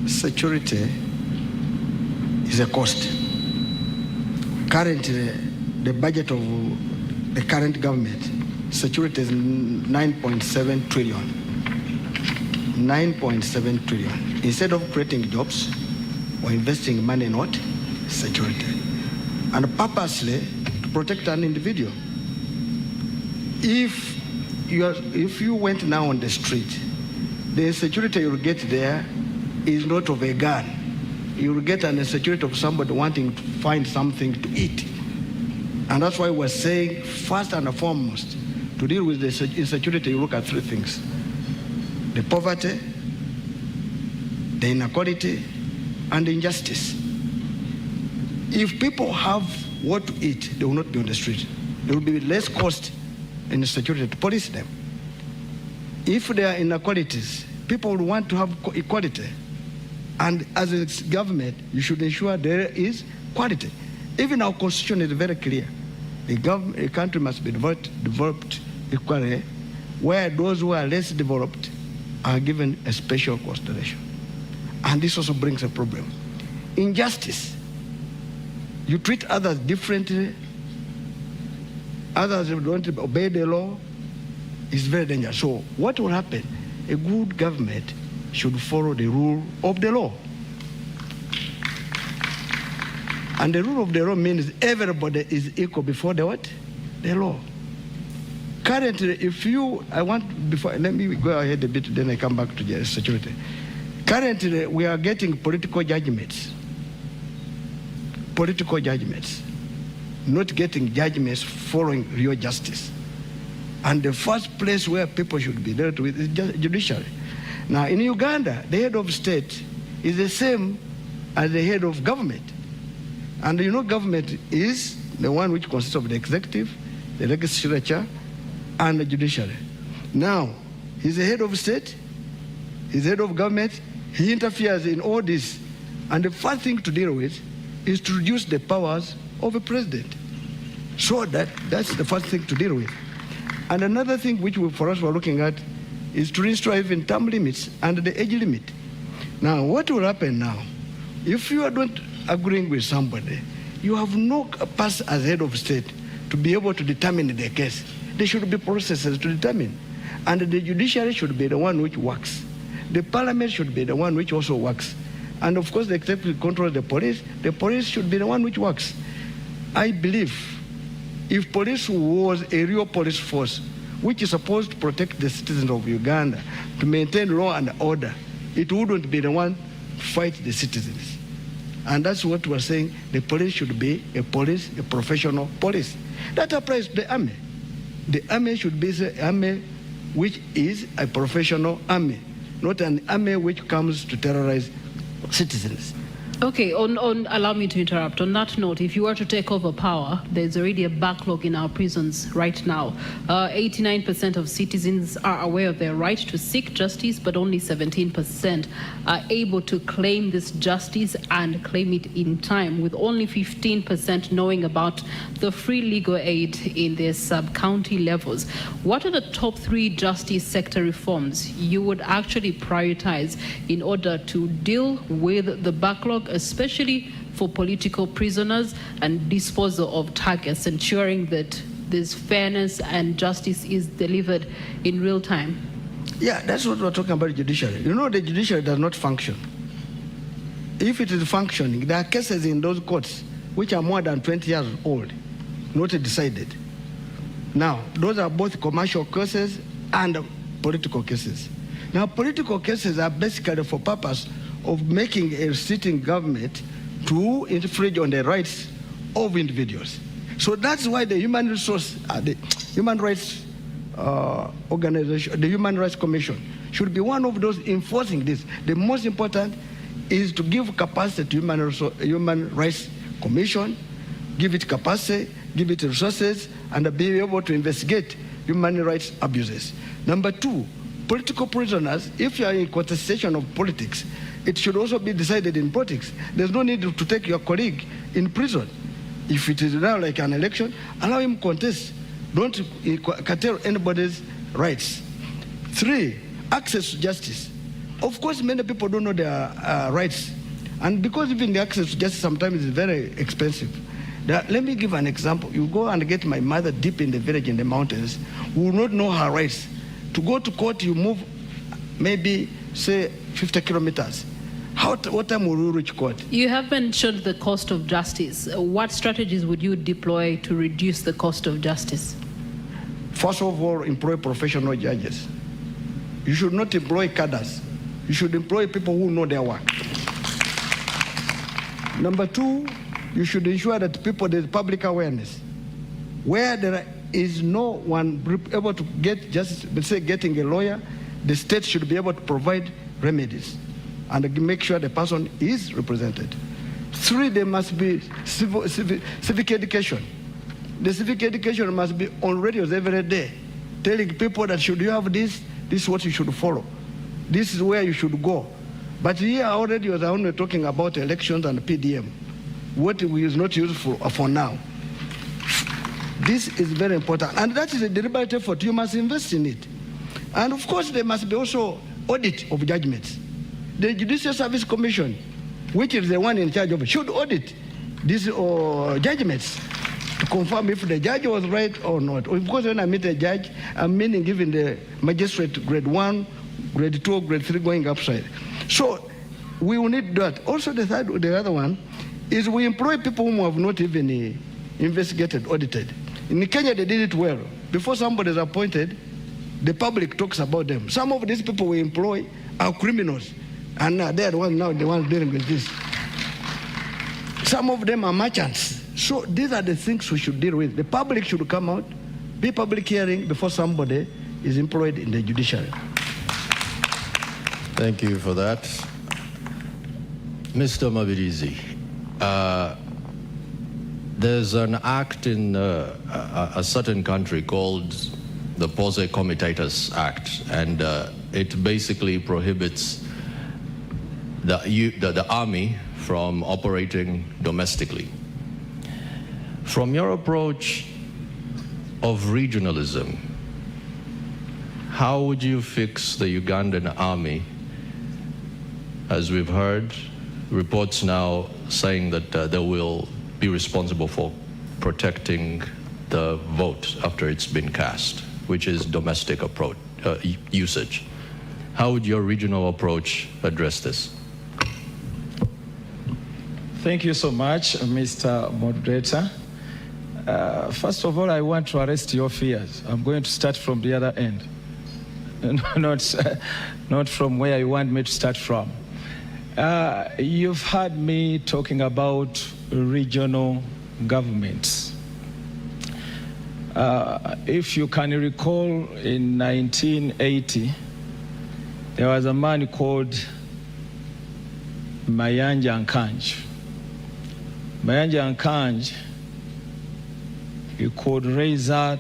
security is a cost. Currently, the budget of the current government, security is 9.7 trillion. 9.7 trillion. Instead of creating jobs or investing money in what? Security. And purposely to protect an individual. If you went now on the street, the insecurity you'll get there is not of a gun. You'll get an insecurity of somebody wanting to find something to eat. And that's why we're saying, first and foremost, to deal with the insecurity, you look at 3 things: the poverty, the inequality, and injustice. If people have what to eat, they will not be on the street. There will be less cost in security to police them. If there are inequalities, people will want to have equality. And as a government, you should ensure there is quality. Even our constitution is very clear. A country must be developed equally, where those who are less developed are given a special consideration. And this also brings a problem. Injustice. You treat others differently, others don't obey the law, is very dangerous. So what will happen? A good government should follow the rule of the law. And the rule of the law means everybody is equal before the what? The law. Currently, let me go ahead a bit, then I come back to the security. Currently, we are getting political judgments, not getting judgments following real justice. And the first place where people should be dealt with is judiciary. Now, in Uganda, the head of state is the same as the head of government. And you know, government is the one which consists of the executive, the legislature, and the judiciary. Now, he's the head of state, he's the head of government, he interferes in all this. And the first thing to deal with is to reduce the powers of a president. So that's the first thing to deal with. And another thing which for us we're looking at is to restore even term limits and the age limit. Now, what will happen now? If you are not agreeing with somebody, you have no pass as head of state to be able to determine the case. There should be processes to determine. And the judiciary should be the one which works. The parliament should be the one which also works. And of course, the executive controls the police should be the one which works. I believe if police was a real police force, which is supposed to protect the citizens of Uganda, to maintain law and order, it wouldn't be the one to fight the citizens. And that's what we're saying. The police should be a professional police. That applies to the army. The army should be the army which is a professional army, not an army which comes to terrorize citizens. Okay, allow me to interrupt. On that note, if you were to take over power, there's already a backlog in our prisons right now. 89% of citizens are aware of their right to seek justice, but only 17% are able to claim this justice and claim it in time, with only 15% knowing about the free legal aid in their sub-county levels. What are the top 3 justice sector reforms you would actually prioritize in order to deal with the backlog, especially for political prisoners, and disposal of targets, ensuring that this fairness and justice is delivered in real time? Yeah, that's what we're talking about, judiciary. You know, the judiciary does not function. If it is functioning, there are cases in those courts which are more than 20 years old, not decided. Now, those are both commercial cases and political cases. Now, political cases are basically for purpose of making a sitting government to infringe on the rights of individuals. So that's why the human rights organization, the Human Rights Commission, should be one of those enforcing this. The most important is to give capacity to Human Rights Commission, give it capacity, give it resources, and be able to investigate human rights abuses. Number 2, political prisoners, if you are in contestation of politics, it should also be decided in politics. There's no need to take your colleague in prison. If it is now like an election, allow him contest. Don't curtail anybody's rights. 3, access to justice. Of course, many people don't know their rights. And because even the access to justice sometimes is very expensive. Let me give an example. You go and get my mother deep in the village in the mountains, who will not know her rights. To go to court, you move maybe, say, 50 kilometers. What time will you reach court? You have mentioned the cost of justice. What strategies would you deploy to reduce the cost of justice? First of all, employ professional judges. You should not employ cadres. You should employ people who know their work. Number 2, you should ensure that there's public awareness. Where there is no one able to get justice, let's say getting a lawyer, the state should be able to provide remedies. and make sure the person is represented. 3, there must be civic education. The civic education must be on radios every day, telling people that should you have this is what you should follow. This is where you should go. But here already was only talking about elections and PDM, what is not useful for now. This is very important, and that is a deliberate effort. You must invest in it. And of course, there must be also audit of judgments. The Judicial Service Commission, which is the one in charge of it, should audit these judgments to confirm if the judge was right or not. Of course, when I meet a judge, I'm meaning giving the magistrate grade 1, grade 2, grade 3 going upside. So we will need that. Also, the other one is we employ people whom have not even investigated, audited. In Kenya, they did it well. Before somebody is appointed, the public talks about them. Some of these people we employ are criminals, and they are the ones dealing with this. Some of them are merchants. So these are the things we should deal with. The public should come out, be public hearing before somebody is employed in the judiciary. Thank you for that. Mr. Mabirizi, there's an act in a certain country called the Posse Comitatus Act, and it basically prohibits the army from operating domestically. From your approach of regionalism, how would you fix the Ugandan army? As we've heard, reports now saying that they will be responsible for protecting the vote after it's been cast, which is domestic approach, usage. How would your regional approach address this? Thank you so much, Mr. Moderator. First of all, I want to arrest your fears. I'm going to start from the other end, not from where you want me to start from. You've heard me talking about regional governments. If you can recall, in 1980, there was a man called Mayanja Nkanj. Mayanja Nkanj, he could raise out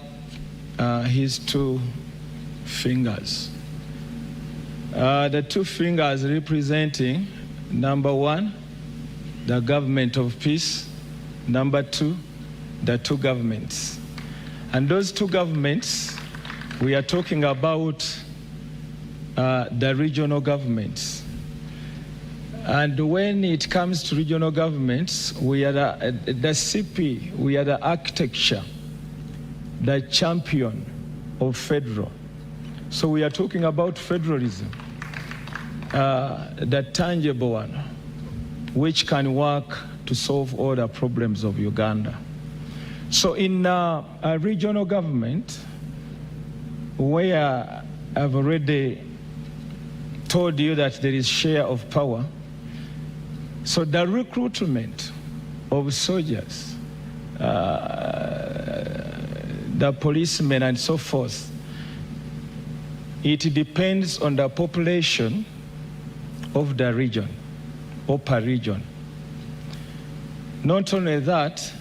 his 2 fingers. The 2 fingers representing, number 1, the government of peace, number 2, the 2 governments. And those 2 governments, we are talking about the regional governments. And when it comes to regional governments, we are the CP, we are the architecture, the champion of federal. So we are talking about federalism, the tangible one, which can work to solve all the problems of Uganda. So in a regional government, where I've already told you that there is share of power, so the recruitment of soldiers, the policemen and so forth, it depends on the population of the region, or per region. Not only that,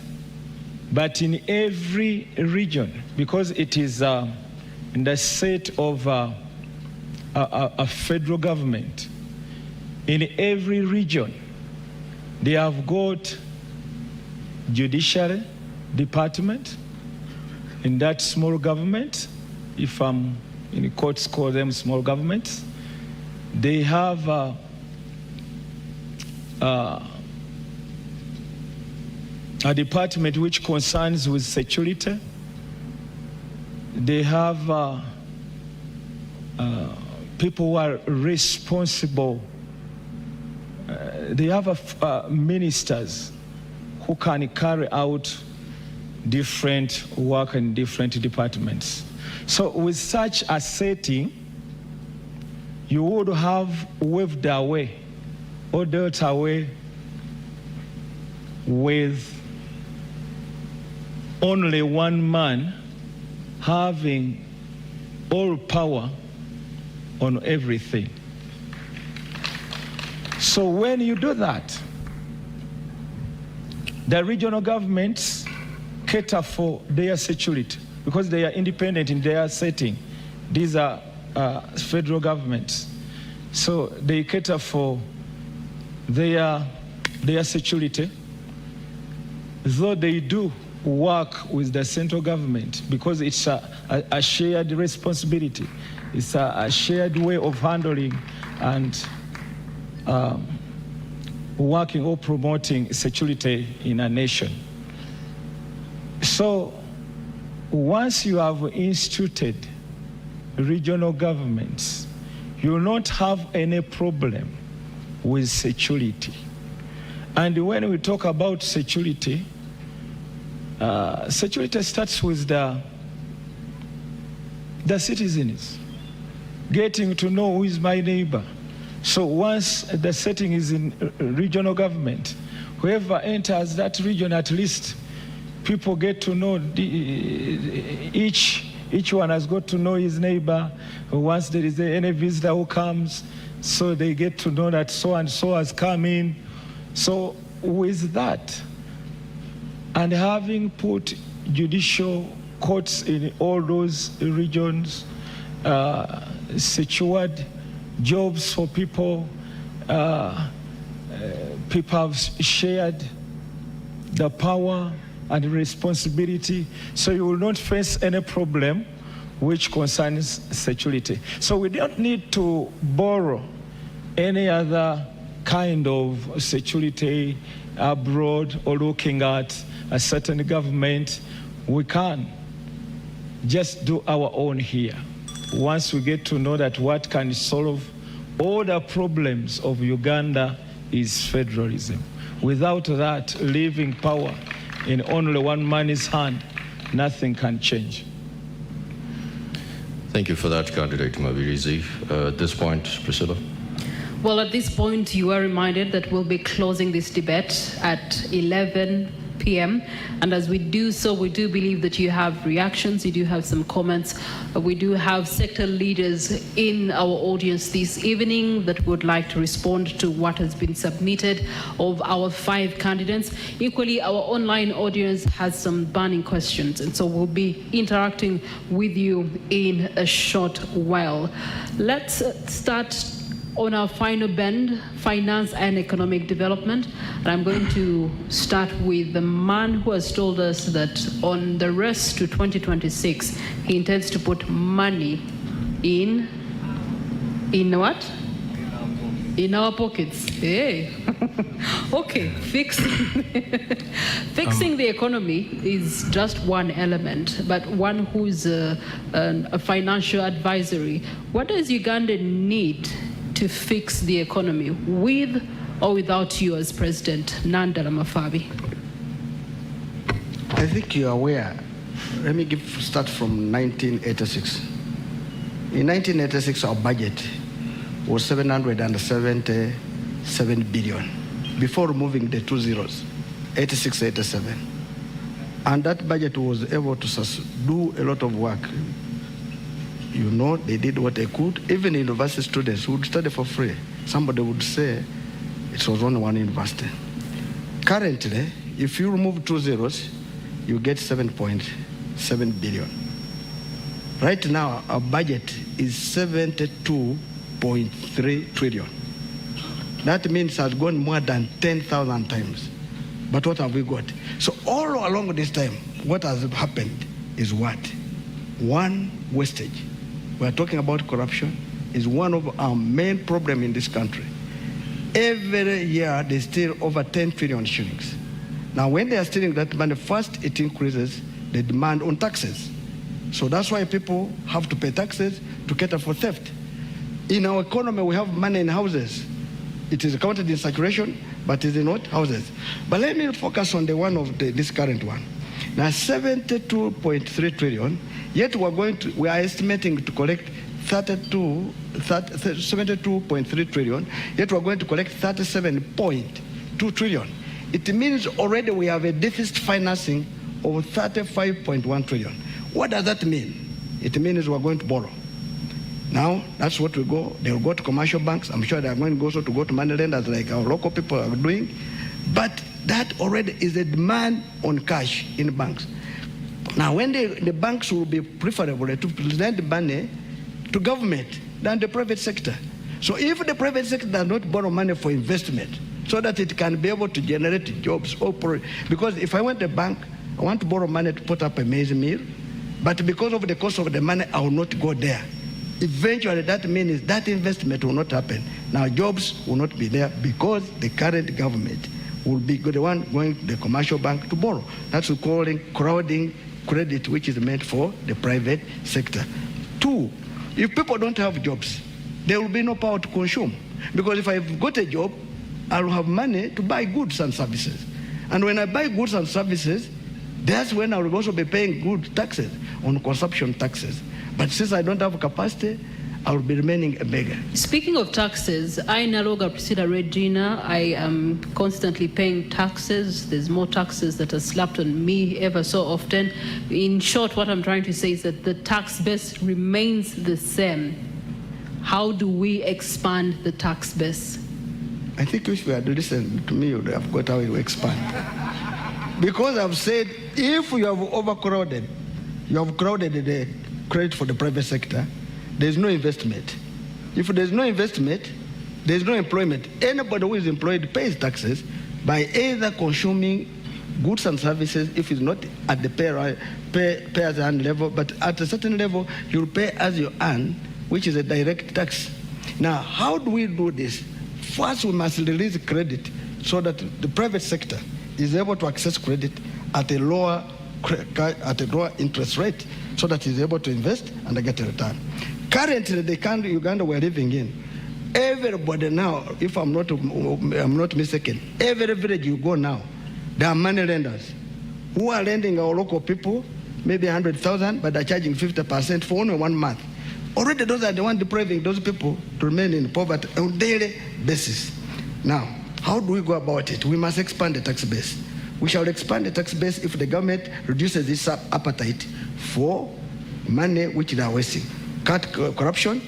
but in every region, because it is in the set of a federal government, in every region, they have got judiciary department. In that small government, if in courts call them small governments, they have a department which concerns with security. They have people who are responsible. They have ministers who can carry out different work in different departments. So with such a setting, you would have waved away or dealt away with only one man having all power on everything. So when you do that, the regional governments cater for their security because they are independent in their setting. These are federal governments. So they cater for their security, though they do work with the central government because it's a shared responsibility. It's a shared way of handling and working or promoting security in a nation. So once you have instituted regional governments, you will not have any problem with security. And when we talk about security, security starts with the citizens, getting to know who is my neighbor. So once the setting is in regional government, whoever enters that region, at least people get to know each one has got to know his neighbor. Once there is any visitor who comes, so they get to know that so and so has come in. So with that, and having put judicial courts in all those regions, secured jobs for people, people have shared the power and responsibility, so you will not face any problem which concerns security. So we don't need to borrow any other kind of security abroad or looking at a certain government. We can just do our own here. Once we get to know that what can solve all the problems of Uganda is federalism. Without that, leaving power in only one man's hand, nothing can change. Thank you for that, Candidate Mabirizi. At this point, Priscilla. Well, at this point, you are reminded that we'll be closing this debate at 11 p.m. And as we do so, we do believe that you have reactions, you do have some comments. We do have sector leaders in our audience this evening that would like to respond to what has been submitted of our 5 candidates. Equally, our online audience has some burning questions, and so we'll be interacting with you in a short while. Let's start on our final bend, finance and economic development. And I'm going to start with the man who has told us that on the race to 2026, he intends to put money in what? In our pockets. Hey. Okay, fixing the economy is just one element, but one who's a financial advisory. What does Uganda need to fix the economy, with or without you as president? Nandala Mafabi. I think you are aware. Let me start from 1986. In 1986, our budget was 777 billion, before removing the 2 zeros, 86, 87. And that budget was able to do a lot of work. You know, they did what they could. Even university students who would study for free, somebody would say it was only one university. Currently, if you remove 2 zeros, you get 7.7 billion. Right now, our budget is 72.3 trillion. That means it has gone more than 10,000 times. But what have we got? So all along this time, what has happened is what? One, wastage. We're talking about corruption. Is one of our main problems in this country. Every year, they steal over 10 trillion shillings. Now, when they are stealing that money, first it increases the demand on taxes. So that's why people have to pay taxes to cater for theft. In our economy, we have money in houses. It is counted in circulation, but it is not houses. But let me focus on the one of this current one. Now, 72.3 trillion, yet we are estimating to collect 72.3 trillion, yet we're going to collect 37.2 trillion. It means already we have a deficit financing of 35.1 trillion. What does that mean? It means we're going to borrow. Now, that's what we go. They will go to commercial banks. I'm sure they are going also to go to money lenders like our local people are doing. But that already is a demand on cash in banks. Now, when the banks will be preferable to lend money to government than the private sector. So if the private sector does not borrow money for investment so that it can be able to generate jobs, because if I went to a bank, I want to borrow money to put up a maize meal, but because of the cost of the money, I will not go there. Eventually, that means that investment will not happen. Now, jobs will not be there because the current government will be the one going to the commercial bank to borrow. That's what we're calling crowding credit, which is meant for the private sector. 2, if people don't have jobs, there will be no power to consume. Because if I've got a job, I will have money to buy goods and services. And when I buy goods and services, that's when I will also be paying good taxes on consumption taxes. But since I don't have capacity, I will be remaining a beggar. Speaking of taxes, I Naloga Priscilla Regina, I am constantly paying taxes. There's more taxes that are slapped on me ever so often. In short, what I'm trying to say is that the tax base remains the same. How do we expand the tax base? I think if you had listened to me, you would have got how you expand. Because I've said, if you have overcrowded, you have crowded the credit for the private sector, there's no investment. If there's no investment, there's no employment. Anybody who is employed pays taxes by either consuming goods and services, if it's not at the pay as you earn level, but at a certain level, you'll pay as you earn, which is a direct tax. Now, how do we do this? First, we must release credit so that the private sector is able to access credit at a lower interest rate, so that he's able to invest and get a return. Currently, the country Uganda we're living in, everybody now, if I'm not mistaken, every village you go now, there are money lenders who are lending our local people maybe 100,000, but they're charging 50% for only 1 month. Already those are the ones depriving those people to remain in poverty on a daily basis. Now, how do we go about it? We must expand the tax base. We shall expand the tax base if the government reduces its appetite for money which they are wasting. Cut corruption,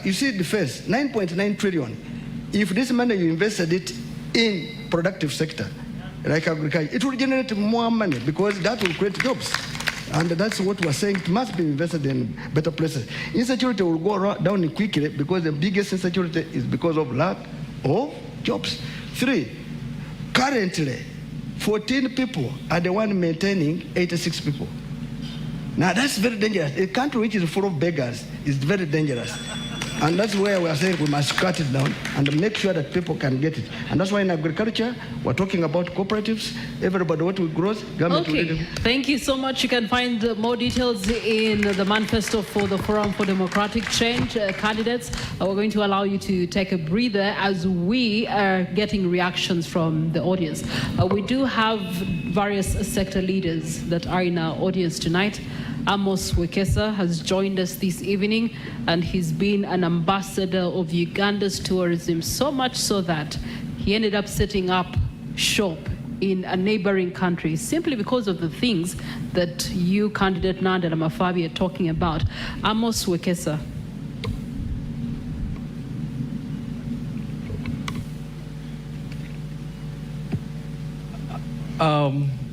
you see defense, 9.9 trillion. If this money you invested it in productive sector, like agriculture, it will generate more money because that will create jobs. And that's what we're saying, it must be invested in better places. Insecurity will go down quickly because the biggest insecurity is because of lack of jobs. 3, currently, 14 people are the one maintaining 86 people. Now that's very dangerous. A country which is full of beggars is very dangerous. And that's where we are saying we must cut it down and make sure that people can get it. And that's why in agriculture, we're talking about cooperatives. Everybody what we grow, government will Okay, thank you so much. You can find more details in the manifesto for the Forum for Democratic Change candidates. We're going to allow you to take a breather as we are getting reactions from the audience. We do have various sector leaders that are in our audience tonight. Amos Wekesa has joined us this evening, and he's been an ambassador of Uganda's tourism, so much so that he ended up setting up shop in a neighboring country simply because of the things that you, candidate Nandela Mafabi, are talking about. Amos Wekesa.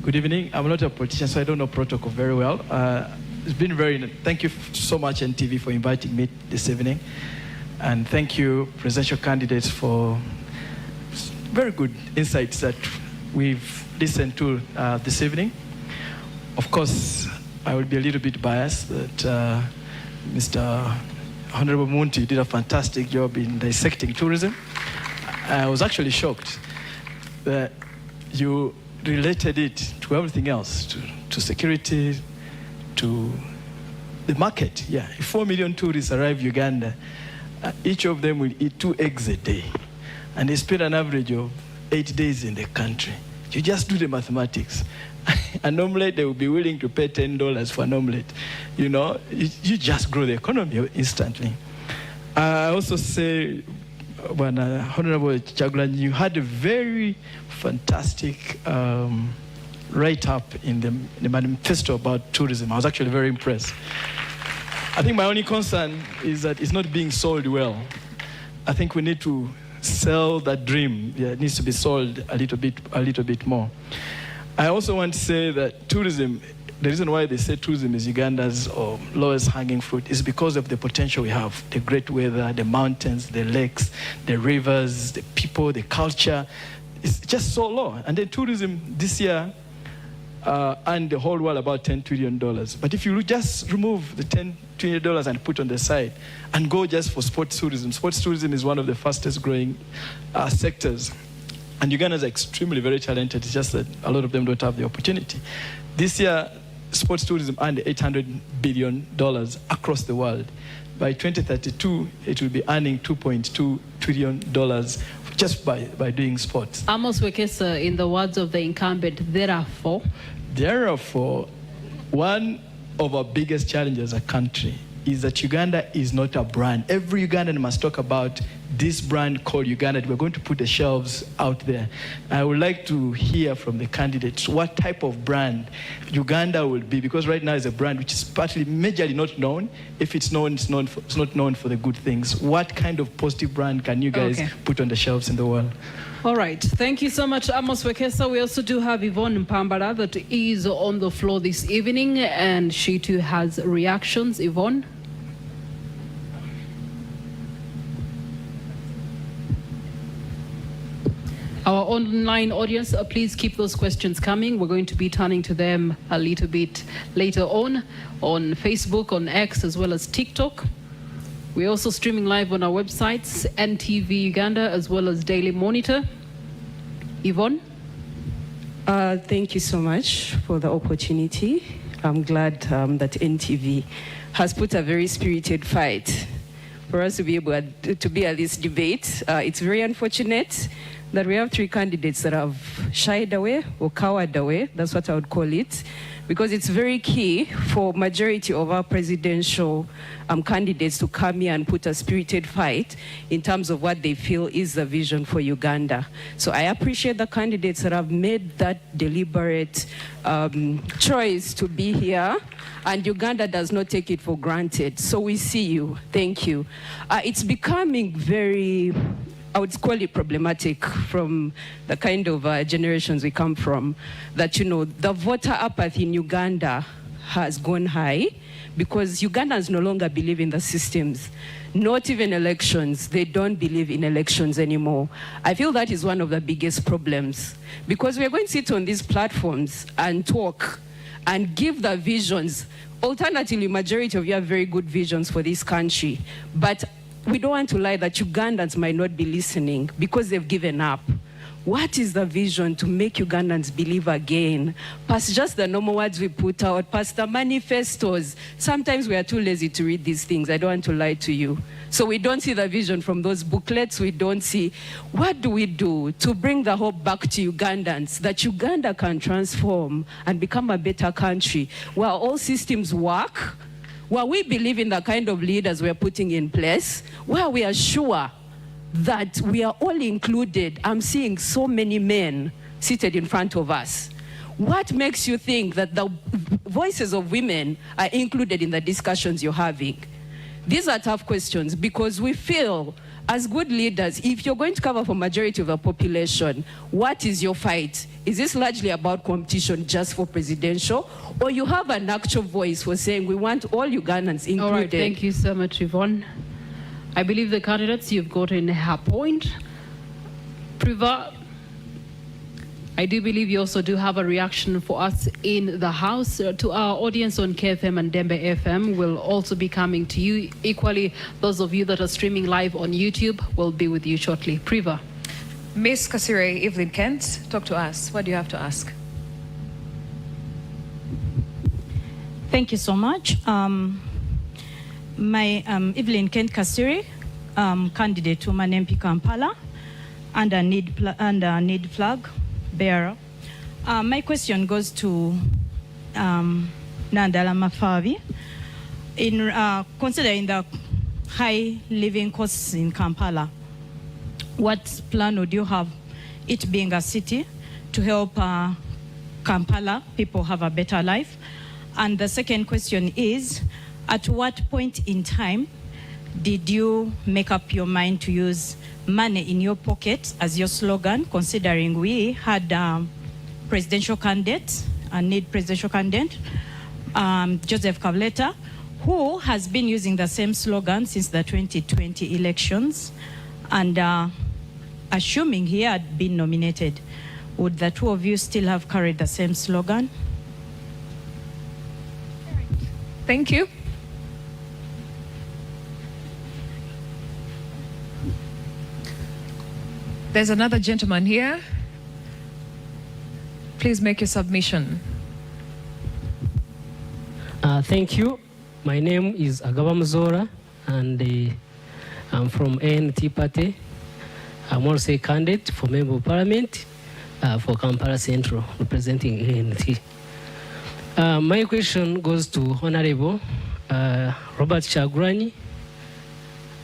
Good evening. I'm not a politician, so I don't know protocol very well. It's been thank you so much, NTV, for inviting me this evening. And thank you, presidential candidates, for very good insights that we've listened to this evening. Of course, I will be a little bit biased that Mr. Honorable Munti did a fantastic job in dissecting tourism. I was actually shocked that you related it to everything else, to security, to the market. Yeah, if 4 million tourists arrive Uganda, each of them will eat 2 eggs a day, and they spend an average of 8 days in the country. You just do the mathematics. An omelette, they will be willing to pay $10 for an omelette. You know, you just grow the economy instantly. I also say, when Honorable Chagulanyi, you had a very fantastic write-up in the manifesto about tourism. I was actually very impressed. I think my only concern is that it's not being sold well. I think we need to sell that dream. Yeah, it needs to be sold a little bit more. I also want to say that tourism, the reason why they say tourism is Uganda's lowest hanging fruit is because of the potential we have. The great weather, the mountains, the lakes, the rivers, the people, the culture. It's just so low. And then tourism this year earned the whole world about $10 trillion. But if you just remove the $10 trillion and put on the side and go just for sports tourism is one of the fastest growing sectors. And Ugandans are extremely very talented. It's just that a lot of them don't have the opportunity. This year, sports tourism earned $800 billion across the world. By 2032, it will be earning $2.2 trillion just by doing sports. Amos Wekesa, in the words of the incumbent, therefore, one of our biggest challenges as a country is that Uganda is not a brand. Every Ugandan must talk about this brand called Uganda. We're going to put the shelves out there. I would like to hear from the candidates what type of brand Uganda will be, because right now it's a brand which is partly majorly not known. If it's known, it's not known for the good things. What kind of positive brand can you guys put on the shelves in the world? All right. Thank you so much, Amos Wekesa. We also do have Yvonne Mpambala that is on the floor this evening, and she too has reactions. Yvonne? Our online audience, please keep those questions coming. We're going to be turning to them a little bit later on Facebook, on X, as well as TikTok. We're also streaming live on our websites, NTV Uganda, as well as Daily Monitor. Yvonne? Thank you so much for the opportunity. I'm glad that NTV has put a very spirited fight for us to be able to be at this debate. It's very unfortunate that we have three candidates that have shied away or cowered away. That's what I would call it, because it's very key for majority of our presidential candidates to come here and put a spirited fight in terms of what they feel is the vision for Uganda. So I appreciate the candidates that have made that deliberate choice to be here, and Uganda does not take it for granted. So we see you. Thank you. It's becoming very, I would call it problematic from the kind of generations we come from, that, you know, the voter apathy in Uganda has gone high because Ugandans no longer believe in the systems, not even elections. They don't believe in elections anymore. I feel that is one of the biggest problems, because we are going to sit on these platforms and talk and give the visions. Alternatively, majority of you have very good visions for this country, but we don't want to lie that Ugandans might not be listening because they've given up. What is the vision to make Ugandans believe again? Past just the normal words we put out, past the manifestos. Sometimes we are too lazy to read these things. I don't want to lie to you. So we don't see the vision from those booklets. We don't see, what do we do to bring the hope back to Ugandans, that Uganda can transform and become a better country where all systems work, where we believe in the kind of leaders we're putting in place, where we are sure that we are all included. I'm seeing so many men seated in front of us. What makes you think that the voices of women are included in the discussions you're having? These are tough questions, because we feel as good leaders, if you're going to cover for majority of the population, what is your fight? Is this largely about competition just for presidential, or you have an actual voice for saying we want all Ugandans included? All right, thank you so much, Yvonne. I believe the candidates, you've gotten her point. Priva, I do believe you also do have a reaction for us in the house. To our audience on KFM and Dembe FM will also be coming to you. Equally, those of you that are streaming live on YouTube will be with you shortly. Priva. Miss Kasire Evelyn Kent, talk to us. What do you have to ask? Thank you so much. My Evelyn Kent Kasire, candidate to Woman MP Kampala, under need flag bearer. My question goes to Nandala Mafavi. In considering the high living costs in Kampala, what plan would you have, it being a city, to help Kampala people have a better life? And the second question is, At what point in time did you make up your mind to use money in your pocket as your slogan, considering we had presidential candidate, need presidential candidate, Joseph Kableta, who has been using the same slogan since the 2020 elections, and assuming he had been nominated, would the two of you still have carried the same slogan? Thank you. There's another gentleman here. Please make your submission. Thank you. My name is Agaba Mzora, and I'm from ANT Party. I'm also a candidate for Member of Parliament for Kampala Central, representing ANT. My question goes to Honorable Robert Kyagulanyi,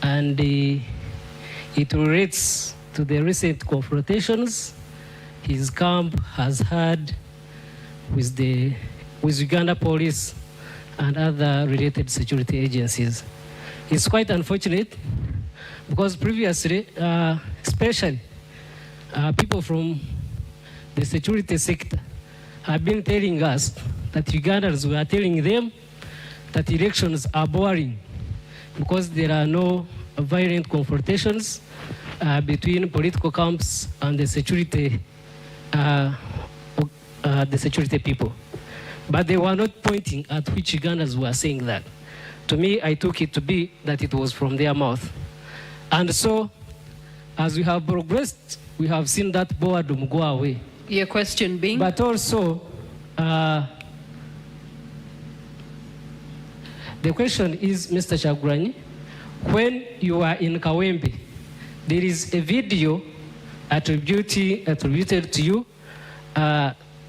and it relates to the recent confrontations his camp has had with Uganda Police and other related security agencies. It's quite unfortunate because previously, especially people from the security sector have been telling us that Ugandans were telling them that elections are boring because there are no violent confrontations between political camps and the security people. But they were not pointing at which Ugandans were saying that. To me, I took it to be that it was from their mouth. And so, as we have progressed, we have seen that boredom go away. Your question being? But also, the question is, Mr. Kyagulanyi, when you are in Kawempe, there is a video attributed to you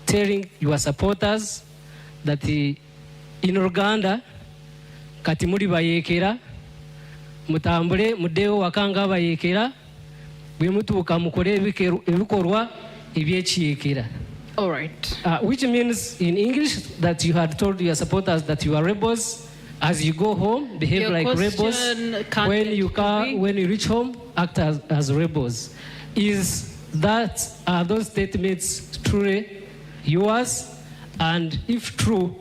telling your supporters that in Uganda, kati muri bayekera, mutambule mudeo wakanga bayekera, bwe mutuuka mukole ebikorwa ebyekiyekera. All right. Which means in English that you had told your supporters that you are rebels. As you go home, behave Your like rebels. When you reach home, act as rebels. Are those statements truly yours? And if true,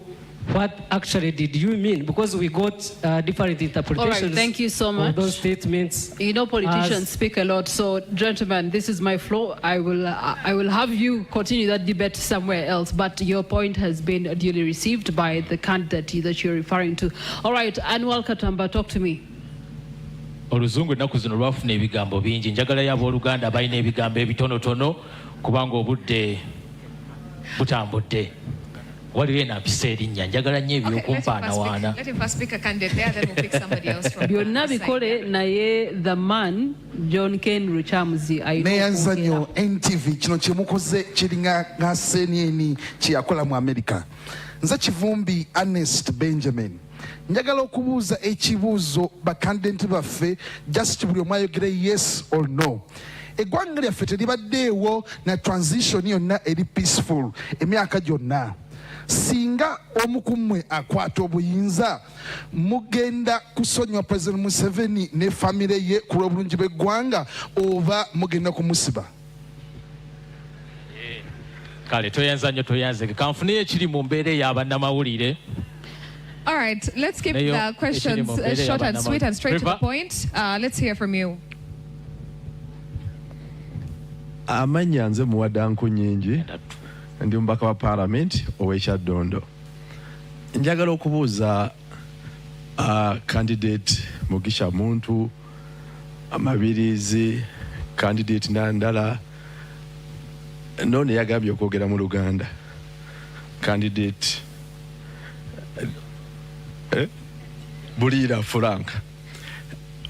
what actually did you mean? Because we got different interpretations. All right, thank you so much. Of those statements. You know, politicians speak a lot. So, gentlemen, this is my floor. I will have you continue that debate somewhere else. But your point has been duly received by the candidate that you're referring to. All right, Anwar Katamba, talk to me. Oluzungu ennaku zino lwafuna ebigambo bingi. Njagala y'abooluganda balina ebigambo ebitonotono kubanga obudde butambudde. Waliwo enampisa erinnya njagala nnyo ebyokumpaana waana. Let him first pick a candidate there, then we'll pick somebody else from byonna bikole naye the man John Ken Ruchamuzi neyanza nnyo NTV kino kyemukoze kiringa nga CNN kyeyakola mu America. Nze Kivumbi Ernest Benjamin njagala okubuuza ekibuuzo bakandidenti baffe just buli omu ayogere yes or no. Eggwanga lyaffe teribaddeewo na transition yonna eri peaceful emyaka gyonna. Singa omu ku mmwe akwata obuyinza mugenda kusonyiwa President Museveni ne famire ye ku lw'obulungi bw'eggwanga oba mugenda kumusiba? Kale toyanza nnyo toyanze kanfuneyo ekiri mu mbeera ey'abannamawulire. All right, let's keep the questions short and sweet and straight to the point. Let's hear from you. Amanya nze muwadanku nyingi. Ndi mbaka wa parliament ow'Ekyaddondo. Njagala okubuuza candidate Mugisha Muntu, Mabirizi, candidate Nandala, none yagambye okwogera mu Luganda. Candidate Bulira Frank.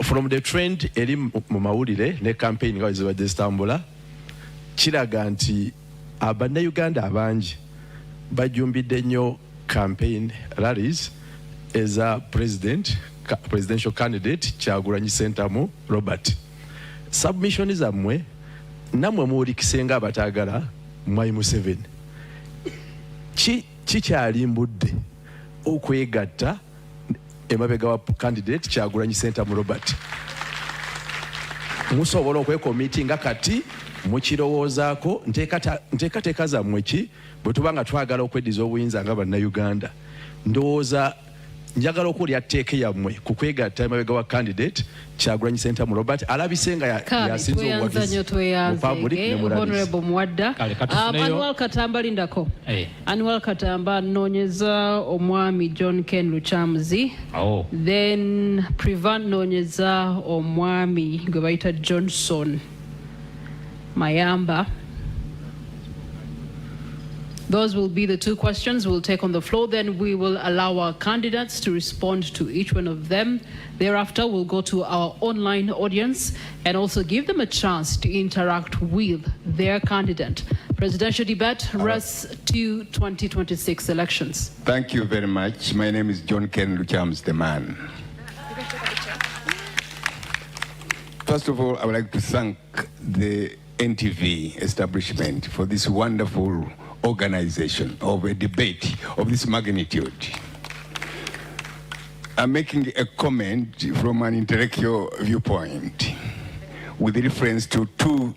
From the trend eri mu mawulire ne campaign nga zibadde zitambula, kiraga nti Uganda abangi bajumbidde nnyo campaign rallies eza presidential candidate Kyagulanyi Sentamu Robert. Submission zammwe namwe muwulikisenga abataagala Mwai Museveni. Kikyalimbudde okwegatta emabega wa candidate Kyagulanyi Center mu Robert. Musobola okwekomitinga kati mukirowoozaako nteekateeka zammwe ki bwe tuba nga twagala okweddiza obuyinza nga bannayuganda. Ndowooza njagala okuwulira tteeka yammwe ku kwegatta emabega wa candidate Kyagulanyi Center mu Robert alabise nga yasinze obuwagizi mu public ne mu Honorable Muwadda. Annual Katamba lindako. Annual Katamba noonyeza omwami John Ken Lukyamzi. Then Privan noonyeza omwami gwe bayita Johnson Mayamba. Those will be the two questions we'll take on the floor. Then we will allow our candidates to respond to each one of them. Thereafter, we'll go to our online audience and also give them a chance to interact with their candidate. Presidential debate rests to 2026 elections. Thank you very much. My name is John Ken Lukyamzi, the man. First of all, I would like to thank the NTV establishment for this wonderful organization of a debate of this magnitude. I'm making a comment from an intellectual viewpoint with reference to two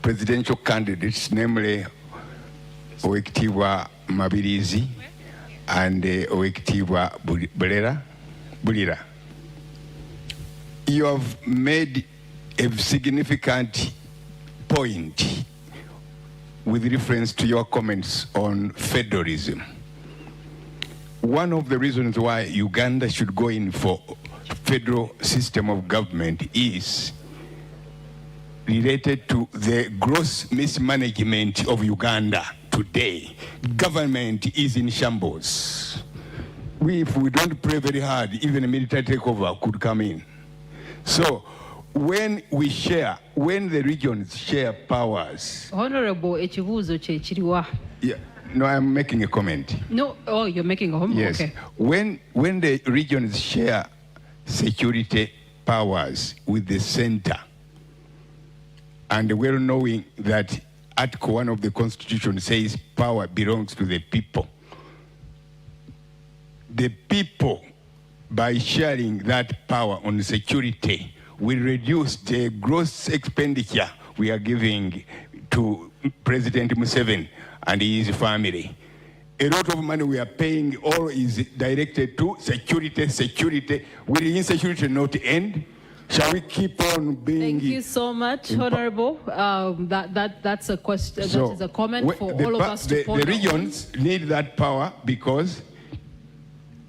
presidential candidates, namely Owekitiibwa Mabirizi and Owekitiibwa Bulira. You have made a significant point with reference to your comments on federalism. One of the reasons why Uganda should go in for federal system of government is related to the gross mismanagement of Uganda today. Government is in shambles. If we don't pray very hard, even a military takeover could come in. So when the regions share powers. Honorable Echibuzo Chechiriwa. Yeah, no, I'm making a comment. No, oh, you're making a comment? Yes. Okay. When the regions share security powers with the center, and well knowing that Article 1 of the Constitution says power belongs to the people by sharing that power on security will reduce the gross expenditure we are giving to President Museveni and his family. A lot of money we are paying all is directed to security. Will insecurity not end? Shall we keep on being... Thank you so much, Honorable. That's a question, So, that is a comment for all of us to ponder. The regions need that power because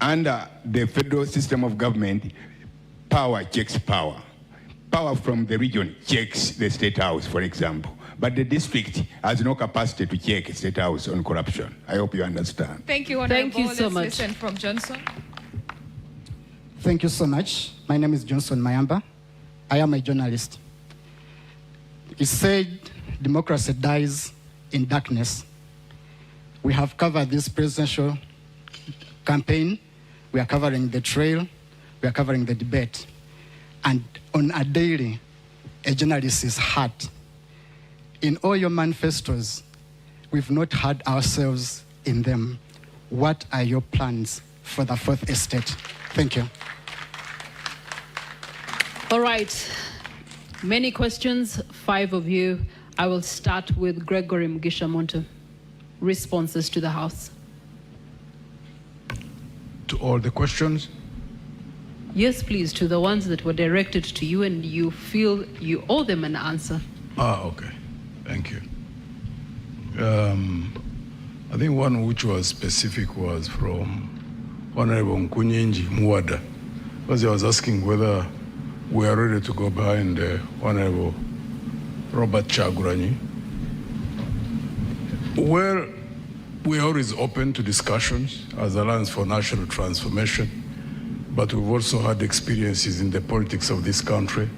under the federal system of government, power checks power. Power from the region checks the State House, for example. But the district has no capacity to check State House on corruption. I hope you understand. Thank you, Honorable. Thank you so much. Let's listen from Johnson. Thank you so much. My name is Johnson Mayamba. I am a journalist. He said democracy dies in darkness. We have covered this presidential campaign. We are covering the trail. We are covering the debate. And on a daily, a journalist is hurt. In all your manifestos, we've not had ourselves in them. What are your plans for the fourth estate? Thank you. All right. Many questions, 5 of you. I will start with Gregory Mugisha-Muntu. Responses to the House. To all the questions? Yes, please, to the ones that were directed to you and you feel you owe them an answer. Okay. Thank you. I think one which was specific was from Honorable Nkunyenji Muwadda, because he was asking whether we are ready to go behind Honorable Robert Kyagulanyi. Well, we are always open to discussions as Alliance for National Transformation, but we've also had experiences in the politics of this country.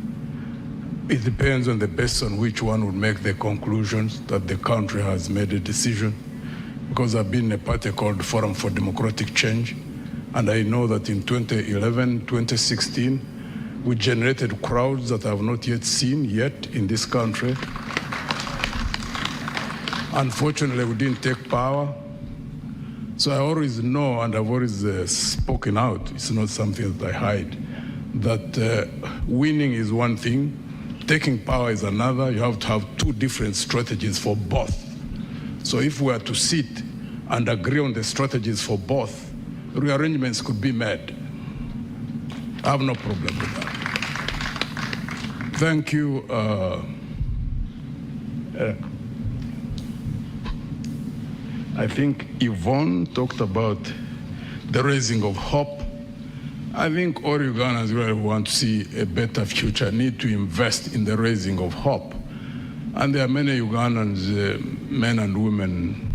It depends on the basis on which one would make the conclusions that the country has made a decision. Because I've been in a party called Forum for Democratic Change, and I know that in 2011, 2016, we generated crowds that I have not yet seen in this country. Unfortunately, we didn't take power, So I always know, and I've always spoken out, it's not something that I hide, that winning is one thing, taking power is another. You have to have two different strategies for both. So if we are to sit and agree on the strategies for both, rearrangements could be made. I have no problem with that. Thank you. I think Yvonne talked about the raising of hope. I think all Ugandans really want to see a better future, need to invest in the raising of hope. And there are many Ugandans, men and women,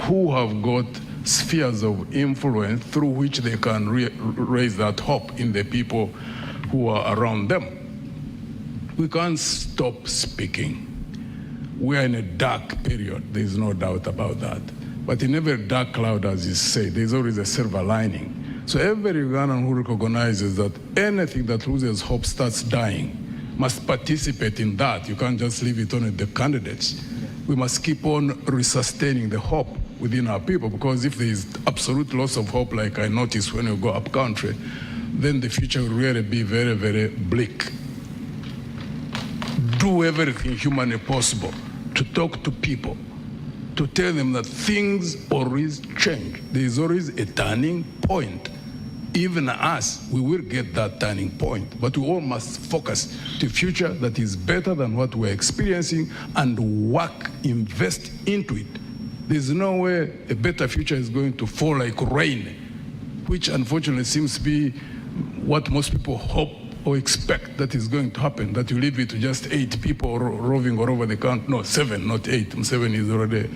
who have got spheres of influence through which they can raise that hope in the people who are around them. We can't stop speaking. We are in a dark period, there's no doubt about that. But in every dark cloud, as you say, there's always a silver lining. So every Ugandan who recognizes that anything that loses hope starts dying must participate in that. You can't just leave it on the candidates. We must keep on resustaining the hope within our people, because if there is absolute loss of hope, like I noticed when you go up country, then the future will really be very, very bleak. Do everything humanly possible to talk to people, to tell them that things always change. There is always a turning point. Even us, we will get that turning point, but we all must focus to a future that is better than what we're experiencing and work, invest into it. There's no way a better future is going to fall like rain, which unfortunately seems to be what most people hope or expect that is going to happen, that you leave it to just 8 people roving all over the country. No, 7, not 8. 7 is already,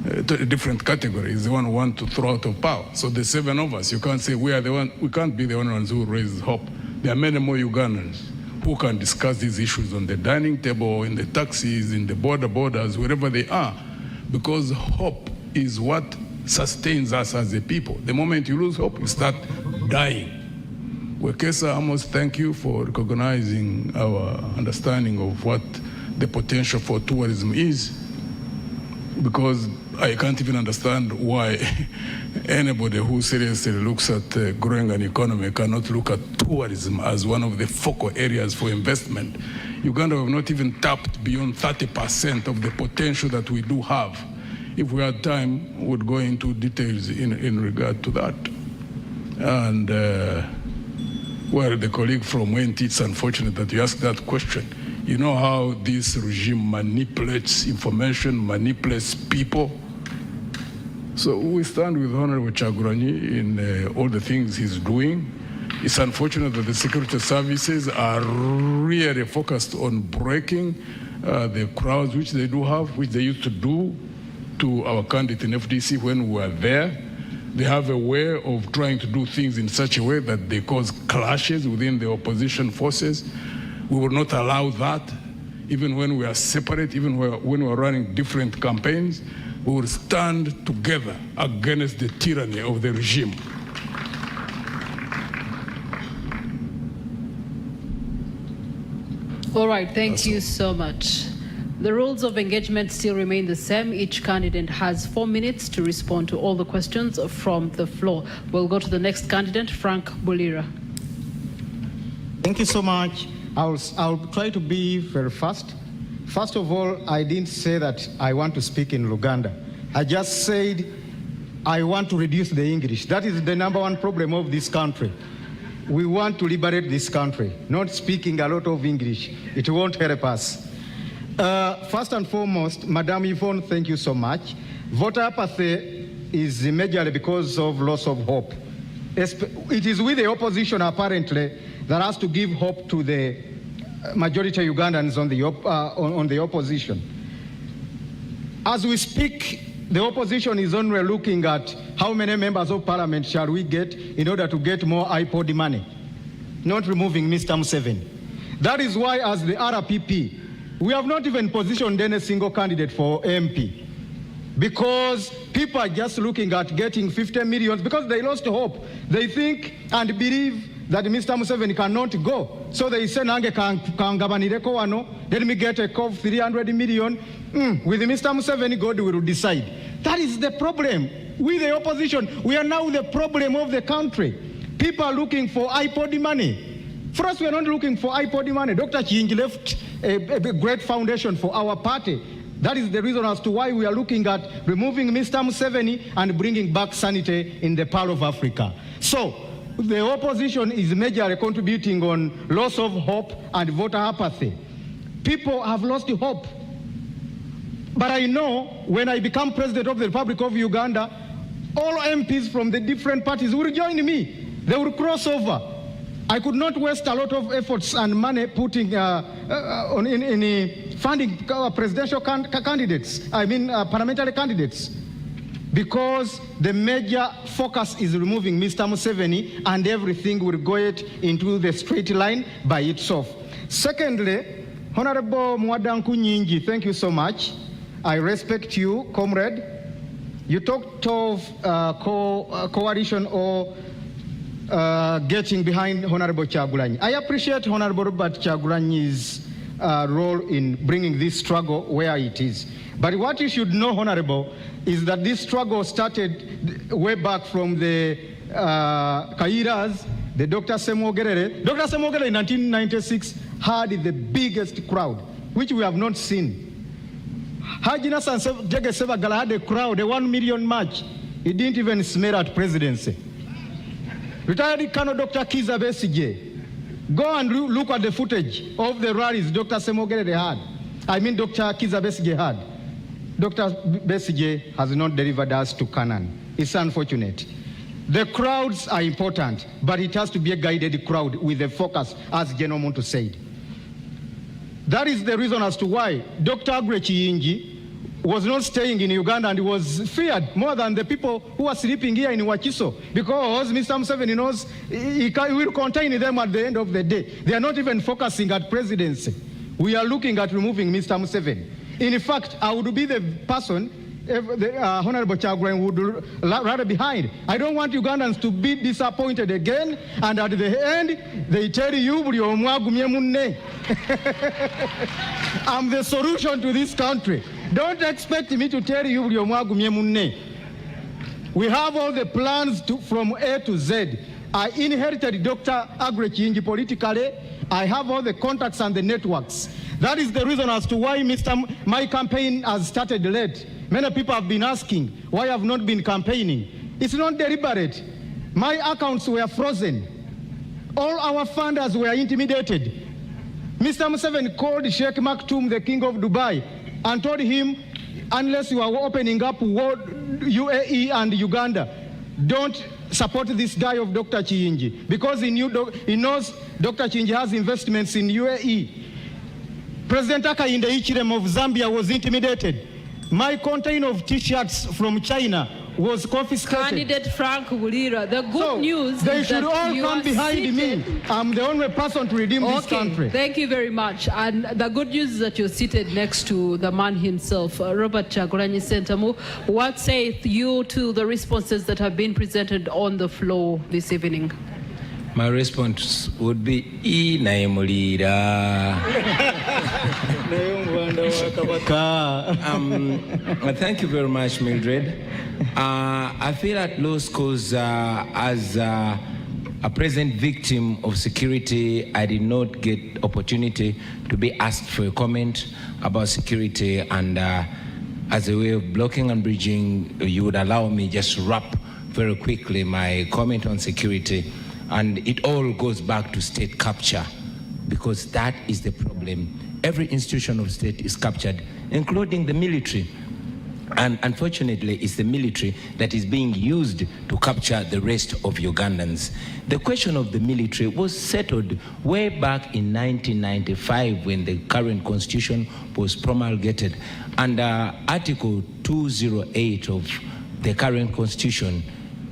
a different category. Is the one who want to throw out of power. So the 7 of us, you can't say we are the one, we can't be the only ones who raise hope. There are many more Ugandans who can discuss these issues on the dining table, in the taxis, in the borders, wherever they are, because hope is what sustains us as a people. The moment you lose hope, you start dying. Wekesa Amos, thank you for recognizing our understanding of what the potential for tourism is, because I can't even understand why anybody who seriously looks at growing an economy cannot look at tourism as one of the focal areas for investment. Uganda have not even tapped beyond 30% of the potential that we do have. If we had time, we would go into details in regard to that. And well, the colleague from NT, it's unfortunate that you asked that question. You know how this regime manipulates information, manipulates people? So we stand with Honorable Chaguranyi in all the things he's doing. It's unfortunate that the security services are really focused on breaking the crowds which they do have, which they used to do to our candidate in FDC when we were there. They have a way of trying to do things in such a way that they cause clashes within the opposition forces. We will not allow that. Even when we are separate, even when we are running different campaigns, we will stand together against the tyranny of the regime. All right, thank you so much. The rules of engagement still remain the same. Each candidate has 4 minutes to respond to all the questions from the floor. We'll go to the next candidate, Frank Bulira. Thank you so much. I'll try to be very fast. First of all, I didn't say that I want to speak in Luganda. I just said I want to reduce the English. That is the #1 problem of this country. We want to liberate this country, not speaking a lot of English. It won't help us. First and foremost, Madam Yvonne, thank you so much. Voter apathy is majorly because of loss of hope. It is with the opposition, apparently, that has to give hope to the majority of Ugandans on the opposition. As we speak, the opposition is only looking at how many members of parliament shall we get in order to get more iPod money, not removing Mr. Museveni. That is why, as the RPP, we have not even positioned any single candidate for MP, because people are just looking at getting 50 million because they lost hope. They think and believe that Mr. Museveni cannot go. So they say, Nange kangabanireko wano, let me get a call 300 million. With Mr. Museveni, God will decide. That is the problem. We, the opposition, we are now the problem of the country. People are looking for iPod money. For us, we are not looking for iPod money. Dr. Chingi left a great foundation for our party. That is the reason as to why we are looking at removing Mr. Museveni and bringing back sanity in the Pearl of Africa. So, the opposition is majorly contributing on loss of hope and voter apathy. People have lost hope. But I know when I become president of the Republic of Uganda, all MPs from the different parties will join me. They will cross over. I could not waste a lot of efforts and money putting in funding presidential candidates, parliamentary candidates, because the major focus is removing Mr. Museveni and everything will go into the straight line by itself. Secondly, Honorable Mwadanku Nyingi, thank you so much. I respect you, comrade. You talked of coalition or getting behind Honorable Kyagulanyi. I appreciate Honorable Robert Kyagulanyi's role in bringing this struggle where it is. But what you should know, Honorable, is that this struggle started way back from the Kairas, the Dr. Semogerere. Dr. Semogerere in 1996 had the biggest crowd, which we have not seen. Haji Nassan Jege Sebagala had a crowd, a 1 million march. He didn't even smell at presidency. Retired Colonel Dr. Kiza Besigye. Go and look at the footage of the rallies Dr. Semogerere had. Dr. Kiza Besigye had. Dr. Besigye has not delivered us to Canaan. It's unfortunate. The crowds are important, but it has to be a guided crowd with a focus, as General Muntu said. That is the reason as to why Dr. Agre Chiyingi was not staying in Uganda and was feared more than the people who are sleeping here in Wakiso, because Mr. Museveni knows he will contain them at the end of the day. They are not even focusing at presidency. We are looking at removing Mr. Museveni. In fact, I would be the person Honorable Kyagulanyi would rather behind. I don't want Ugandans to be disappointed again, and at the end, they tell you, I'm the solution to this country. Don't expect me to tell you, we have all the plans from A to Z. I inherited Dr. Agre Kiyingi politically. I have all the contacts and the networks. That is the reason as to why my campaign has started late. Many people have been asking why I have not been campaigning. It's not deliberate. My accounts were frozen. All our funders were intimidated. Mr. Museveni called Sheikh Maktoum, the king of Dubai, and told him, unless you are opening up UAE and Uganda, don't support this guy of Dr. Chiyingi, because he knows Dr. Chiyingi has investments in UAE. President Hakainde Hichilema of Zambia was intimidated. My container of T-shirts from China was confiscated. Candidate Frank Bulira, the good news they is should that all you come behind me. I'm the only person to redeem this country. Thank you very much. And the good news is that you're seated next to the man himself, Robert Kyagulanyi Ssentamu. What saith you to the responses that have been presented on the floor this evening? My response would be thank you very much, Mildred. I feel at loss because as a present victim of security, I did not get opportunity to be asked for a comment about security, and as a way of blocking and bridging, you would allow me just wrap very quickly my comment on security. And it all goes back to state capture, because that is the problem. Every institution of state is captured, including the military. And unfortunately, it's the military that is being used to capture the rest of Ugandans. The question of the military was settled way back in 1995 when the current constitution was promulgated. And Article 208 of the current constitution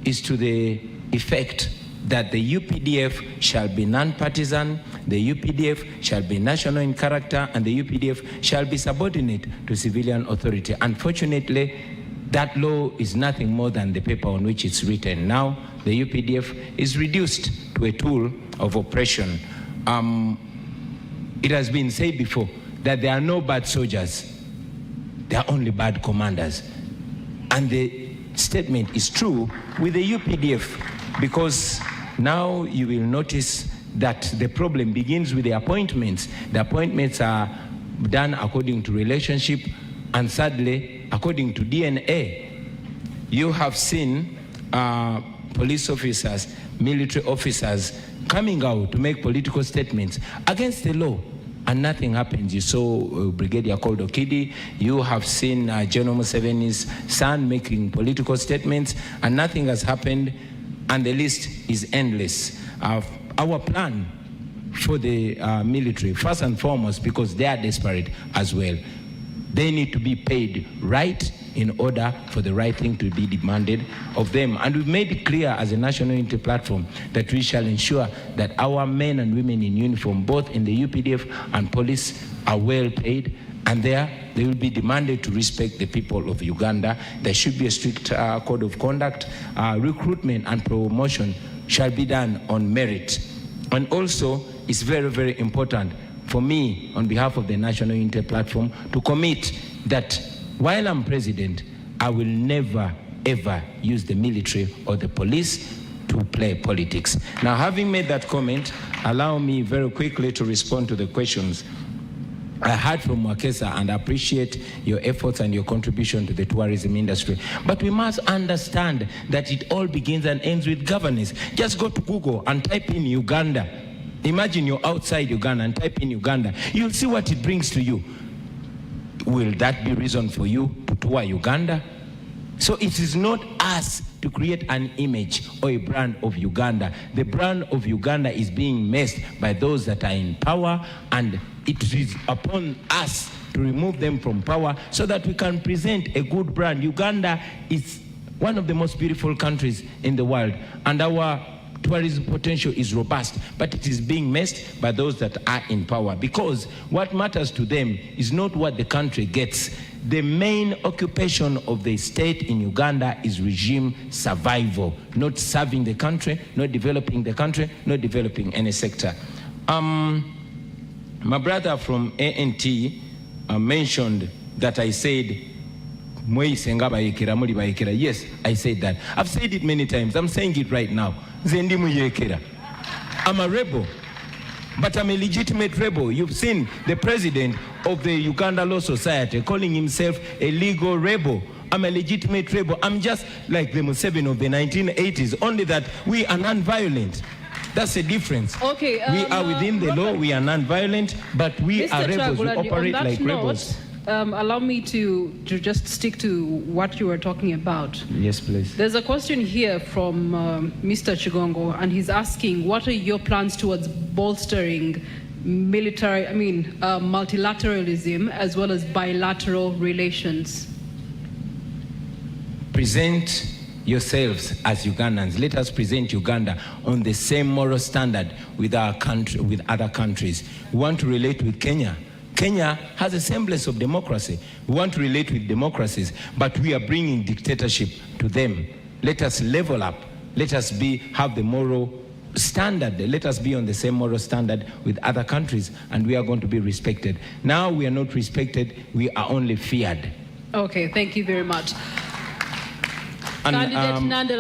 is to the effect that the UPDF shall be non-partisan, the UPDF shall be national in character, and the UPDF shall be subordinate to civilian authority. Unfortunately, that law is nothing more than the paper on which it's written. Now, the UPDF is reduced to a tool of oppression. It has been said before that there are no bad soldiers, there are only bad commanders. and the statement is true with the UPDF, because now you will notice that the problem begins with the appointments. The appointments are done according to relationship, and sadly, according to DNA. You have seen police officers, military officers coming out to make political statements against the law, and nothing happens. You saw Brigadier called Okidi. You have seen General Museveni's son making political statements, and nothing has happened, and the list is endless. Our plan for the military, first and foremost, because they are desperate as well, they need to be paid right in order for the right thing to be demanded of them. And we've made it clear as a national unity platform that we shall ensure that our men and women in uniform, both in the UPDF and police, are well paid, and they will be demanded to respect the people of Uganda. There should be a strict code of conduct. Recruitment and promotion shall be done on merit. And also, it's very, very important for me, on behalf of the National Unity Platform, to commit that while I'm president, I will never, ever use the military or the police to play politics. Now, having made that comment, allow me very quickly to respond to the questions I heard from Mwakesa, and I appreciate your efforts and your contribution to the tourism industry. But we must understand that it all begins and ends with governance. Just go to Google and type in Uganda. Imagine you're outside Uganda and type in Uganda. You'll see what it brings to you. Will that be reason for you to tour Uganda? So it is not us to create an image or a brand of Uganda. The brand of Uganda is being messed by those that are in power, and it is upon us to remove them from power so that we can present a good brand. Uganda is one of the most beautiful countries in the world, and our tourism potential is robust, but it is being messed by those that are in power, because what matters to them is not what the country gets. The main occupation of the state in Uganda is regime survival, not serving the country, not developing the country, not developing any sector. My brother from ANT mentioned that I said, yes, I said that. I've said it many times. I'm saying it right now. I'm a rebel, but I'm a legitimate rebel. You've seen the president of the Uganda Law Society calling himself a legal rebel. I'm a legitimate rebel. I'm just like the Museveni of the 1980s, only that we are non-violent. That's the difference. Okay, we are within the law, we are non-violent, but we Mr. are rebels, we operate like rebels. Allow me to just stick to what you were talking about. Yes, please. There's a question here from Mr. Chigongo, and he's asking, what are your plans towards bolstering multilateralism as well as bilateral relations? Present yourselves as Ugandans. Let us present Uganda on the same moral standard with our country, with other countries. We want to relate with Kenya. Kenya has a semblance of democracy. We want to relate with democracies, but we are bringing dictatorship to them. Let us level up. Let us have the moral standard. Let us be on the same moral standard with other countries, and we are going to be respected. Now we are not respected, we are only feared. Okay, thank you very much. And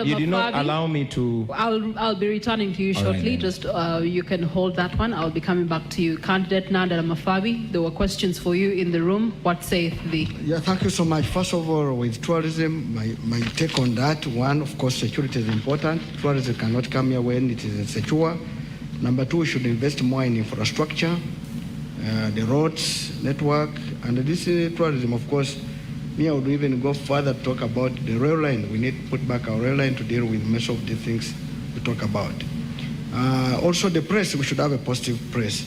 you did not allow me to... I'll be returning to you shortly. Right, just you can hold that one. I'll be coming back to you. Candidate Nandala Mafabi, there were questions for you in the room. What saith thee? Yeah, thank you so much. First of all, with tourism, my take on that, one, of course, security is important. Tourism cannot come here when it is insecure. Number two, we should invest more in infrastructure, the roads, network, and this tourism, of course. Me, I would even go further to talk about the rail line. We need to put back our rail line to deal with most of the things we talk about. Also, the press, we should have a positive press.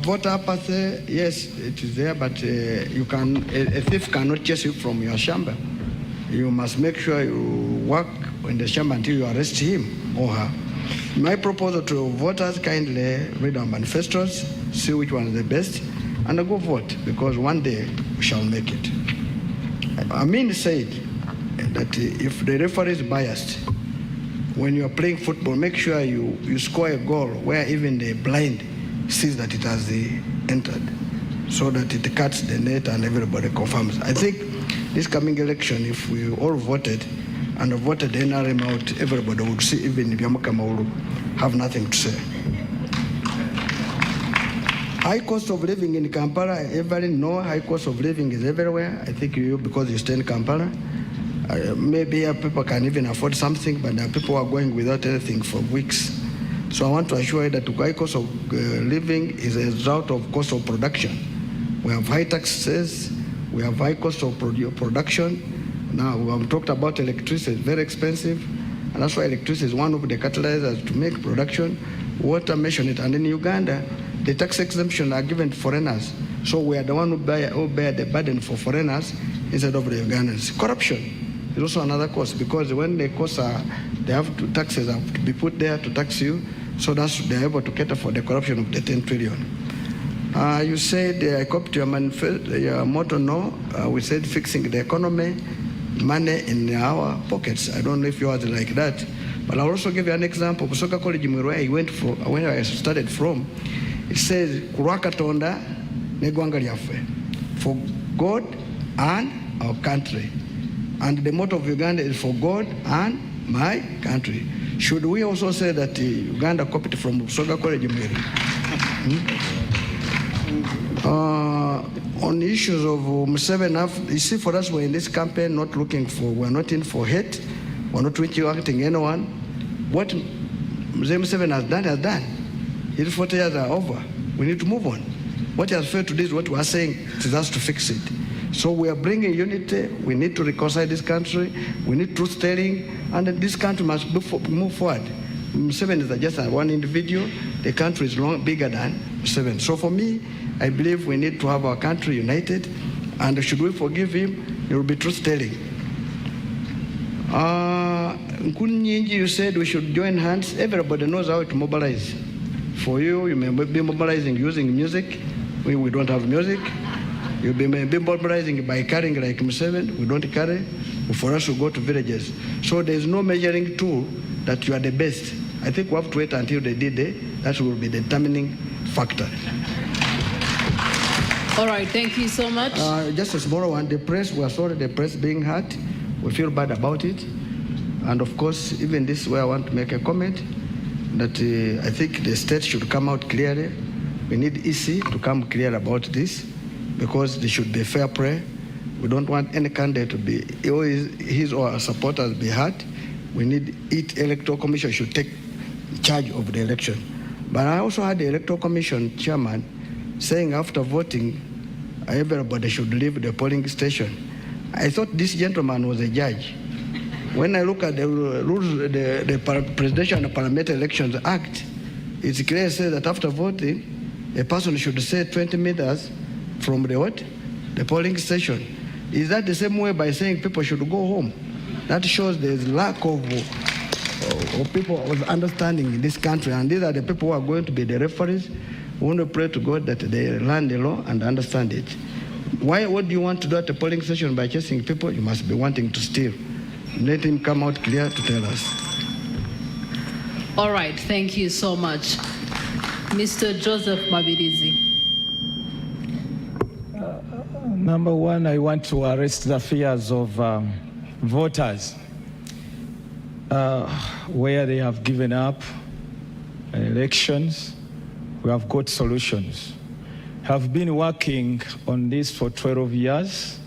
Voter apathy, yes, it is there, but a thief cannot chase you from your chamber. You must make sure you work in the chamber until you arrest him or her. My proposal to voters, kindly read our manifestos, see which one is the best, and go vote, because one day we shall make it. Amin said that if the referee is biased, when you are playing football, make sure you score a goal where even the blind sees that it has entered, so that it cuts the net and everybody confirms. I think this coming election, if we all voted and voted NRM out, everybody would see, even if Yamaka Maulu have nothing to say. High cost of living in Kampala, everyone know high cost of living is everywhere. I think you, because you stay in Kampala, maybe people can even afford something, but people are going without anything for weeks. So I want to assure you that high cost of living is a result of cost of production. We have high taxes, we have high cost of production. Now we have talked about electricity, very expensive, and that's why electricity is one of the catalyzers to make production. Water, mention it, and in Uganda, the tax exemption are given to foreigners. So we are the one who bear the burden for foreigners instead of the Ugandans. Corruption is also another cost, because when the costs are, they have to, taxes have to be put there to tax you, so that's they're able to cater for the corruption of the 10 trillion. You said, I copied your manifesto, your motto, no. We said fixing the economy, money in our pockets. I don't know if yours is like that, but I'll also give you an example. Busoga College, where I went for, where I started from, it says, Kurakatonda negwanga lyaffe, for God and our country. And the motto of Uganda is for God and my country. Should we also say that Uganda copied from Busoga College? On issues of Museveni, you see, for us, we're in this campaign not looking for, we're not in for hate, we're not reaching anyone. What Museveni has done, has done. His 40 years are over. We need to move on. What he has failed to do is what we are saying, it is us to fix it. So we are bringing unity. We need to reconcile this country. We need truth-telling, and this country must move forward. Museveni is just one individual. The country is bigger than Museveni. So for me, I believe we need to have our country united, and should we forgive him, it will be truth-telling. Nkunyinji, you said we should join hands. Everybody knows how to mobilize. For you, you may be mobilizing using music. We don't have music. You may be mobilizing by carrying like Museveni. We don't carry. For us to go to villages. So there's no measuring tool that you are the best. I think we have to wait until the D-Day. That will be the determining factor. All right, thank you so much. Just a small one. The press, we are sorry the press being hurt. We feel bad about it. And of course, even this is where I want to make a comment, that I think the state should come out clearly. We need EC to come clear about this, because there should be fair play. We don't want any candidate to be, his or her supporters be hurt. We need each electoral commission should take charge of the election. But I also had the electoral commission chairman saying after voting, everybody should leave the polling station. I thought this gentleman was a judge. When I look at the rules, the Presidential and Parliamentary Elections Act, it's clear says that after voting, a person should stay 20 meters from the what? The polling station. Is that the same way by saying people should go home? That shows there's lack of people of understanding in this country, and these are the people who are going to be the referees. We want to pray to God that they learn the law and understand it. What do you want to do at the polling station by chasing people? You must be wanting to steal. Let him come out clear to tell us. All right, thank you so much. Mr. Joseph Mabirizi. Number one, I want to arrest the fears of voters where they have given up elections. We have got solutions. Have been working on this for 12 years.